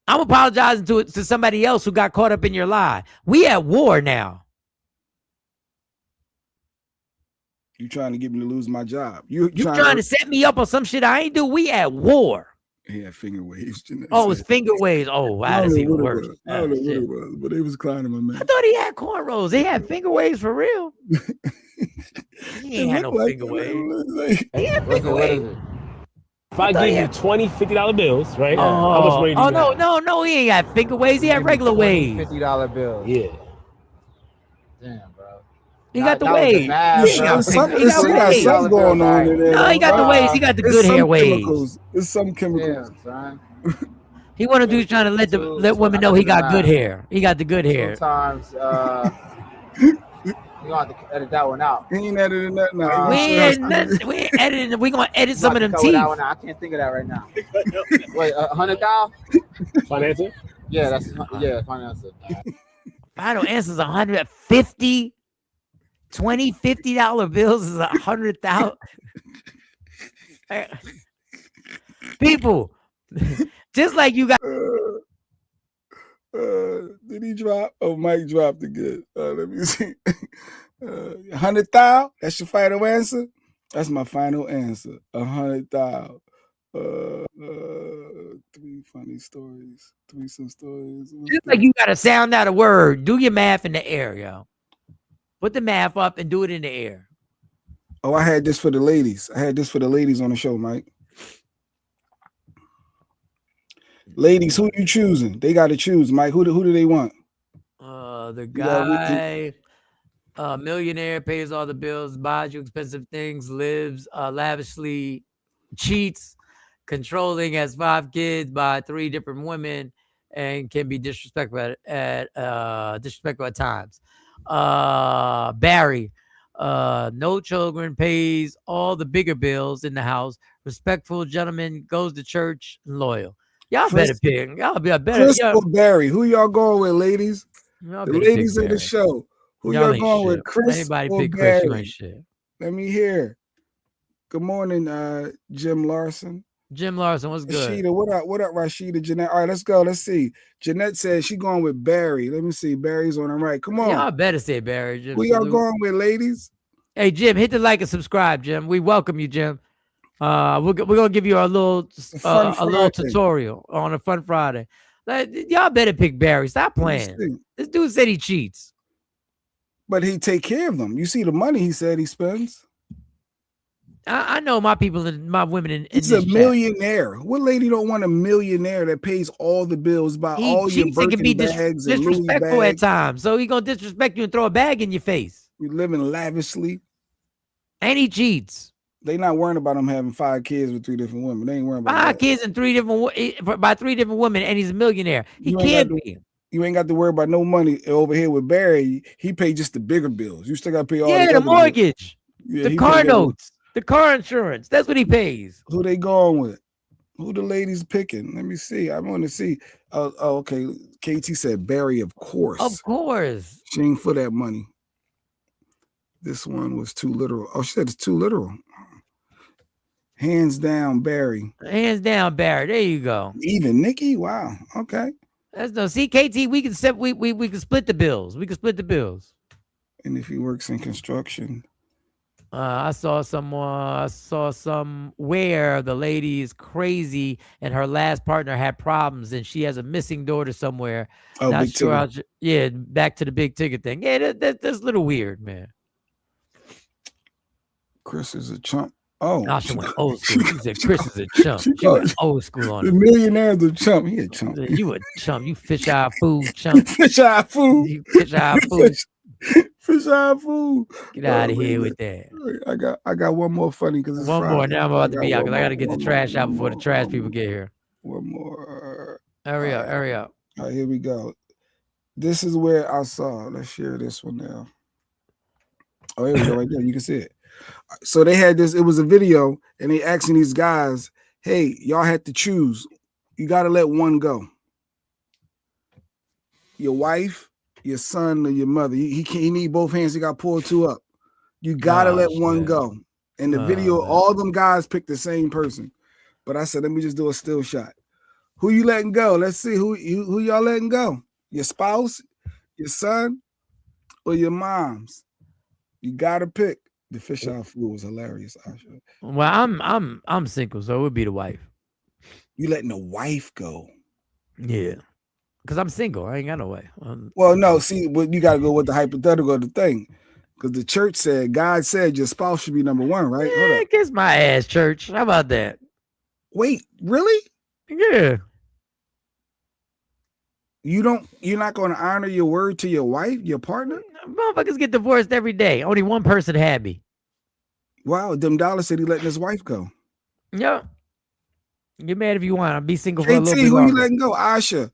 E: I'm apologizing to somebody else who got caught up in your lie. We at war now.
F: You trying to get me to lose my job. You
E: trying to set me up on some shit I ain't do. We at war.
F: He had finger waves.
E: Oh, it's finger waves. Oh, wow, that's even worse.
F: I don't know what it was, but they was clowning my man.
E: I thought he had cornrows. They had finger waves for real. He ain't had no finger waves. He had finger waves.
H: If I give you 20 $50 bills, right? How much money do you have?
E: No, he ain't got finger waves. He had regular waves.
N: $50 bills.
H: Yeah.
N: Damn, bro.
E: He got the waves. He got
F: something
E: going on in there. No, he got the waves. He got the good hair waves.
F: It's some chemicals.
N: Son.
E: He want to do trying to let women know he got good hair. He got the good hair.
N: Sometimes you gonna have to edit that one out.
F: He ain't editing that now.
E: We ain't editing. We gonna edit some of them teeth.
N: That one out. I can't think of that right now. Wait, 100,000.
H: Financial?
N: Yeah, financial.
E: Final answer is 150. 20 $50 bills is 100,000. People, just like you got.
F: Did he drop? Oh, Mike dropped again. Let me see. 100,000. That's your final answer. That's my final answer. 100,000. 3 funny stories. 3 some stories.
E: Just like you got to sound out a word. Do your math in the air, yo. Put the math up and do it in the air.
F: Oh, I had this for the ladies. I had this for the ladies on the show, Mike. Ladies, who you choosing? They got to choose, Mike. Who do they want?
E: The guy, millionaire, pays all the bills, buys you expensive things, lives lavishly, cheats, controlling, has 5 kids by 3 different women, and can be disrespectful at times. Barry, no children, pays all the bigger bills in the house, respectful gentleman, goes to church, and loyal. Y'all
F: Chris-
E: better pick. Y'all be a better.
F: Chris
E: Y'all,
F: or Barry? Who y'all going with, ladies?
E: y'all
F: The
E: better pick
F: ladies of the
E: Barry.
F: show. Who
E: Y'all
F: y'all
E: ain't
F: going with,
E: shit.
F: Chris
E: Anybody
F: or
E: pick Chris, you
F: Barry?
E: ain't shit.
F: Let me hear. Good morning, Jim Larson.
E: Jim Larson, what's good?
F: Rashida, what up? What up, Rashida? Jeanette. All right, let's go. Let's see. Jeanette says she going with Barry. Let me see. Barry's on the right. Come on.
E: Y'all better say Barry. Jim,
F: Who y'all
E: salute.
F: going with, ladies?
E: Hey Jim, hit the like and subscribe, Jim. We welcome you, Jim. We're gonna give you a little
F: Friday.
E: tutorial on a Fun Friday. Like, y'all better pick Barry. Stop
F: Let me
E: playing.
F: see.
E: This dude said he cheats.
F: But he take care of them. You see the money he said he spends.
E: I know my people and my women in
F: He's
E: this
F: a
E: chat.
F: millionaire. What lady don't want a millionaire that pays all the bills, buy
E: He
F: all your
E: cheats and can be
F: Birkin bags and Louis
E: disrespectful at
F: bags?
E: times. So he gonna disrespect you and throw a bag in your face.
F: You living lavishly.
E: And he cheats.
F: They not worrying about him having 5 kids with 3 different women. They ain't worrying about
E: 5
F: that.
E: kids and 3 different women, and he's a millionaire. He
F: You ain't
E: can't
F: got
E: be.
F: You ain't got to worry about no money over here with Barry. He paid just the bigger bills. You still got to pay all
E: Yeah,
F: the
E: the
F: other bills.
E: mortgage,
F: Yeah,
E: the
F: he
E: car
F: paid everything.
E: notes, the car insurance. That's what he pays.
F: Who they going with? Who the ladies picking? Let me see. I want to see. Oh, okay. KT said Barry, of course.
E: Of course.
F: She ain't for that money. This one was too literal. Oh, she said it's too literal. Hands down, Barry.
E: Hands down, Barry. There you go.
F: Even Nikki. Wow. Okay.
E: That's no CKT. We can we can split the bills. We can split the bills.
F: And if he works in construction,
E: I saw somewhere the lady is crazy and her last partner had problems and she has a missing daughter somewhere.
F: Oh,
E: Not
F: big
E: sure
F: ticket.
E: yeah, back to the big ticket thing. Yeah, that's a little weird, man.
F: Chris is a chump. Oh,
E: Nah, she went old school. She said Chris is a chump. She went old school on
F: the
E: him.
F: millionaire's a chump. He a chump.
E: You a chump. You fish eye food chump.
F: Fish eye food.
E: You fish eye food.
F: Fish eye food.
E: Get out of
F: Oh,
E: here
F: man.
E: with that.
F: I got one more funny because it's
E: One more.
F: Friday.
E: Now I'm about to be out
F: one
E: because I got to
F: more,
E: get the
F: one
E: trash
F: more,
E: out
F: one
E: before the
F: more,
E: trash
F: one
E: people
F: more,
E: get here.
F: One more.
E: Hurry up. Hurry up.
F: All right, here we go. This is where I saw. Let's share this one now. Oh, here we go, right there. You can see it. So they had this. It was a video, and they asking these guys, "Hey, y'all had to choose. You got to let one go. Your wife, your son, or your mother. He can't. He need both hands. He got to pull 2 up. You got to let one go." In the video, all them guys picked the same person. But I said, let me just do a still shot. Who you letting go? Let's see who y'all letting go. Your spouse, your son, or your mom's. You gotta pick. The fish eye food was hilarious, Asha.
E: Well, I'm single, so it would be the wife.
F: You letting the wife go?
E: Yeah, because I'm single. I ain't got no way.
F: Well, no. See, you gotta go with the hypothetical of the thing, because the church said God said your spouse should be number 1, right? Hold
E: Yeah,
F: up.
E: kiss my ass, church. How about that?
F: Wait, really?
E: Yeah.
F: You're not going to honor your word to your wife, your partner?
E: Motherfuckers get divorced every day. Only one person had me.
F: Wow, Dem Dollar said he letting his wife go.
E: Yeah. Get mad if you want. I'll be single for a
F: KT,
E: little bit
F: who you
E: longer.
F: letting go? Asha.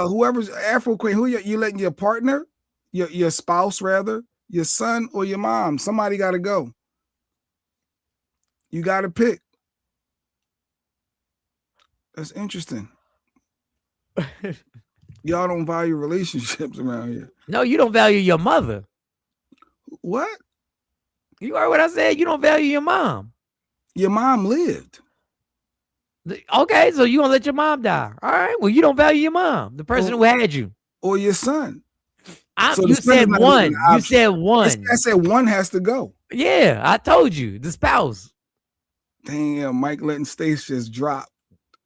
F: Whoever's Afro Queen, who you letting your partner, your spouse rather, your son or your mom? Somebody gotta go. You gotta pick. That's interesting. Y'all don't value relationships around here.
E: No, you don't value your mother.
F: What?
E: You heard what I said? You don't value your mom.
F: Your mom lived.
E: Okay, so you gonna let your mom die. All right. Well, you don't value your mom, the person who had you.
F: Or your son.
E: You said one. You said one.
F: I said one has to go.
E: Yeah, I told you. The spouse.
F: Damn, Mike letting Stace just drop.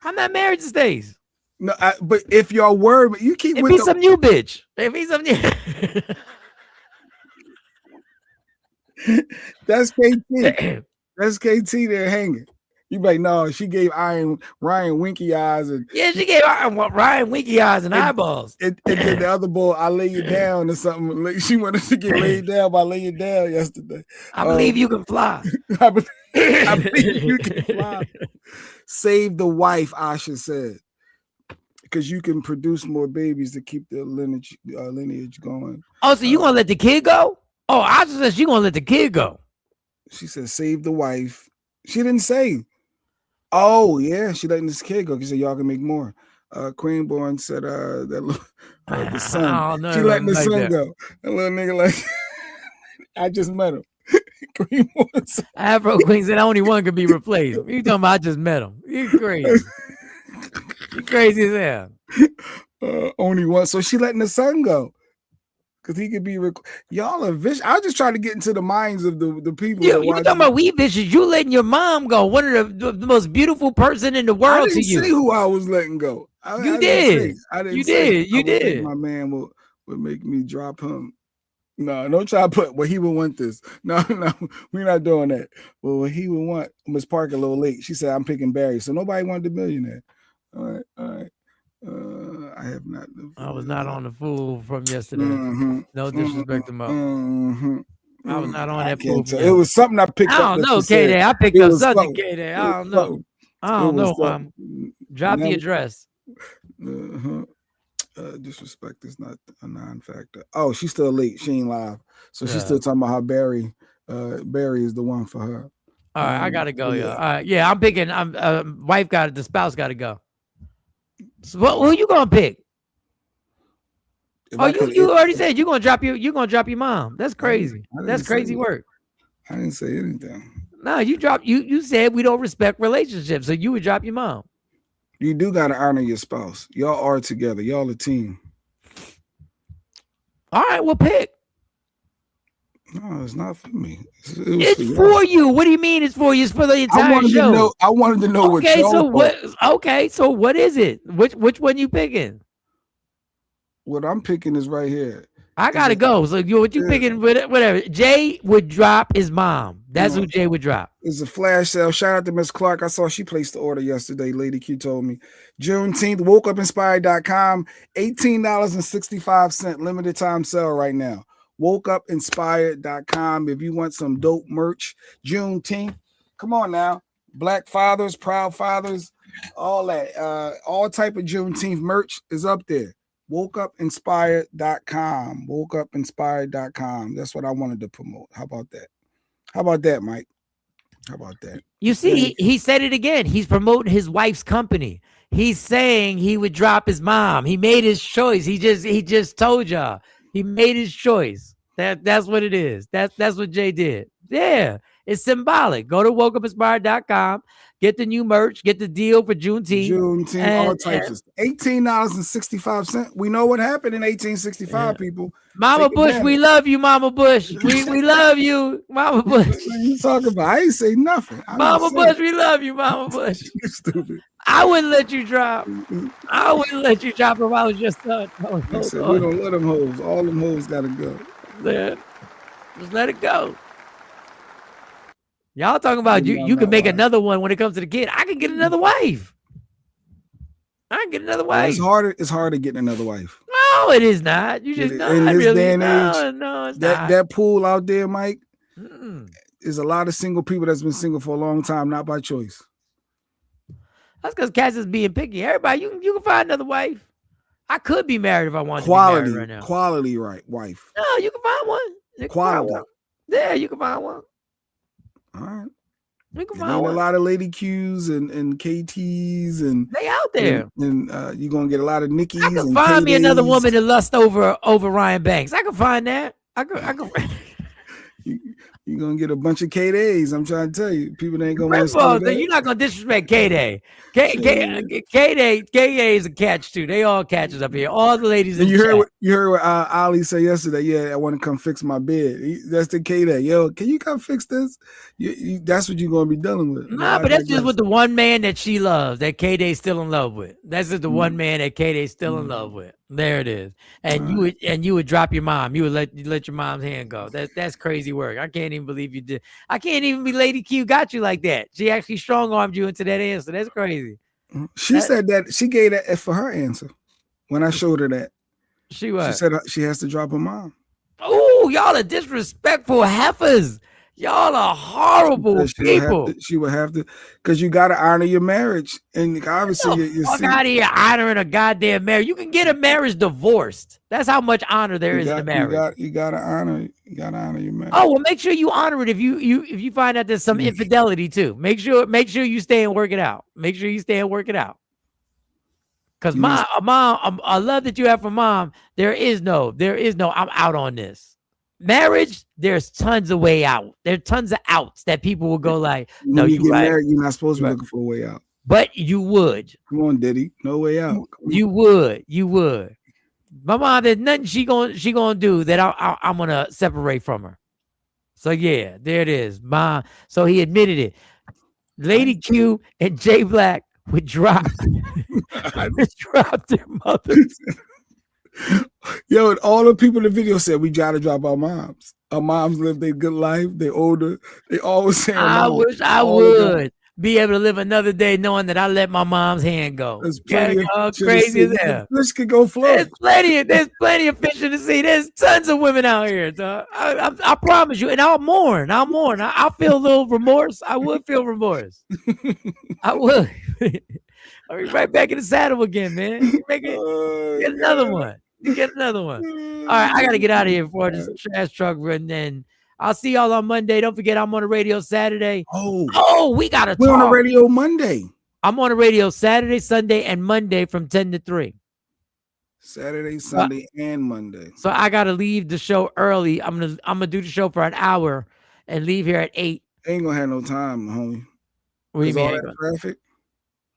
E: I'm not married to Stace.
F: No, but if y'all were, you keep
E: If
F: with
E: he's some new bitch. If he's some new
F: That's KT. That's KT there hanging. You like, no, she gave Ryan winky eyes. And
E: yeah, she gave Ryan winky eyes and eyeballs.
F: And then the other boy, I lay you down or something. Like, she wanted to get laid down by laying down yesterday.
E: I believe you can fly.
F: I believe you can fly. Save the wife, Asha said. Because you can produce more babies to keep the lineage going.
E: Oh, so you gonna let the kid go? Oh, I just said she gonna let the kid go.
F: She said, save the wife. She didn't say. Oh yeah, she letting this kid go. She said y'all can make more. Queenborn said the son. She letting the son go. That little nigga like I just met him. Queenborn said,
E: Afro Queen said only one could be replaced. You talking about I just met him. You crazy. You crazy as hell.
F: Only one. So she letting the son go. Because he could be y'all are vicious. I was just trying to get into the minds of the people.
E: You talking about we vicious? You letting your mom go? One of the most beautiful person in the world
F: to you. I didn't say who I was letting go.
E: You did. You did.
F: My man would make me drop him. No, don't try to put. Well, he would want this. No, we're not doing that. Well, what he would want. Miss Parker a little late. She said I'm picking Barry. So nobody wanted the millionaire. All right. I have not.
E: I was not on the fool from yesterday. No disrespect to Mo. I was not on that fool.
F: It was something I picked up.
E: I don't know, K-Day. I picked up something, K-Day. I don't know. Drop the address.
F: Disrespect is not a non-factor. Oh, she's still late. She ain't live. So she's still talking about how Barry is the one for her.
E: All right, I gotta go, yeah. All right, yeah, I'm picking. Wife got it. The spouse got to go. So who you gonna pick? You already said you're gonna drop your mom. That's crazy. That's crazy work.
F: I didn't say anything.
E: No, you said we don't respect relationships, so you would drop your mom.
F: You do gotta honor your spouse. Y'all are together. Y'all a team.
E: All right, well, pick.
F: No, it's not for me.
E: It's for you. What do you mean it's for you? It's for the entire show.
F: I wanted to know what y'all
E: so what is it? Which one you picking?
F: What I'm picking is right here.
E: I gotta go. So what you picking? Whatever. Jay would drop his mom. That's who Jay would drop.
F: It's a flash sale. Shout out to Miss Clark. I saw she placed the order yesterday. Lady Q told me. Juneteenth, wokeupinspired.com, $18.65 limited time sale right now. Wokeupinspired.com. If you want some dope merch, Juneteenth. Come on now. Black fathers, proud fathers, all that. All type of Juneteenth merch is up there. Wokeupinspired.com. Wokeupinspired.com. That's what I wanted to promote. How about that? How about that, Mike? How about that?
E: You see, he said it again. He's promoting his wife's company. He's saying he would drop his mom. He made his choice. He just told y'all. He made his choice. That's what it is. That's what Jay did. Yeah, it's symbolic. Go to wokeupinspired.com. Get the new merch. Get the deal for Juneteenth.
F: All types of stuff. $18.65. We know what happened in 1865, people.
E: Mama Bush, we love you, Mama Bush. We love you, Mama Bush.
F: What are you talking about? I ain't say nothing.
E: Mama Bush, we love you, Mama Bush.
F: You stupid.
E: I wouldn't let you drop. I wouldn't let you drop if I was just son.
F: I said, we don't let them hoes. All them hoes gotta go.
E: Yeah. Just let it go. Y'all talking about you can make another one when it comes to the kid. I can get another wife.
F: It's harder getting another wife.
E: No, it is not. You just
F: in this
E: really,
F: day and age,
E: no, it's not.
F: That pool out there, Mike, is a lot of single people that's been single for a long time, not by choice.
E: That's because Cass is being picky. Everybody, you can find another wife. I could be married if I wanted to be married right now.
F: Quality wife.
E: No, you can find one.
F: Quality.
E: Yeah, you can find one.
F: All right.
E: You can
F: find
E: one.
F: A lot of Lady Qs and KTs and
E: they out there.
F: And you're gonna get a lot of Nickies.
E: I can find me another woman to lust over Ryan Banks. I can find that. I can.
F: You're gonna get a bunch of K-Days. I'm trying to tell you, people ain't gonna want to.
E: You're not gonna disrespect K-Day. K-Day is a catch too. They all catches up here. All the ladies.
F: You heard what Ali said yesterday. Yeah, I want to come fix my bed. That's the K-Day. Yo, can you come fix this? That's what you're gonna be dealing with.
E: Nah, but that's just with the one man that she loves. That K-Day's still in love with. That's just the one man that K-Day's still in love with. There it is. And you would drop your mom. You would let your mom's hand go. That's crazy work. I can't even believe you did. I can't even believe Lady Q got you like that. She actually strong-armed you into that answer. That's crazy.
F: She said that she gave that for her answer when I showed her that.
E: She what?
F: She said she has to drop her mom.
E: Oh, y'all are disrespectful heifers. Y'all are horrible people.
F: She would have to, because you got to honor your marriage, and obviously you
E: Fuck out of here honoring a goddamn marriage. You can get a marriage divorced. That's how much honor there is to marriage.
F: You gotta honor your marriage.
E: Oh, well, make sure you honor it if you find out there's some infidelity too. Make sure you stay and work it out. Make sure you stay and work it out. Because mom, I love that you have for mom. There is no, I'm out on this. Marriage, there's tons of way out. There are tons of outs that people will go like, no,
F: you get
E: right.
F: married, you're not supposed to be looking for a way out.
E: But you would.
F: Come on, Diddy. No way out.
E: You would. My mom, there's nothing she gonna do that I'm gonna separate from her. So yeah, there it is. Mom. So he admitted it. Lady Q and Jay Black would drop their mothers.
F: Yo, and all the people in the video said we gotta drop our moms. Our moms live their good life. They older. They always say.
E: I wish I would be able to live another day knowing that I let my mom's hand go.
F: There's plenty of
E: crazy as hell.
F: Fish could go float.
E: There's plenty of fish in the sea. There's tons of women out here. So I promise you, and I'll mourn. I'll feel a little remorse. I would feel remorse. I would. I'll be right back in the saddle again, man. Get another one. All right, I gotta get out of here before this trash truck run. Then I'll see y'all on Monday. Don't forget, I'm on the radio Saturday. We gotta talk.
F: We're on the radio Monday.
E: I'm on the radio Saturday, Sunday, and Monday from 10 to 3.
F: Saturday, Sunday, and Monday.
E: So I gotta leave the show early. I'm gonna do the show for an hour and leave here at 8.
F: Ain't gonna have no time, homie.
E: What do you mean?
F: All that traffic?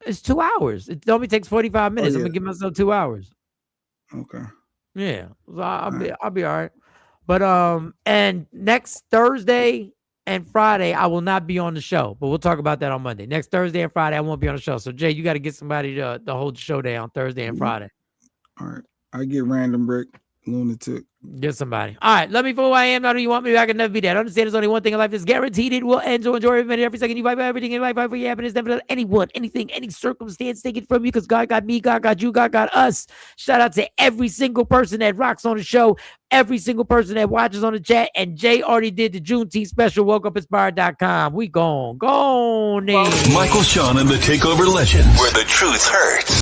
E: It's 2 hours. It only takes 45 minutes.
F: Yeah.
E: I'm gonna give myself 2 hours.
F: Okay.
E: Yeah. So I'll be all right. But and next Thursday and Friday, I will not be on the show, but we'll talk about that on Monday. Next Thursday and Friday, I won't be on the show. So Jay, you got to get somebody to hold the show down on Thursday and Friday.
F: All right. I get Random Brick, Lunatic.
E: Get somebody. All right. Love me for who I am. Not who you want me. I can never be that. Understand there's only one thing in life that's guaranteed. It will end. So enjoy every minute, every second. You vibe everything in life. Fight for your happiness. Never let anyone, anything, any circumstance take it from you, because God got me, God got you, God got us. Shout out to every single person that rocks on the show, every single person that watches on the chat. And Jay already did the Juneteenth special. WokeUpInspired.com. We gone.
C: Michael Sean and the Takeover Legends, where the truth hurts.